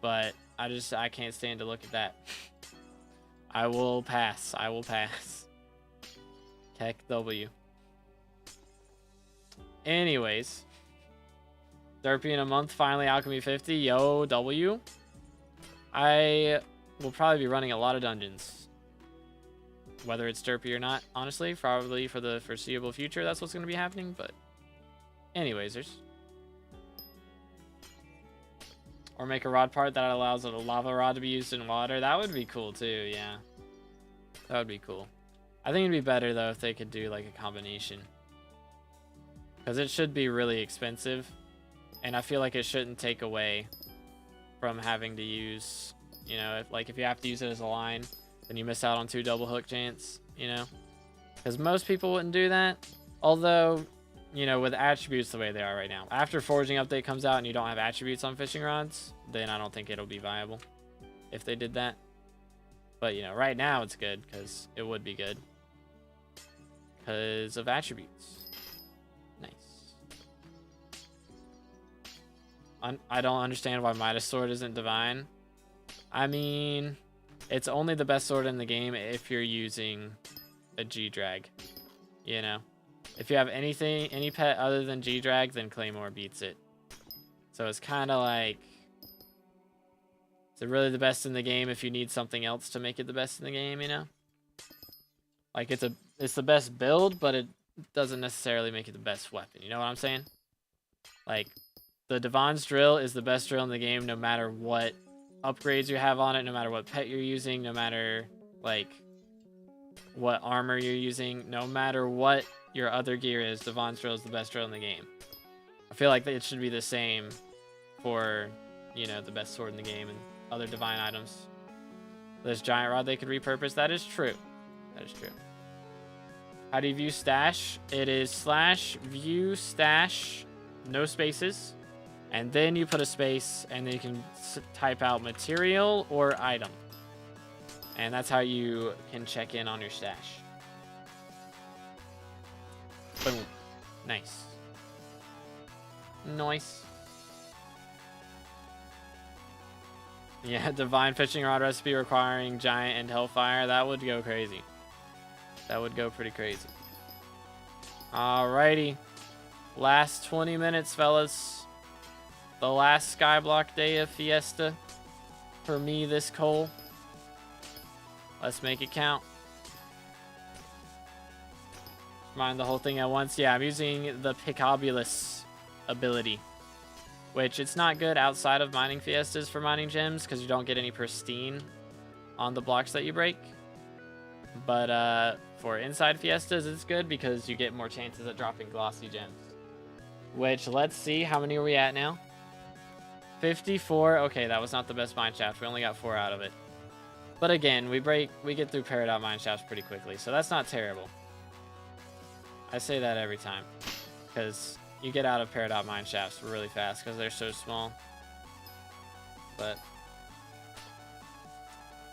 But I can't stand to look at that. I will pass. I will pass. Tech W. Anyways. Derpy in a month, finally Alchemy 50. Yo, W. I will probably be running a lot of dungeons. Whether it's derpy or not, honestly, probably for the foreseeable future, that's what's going to be happening. But anyways, or make a rod part that allows a lava rod to be used in water. That would be cool too, yeah. That would be cool. I think it'd be better though if they could do like a combination. Because it should be really expensive. And I feel like it shouldn't take away from having to use, you know, if you have to use it as a line, then you miss out on 2 double hook chance, you know? Because most people wouldn't do that. Although, you know, with attributes the way they are right now. After Forging Update comes out and you don't have attributes on fishing rods, then I don't think it'll be viable if they did that. But, you know, right now it's good because it would be good. Because of attributes. Nice. I don't understand why Midas Sword isn't divine. I mean, it's only the best sword in the game if you're using a G-Drag, you know? If you have any pet other than G-Drag, then Claymore beats it. So it's kind of like, is it really the best in the game if you need something else to make it the best in the game, you know? Like, it's the best build, but it doesn't necessarily make it the best weapon, you know what I'm saying? Like, the Divan's drill is the best drill in the game no matter what upgrades you have on it, no matter what pet you're using, no matter, like, what armor you're using, no matter what your other gear is, Divan's drill is the best drill in the game. I feel like it should be the same for, you know, the best sword in the game and other divine items. This giant rod they could repurpose. That is true. That is true. How do you view stash? It is /view stash, no spaces. And then you put a space, and then you can type out material or item. And that's how you can check in on your stash. Boom. Nice. Nice. Yeah, divine fishing rod recipe requiring giant and hellfire. That would go crazy. That would go pretty crazy. Alrighty. Last 20 minutes, fellas. The last skyblock day of Fiesta. For me, this Cole. Let's make it count. Mine the whole thing at once. Yeah, I'm using the Picobulus ability. Which, it's not good outside of mining Fiestas for mining gems, because you don't get any pristine on the blocks that you break. But for inside Fiestas, it's good because you get more chances at dropping glossy gems. Which, let's see, how many are we at now? 54. Okay, that was not the best mine shaft. We only got 4 out of it. But again, we get through paired out mine shafts pretty quickly, so that's not terrible. I say that every time, because you get out of paired out mine shafts really fast because they're so small. But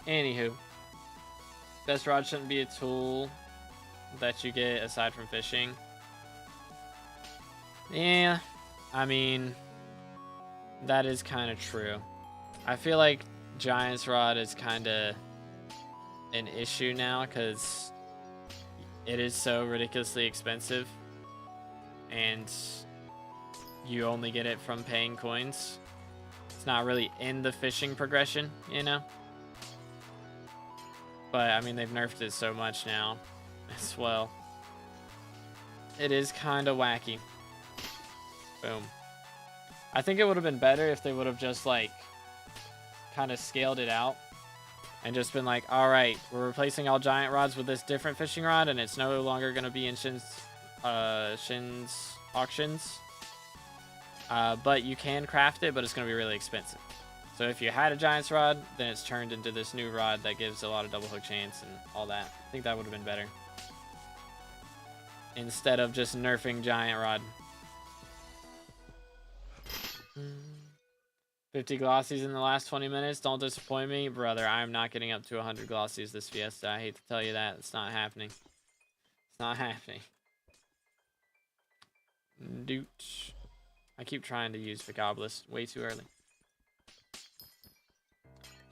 anywho, best rod shouldn't be a tool that you get aside from fishing. Yeah, I mean, that is kind of true. I feel like Giant's Rod is kind of an issue now because it is so ridiculously expensive and you only get it from paying coins. It's not really in the fishing progression, you know? But, I mean, they've nerfed it so much now as well. It is kind of wacky. Boom. I think it would have been better if they would have just, like, kind of scaled it out and just been like, all right, we're replacing all giant rods with this different fishing rod, and it's no longer going to be in Shin's auctions. But you can craft it, but it's going to be really expensive. So if you had a giant's rod, then it's turned into this new rod that gives a lot of double hook chance and all that. I think that would have been better. Instead of just nerfing giant rod. 50 glossies in the last 20 minutes. Don't disappoint me. Brother, I'm not getting up to 100 glossies this Fiesta. I hate to tell you that. It's not happening. It's not happening. Doot. I keep trying to use Picobulus way too early.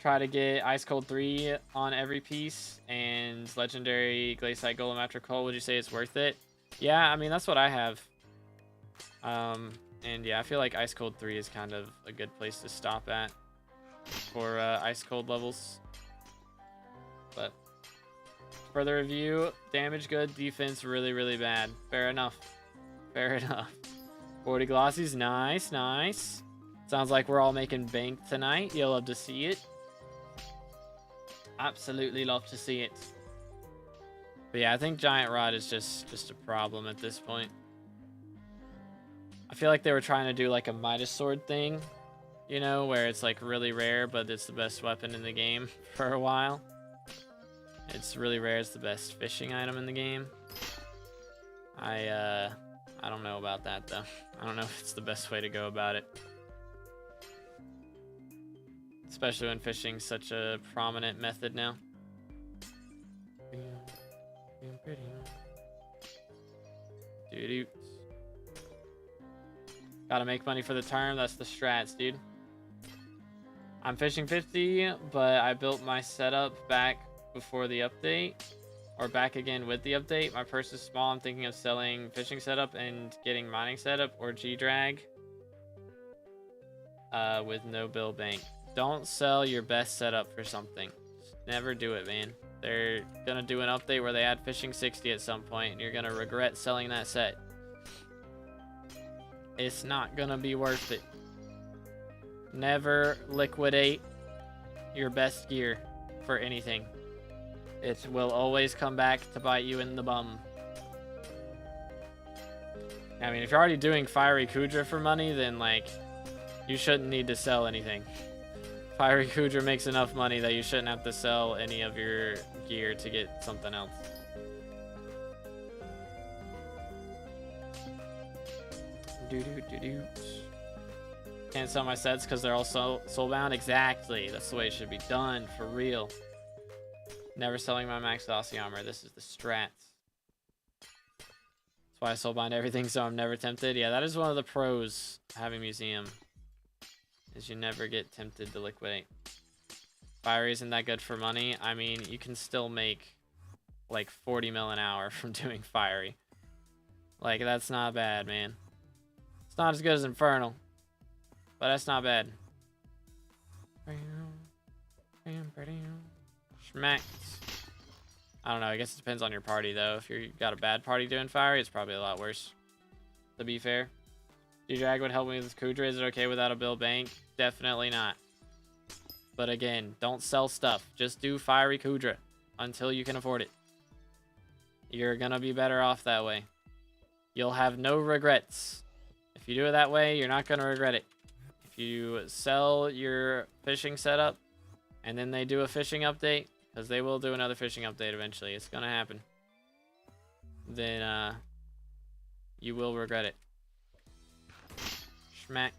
Try to get Ice Cold 3 on every piece and Legendary Glaciite Golem after Cold. Would you say it's worth it? Yeah, I mean, that's what I have. And yeah, I feel like Ice Cold 3 is kind of a good place to stop at for Ice Cold levels. But for the review, damage good, defense really, really bad. Fair enough. Fair enough. 40 glossies, nice, nice. Sounds like we're all making bank tonight. You'll love to see it. Absolutely love to see it. But yeah, I think Giant Rod is just a problem at this point. I feel like they were trying to do like a Midas Sword thing, you know, where it's like really rare, but it's the best weapon in the game for a while. It's really rare, it's the best fishing item in the game. I don't know about that though. I don't know if it's the best way to go about it. Especially when fishing's such a prominent method now. Doo-doo. Gotta make money for the term. That's the strats, dude. I'm fishing 50, but I built my setup back before the update. Or back again with the update. My purse is small. I'm thinking of selling fishing setup and getting mining setup or G-Drag. With no bill bank. Don't sell your best setup for something. Just never do it, man. They're gonna do an update where they add fishing 60 at some point, and you're gonna regret selling that set. It's not gonna be worth it. Never liquidate your best gear for anything. It will always come back to bite you in the bum. I mean, if you're already doing Fiery Kudra for money, then like, you shouldn't need to sell anything. Fiery Kudra makes enough money that you shouldn't have to sell any of your gear to get something else. Can't sell my sets because they're all soulbound. Exactly. That's the way it should be done, for real. Never selling my max Aussie armor. This is the strats. That's why I soul bind everything so I'm never tempted. Yeah, that is one of the pros of having museum, is you never get tempted to liquidate. Fiery isn't that good for money. I mean, you can still make like 40 mil an hour from doing fiery. Like, that's not bad, man. It's not as good as Infernal, but that's not bad. Schmacked. I don't know, I guess it depends on your party, though. If you've got a bad party doing fiery, it's probably a lot worse, to be fair. D-Drag would help me with Kudra. Is it okay without a bill bank? Definitely not. But again, don't sell stuff. Just do fiery Kudra until you can afford it. You're gonna be better off that way. You'll have no regrets. If you do it that way, you're not gonna regret it. If you sell your fishing setup and then they do a fishing update, because they will do another fishing update eventually, it's gonna happen, then you will regret it. Schmack.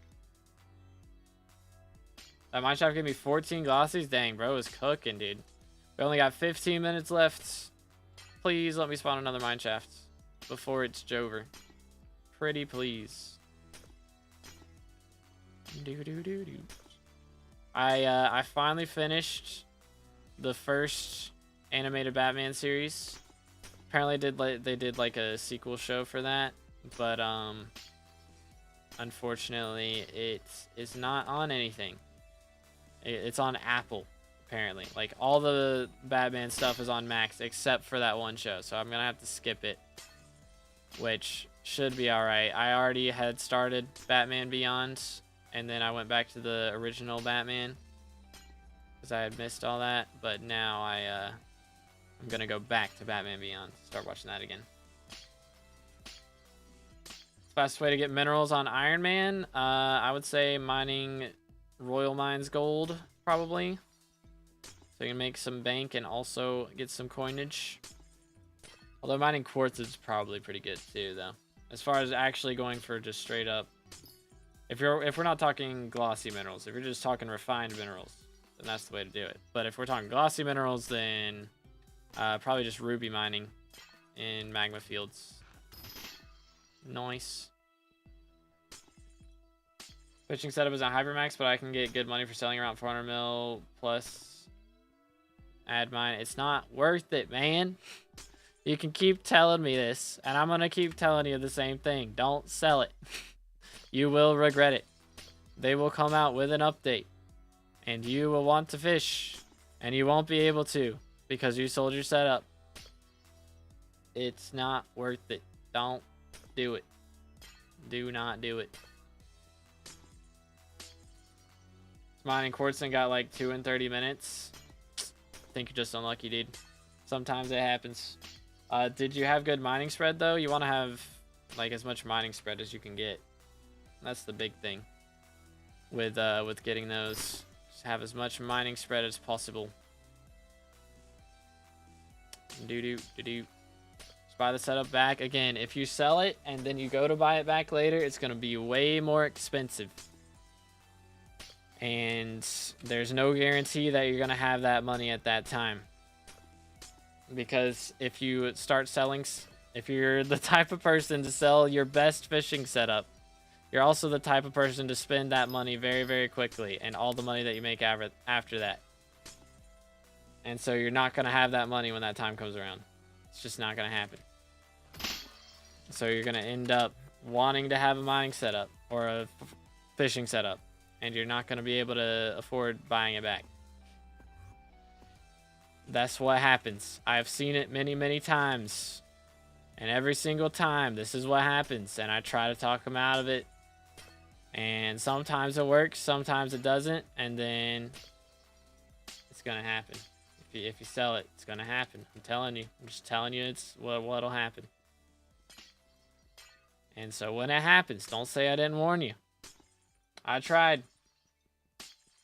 That mineshaft gave me 14 glossies. Dang, bro is cooking, dude. We only got 15 minutes left. Please let me spawn another mineshaft before it's Jover. Pretty please. I finally finished the first animated Batman series. Apparently they did like a sequel show for that, but unfortunately it is not on anything. It's on Apple, apparently. Like, all the Batman stuff is on Max except for that one show, so I'm gonna have to skip it, which should be alright. I already had started Batman Beyond, and then I went back to the original Batman because I had missed all that, but now I'm gonna go back to Batman Beyond, start watching that again. Fastest way to get minerals on Iron Man, I would say mining Royal Mines gold, probably, so you can make some bank and also get some coinage. Although mining quartz is probably pretty good too, though, as far as actually going for just straight up. If we're not talking glossy minerals, if you're just talking refined minerals, then that's the way to do it. But if we're talking glossy minerals, then probably just ruby mining in magma fields. Nice. Fishing setup is on Hypermaxed, but I can get good money for selling around 400 mil plus add mine. It's not worth it, man. You can keep telling me this, and I'm gonna keep telling you the same thing. Don't sell it. You will regret it. They will come out with an update, and you will want to fish, and you won't be able to because you sold your setup. It's not worth it. Don't do it. Do not do it. Mining quartz and got like 2 in 30 minutes. I think you're just unlucky, dude. Sometimes it happens. Did you have good mining spread though? You want to have like as much mining spread as you can get. That's the big thing with getting those. Just have as much mining spread as possible. Just buy the setup back. Again, if you sell it and then you go to buy it back later, it's gonna be way more expensive. And there's no guarantee that you're gonna have that money at that time. Because if you start selling, if you're the type of person to sell your best fishing setup, you're also the type of person to spend that money very, very quickly, and all the money that you make after that. And so you're not gonna have that money when that time comes around. It's just not gonna happen. So you're gonna end up wanting to have a mining setup or a fishing setup, and you're not gonna be able to afford buying it back. That's what happens. I've seen it many, many times. And every single time, this is what happens. And I try to talk them out of it. And sometimes it works, sometimes it doesn't. And then it's going to happen. If you sell it, it's going to happen. I'm telling you. I'm just telling you it's what'll happen. And so when it happens, don't say I didn't warn you. I tried.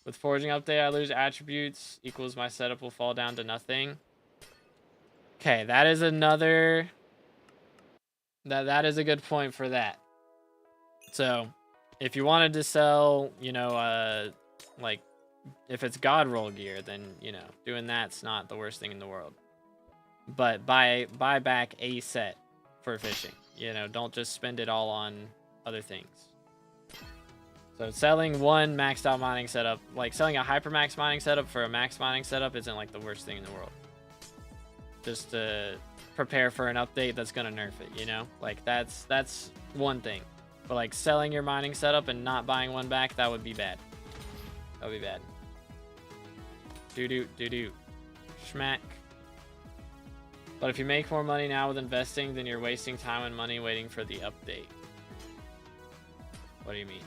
With forging update, I lose attributes equals my setup will fall down to nothing. Okay, that is another... That is a good point for that. So, if you wanted to sell, you know, like, if it's God roll gear, then, you know, doing that's not the worst thing in the world. But buy back a set for fishing. You know, don't just spend it all on other things. So selling one maxed out mining setup, like selling a Hypermaxed mining setup for a max mining setup isn't like the worst thing in the world. Just to prepare for an update that's gonna nerf it, you know? Like that's one thing. But like selling your mining setup and not buying one back, that would be bad. That would be bad. Doo-doo. Schmack. But if you make more money now with investing, then you're wasting time and money waiting for the update. What do you mean?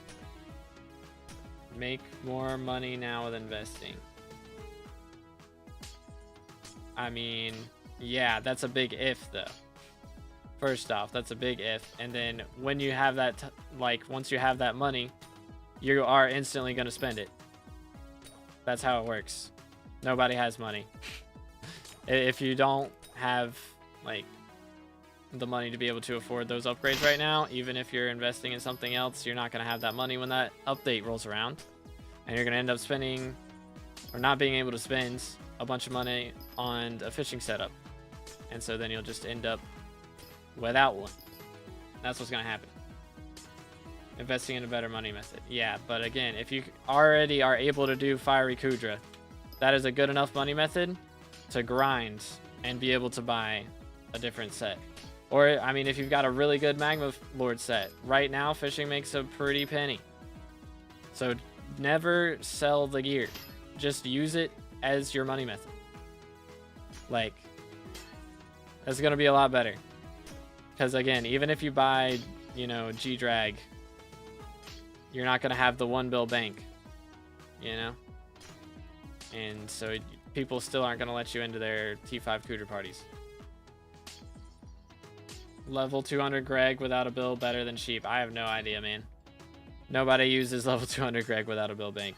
Make more money now with investing. I mean, yeah, that's a big if though. First off, that's a big if. And then when you have that, like once you have that money, you are instantly going to spend it. That's how it works. Nobody has money. If you don't have like the money to be able to afford those upgrades right now, even if you're investing in something else, you're not going to have that money when that update rolls around. And you're going to end up spending, or not being able to spend, a bunch of money on a fishing setup. And so then you'll just end up without one. That's what's going to happen. Investing in a better money method. Yeah, but again, if you already are able to do Fiery Kudra, that is a good enough money method to grind and be able to buy a different set. Or, I mean, if you've got a really good Magma Lord set, right now fishing makes a pretty penny. So never sell the gear. Just use it as your money method. Like, that's going to be a lot better. Because again, even if you buy, you know, G-Drag, you're not going to have the 1 bill bank, you know? And so people still aren't going to let you into their T5 Cooter parties. Level 200 Greg without a bill better than sheep. I have no idea, man. Nobody uses level 200 Greg without a bill bank.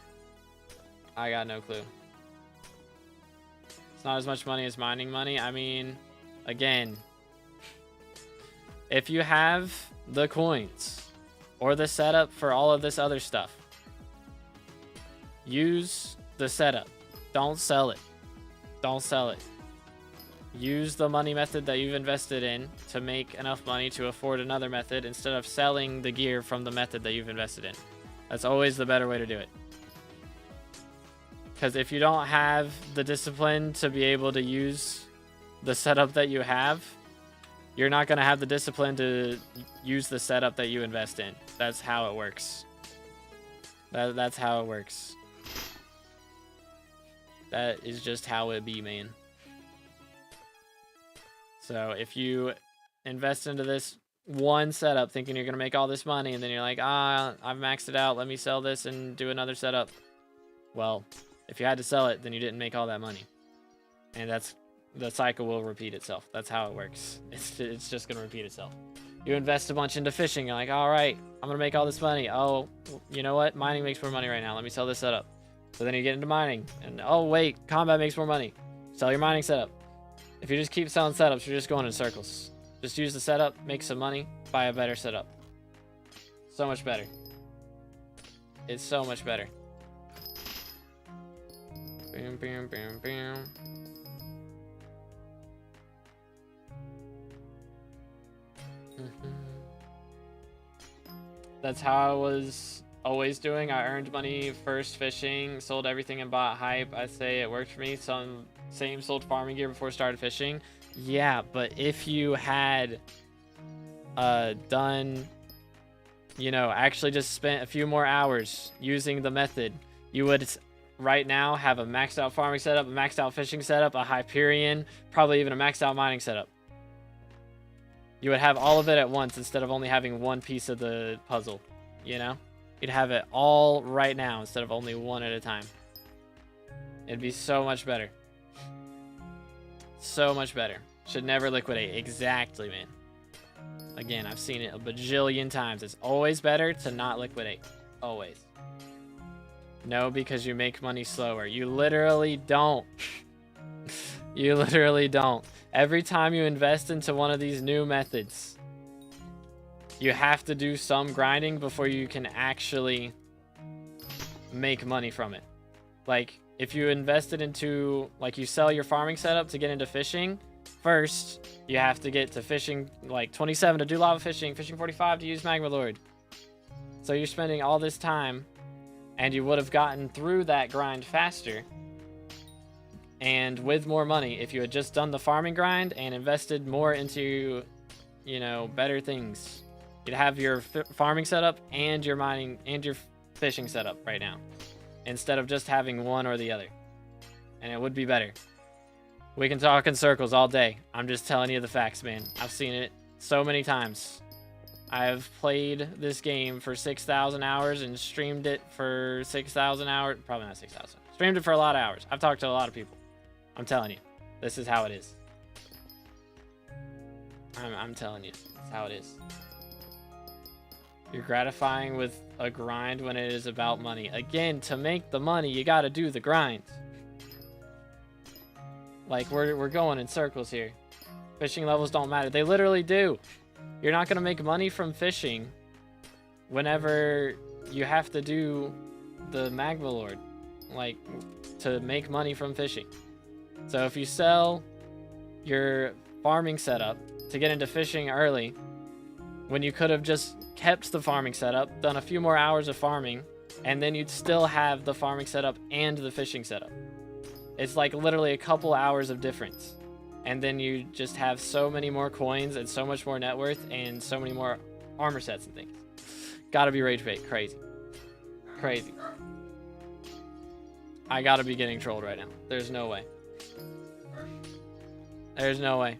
I got no clue. It's not as much money as mining money. I mean, again, if you have the coins or the setup for all of this other stuff, use the setup. Don't sell it. Don't sell it. Use the money method that you've invested in to make enough money to afford another method instead of selling the gear from the method that you've invested in. That's always the better way to do it. Because if you don't have the discipline to be able to use the setup that you have, you're not going to have the discipline to use the setup that you invest in. That's how it works. That's how it works. That is just how it be, man. So if you invest into this one setup thinking you're going to make all this money, and then you're like, I've maxed it out, let me sell this and do another setup. Well, if you had to sell it, then you didn't make all that money. And the cycle will repeat itself. That's how it works. It's just going to repeat itself. You invest a bunch into fishing. You're like, all right, I'm going to make all this money. Oh, you know what? Mining makes more money right now. Let me sell this setup. So then you get into mining. And oh, wait, combat makes more money. Sell your mining setup. If you just keep selling setups, you're just going in circles. Just use the setup, make some money, buy a better setup. So much better. It's so much better. Bam, bam, bam, bam. That's how I was always doing. I earned money first fishing, sold everything and bought hype. I say it worked for me. Same sold farming gear before I started fishing. Yeah, but if you had done, you know, actually just spent a few more hours using the method, you would right now have a maxed out farming setup, a maxed out fishing setup, a Hyperion, probably even a maxed out mining setup. You would have all of it at once instead of only having one piece of the puzzle, you know? You'd have it all right now instead of only one at a time. It'd be so much better. So much better. Should never liquidate. Exactly, man. Again, I've seen it a bajillion times. It's always better to not liquidate. Always. No, because you make money slower. You literally don't. You literally don't. Every time you invest into one of these new methods, you have to do some grinding before you can actually make money from it. Like, if you invested into, like, you sell your farming setup to get into fishing, first, you have to get to fishing like 27 to do lava fishing, fishing 45 to use Magma Lord. So you're spending all this time, and you would have gotten through that grind faster and with more money if you had just done the farming grind and invested more into, you know, better things. You'd have your farming setup and your mining and your fishing setup right now, instead of just having one or the other. And it would be better. We can talk in circles all day. I'm just telling you the facts, man. I've seen it so many times. I've played this game for 6,000 hours and streamed it for 6,000 hours. Probably not 6,000. Streamed it for a lot of hours. I've talked to a lot of people. I'm telling you. This is how it is. I'm telling you. That's how it is. You're gratifying with a grind when it is about money. Again, to make the money, you gotta do the grind. Like, we're going in circles here. Fishing levels don't matter. They literally do. You're not gonna make money from fishing whenever you have to do the Magma Lord, like, to make money from fishing. So if you sell your farming setup to get into fishing early, when you could have just kept the farming setup, done a few more hours of farming, and then you'd still have the farming setup and the fishing setup. It's like literally a couple hours of difference. And then you just have so many more coins and so much more net worth and so many more armor sets and things. Gotta be rage bait. Crazy. Crazy. I gotta be getting trolled right now. There's no way. There's no way.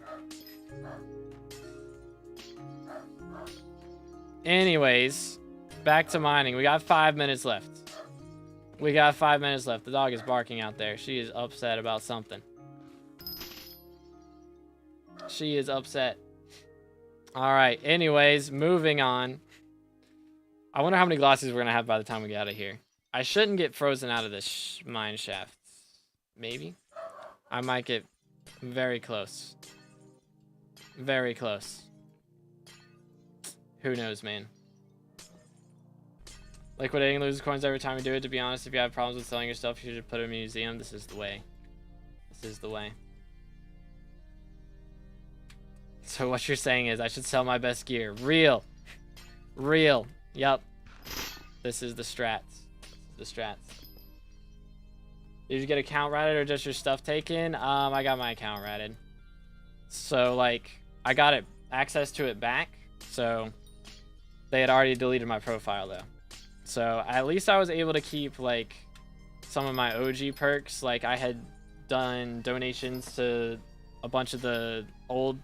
Anyways, back to mining. We got 5 minutes left. We got 5 minutes left. The dog is barking out there. She is upset about something. She is upset. All right. Anyways, moving on. I wonder how many glossies we're going to have by the time we get out of here. I shouldn't get frozen out of this mine shaft. Maybe. I might get very close. Very close. Who knows, man. Liquidating loses coins every time you do it. To be honest, if you have problems with selling your stuff, you should put it in a museum. This is the way. This is the way. So what you're saying is I should sell my best gear. Real. Real. Yup. This is the strats. This is the strats. Did you get account ratted or just your stuff taken? I got my account ratted. So, like, I got it access to it back. So, they had already deleted my profile, though. So, at least I was able to keep, like, some of my OG perks. Like, I had done donations to a bunch of the old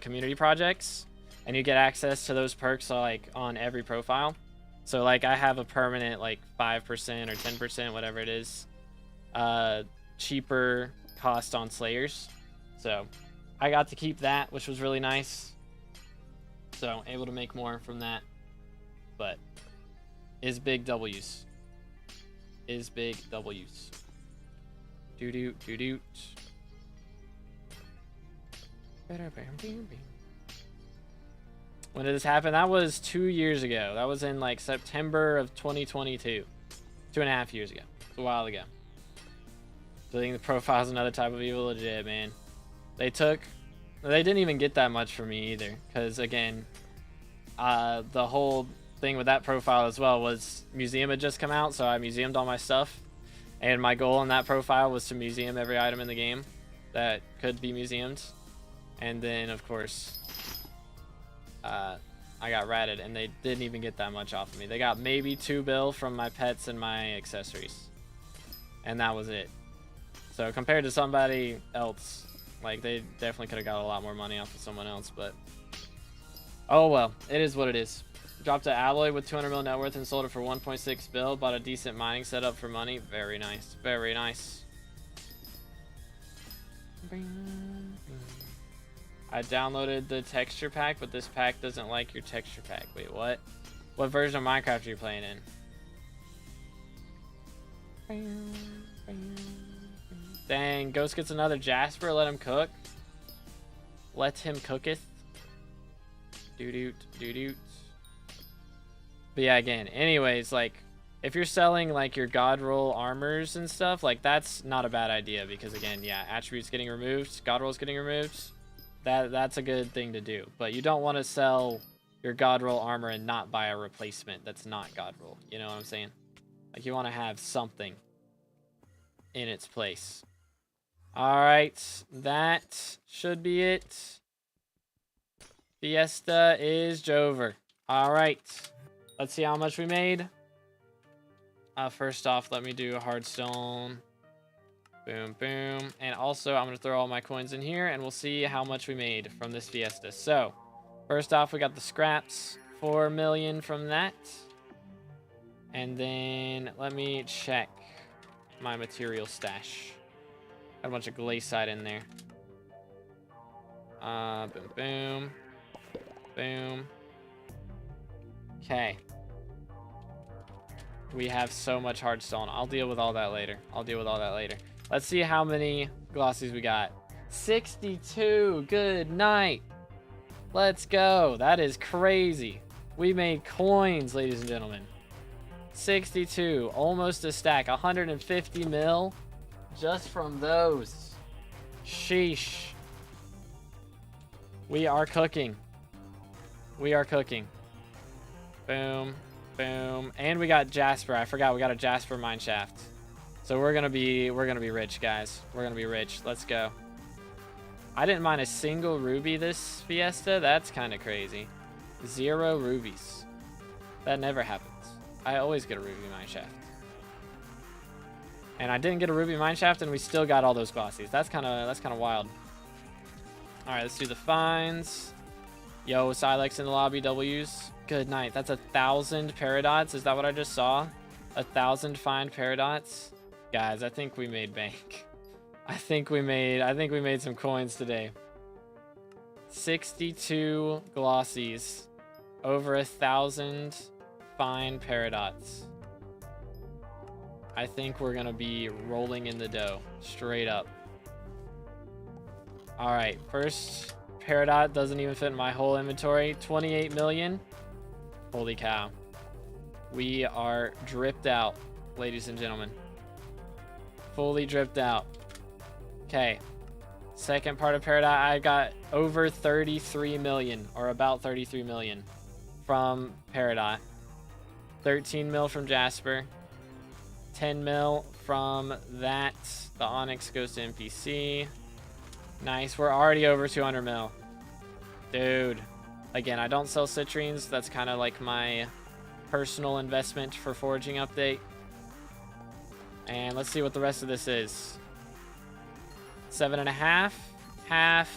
community projects. And you get access to those perks, like, on every profile. So, like, I have a permanent, like, 5% or 10%, whatever it is, cheaper cost on Slayers. So, I got to keep that, which was really nice. So, able to make more from that. But, is big W's. Is big W's. Doo-doot, doo-doot. When did this happen? That was 2 years ago. That was in, like, September of 2022. 2.5 years ago. It's a while ago. Deleting the profile is another type of evil. Legit, man. They didn't even get that much for me either. Because, again, the whole thing with that profile as well was Museum had just come out, so I museumed all my stuff. And my goal in that profile was to museum every item in the game that could be museumed. And then, of course, I got ratted, and they didn't even get that much off of me. They got maybe 2 bill from my pets and my accessories. And that was it. So compared to somebody else, like, they definitely could have got a lot more money off of someone else, but oh well, it is what it is. Dropped an alloy with 200 mil net worth and sold it for 1.6 bill. Bought a decent mining setup for money. Very nice. Very nice. I downloaded the texture pack, but this pack doesn't like your texture pack. Wait, what? What version of Minecraft are you playing in? Dang, Ghost gets another Jasper. Let him cook. Let him cooketh. Doo-doot, doo-doot. But yeah, again, anyways, like, if you're selling, like, your God roll armors and stuff, like, that's not a bad idea because, again, yeah, attributes getting removed, God rolls getting removed. That's a good thing to do. But you don't want to sell your God Roll armor and not buy a replacement that's not God Roll. You know what I'm saying? Like, you want to have something in its place. All right, that should be it. Fiesta is Jover. All right, let's see how much we made. First off, let me do hardstone. Boom, boom. And also, I'm going to throw all my coins in here, and we'll see how much we made from this Fiesta. So, first off, we got the scraps. 4 million from that. And then, let me check my material stash. Got a bunch of glaciite in there. Boom, boom. Boom. Okay. We have so much hardstone. I'll deal with all that later. Let's see how many glossies we got. 62. Good night. Let's go. That is crazy. We made coins, ladies and gentlemen. 62. Almost a stack. 150 mil just from those. Sheesh. We are cooking. Boom. Boom. And we got Jasper. I forgot we got a Jasper mineshaft. So we're gonna be rich, guys. We're gonna be rich. Let's go. I didn't mine a single ruby this Fiesta. That's kind of crazy. 0 rubies. That never happens. I always get a ruby mineshaft. And I didn't get a ruby mineshaft, and we still got all those glossies. That's kind of wild. All right, let's do the finds. Yo, Silex in the lobby. W's. Good night. That's 1,000 paradots. Is that what I just saw? 1,000 find paradots. Guys, I think we made bank. I think we made some coins today. 62 glossies. Over 1,000 fine paradots. I think we're gonna be rolling in the dough. Straight up. Alright, first Peridot doesn't even fit in my whole inventory. 28 million. Holy cow. We are dripped out, ladies and gentlemen. Fully dripped out. Okay. Second part of Peridot, I got over 33 million, or about 33 million from Peridot. 13 mil from Jasper. 10 mil from that. The Onyx goes to NPC. Nice. We're already over 200 mil. Dude. Again, I don't sell citrines. That's kind of like my personal investment for foraging update. And let's see what the rest of this is. 7.5. Half.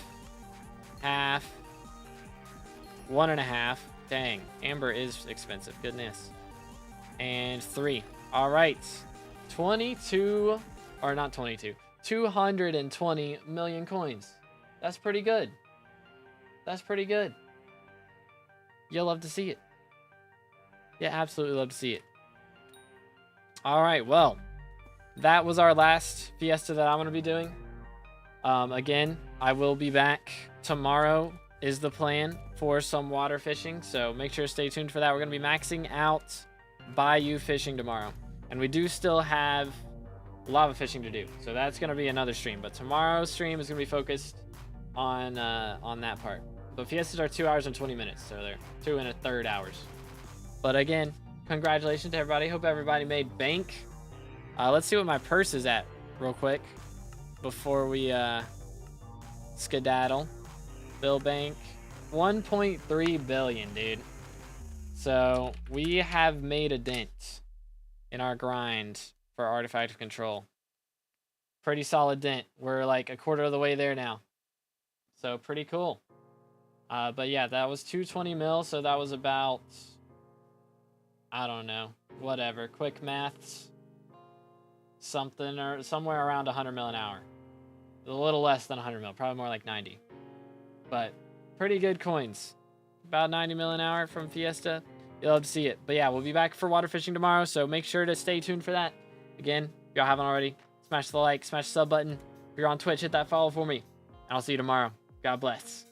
1.5. Dang. Amber is expensive. Goodness. And 3. All right. 22. Or not 22. 220 million coins. That's pretty good. You'll love to see it. Yeah, absolutely love to see it. All right, well, that was our last Fiesta that I'm going to be doing. Again, I will be back tomorrow is the plan for some water fishing, so make sure to stay tuned for that. We're going to be maxing out bayou fishing tomorrow, and we do still have lava fishing to do, so that's going to be another stream, but tomorrow's stream is going to be focused on that part. But Fiestas are 2 hours and 20 minutes, so they're 2 1/3 hours. But again, congratulations to everybody. Hope everybody made bank. Let's see what my purse is at real quick before we skedaddle. Bill bank, 1.3 billion, dude. So we have made a dent in our grind for artifact control. Pretty solid dent. We're like a quarter of the way there now. So pretty cool. But yeah, that was 220 mil, so that was about, I don't know, whatever, quick maths, something or somewhere around 100 mil an hour. A little less than 100 mil, probably more like 90. But pretty good coins. About 90 mil an hour from Fiesta. You'll love to see it. But yeah, we'll be back for water fishing tomorrow, so make sure to stay tuned for that. Again, if y'all haven't already, smash the like, smash the sub button. If you're on Twitch, hit that follow for me. And I'll see you tomorrow. God bless.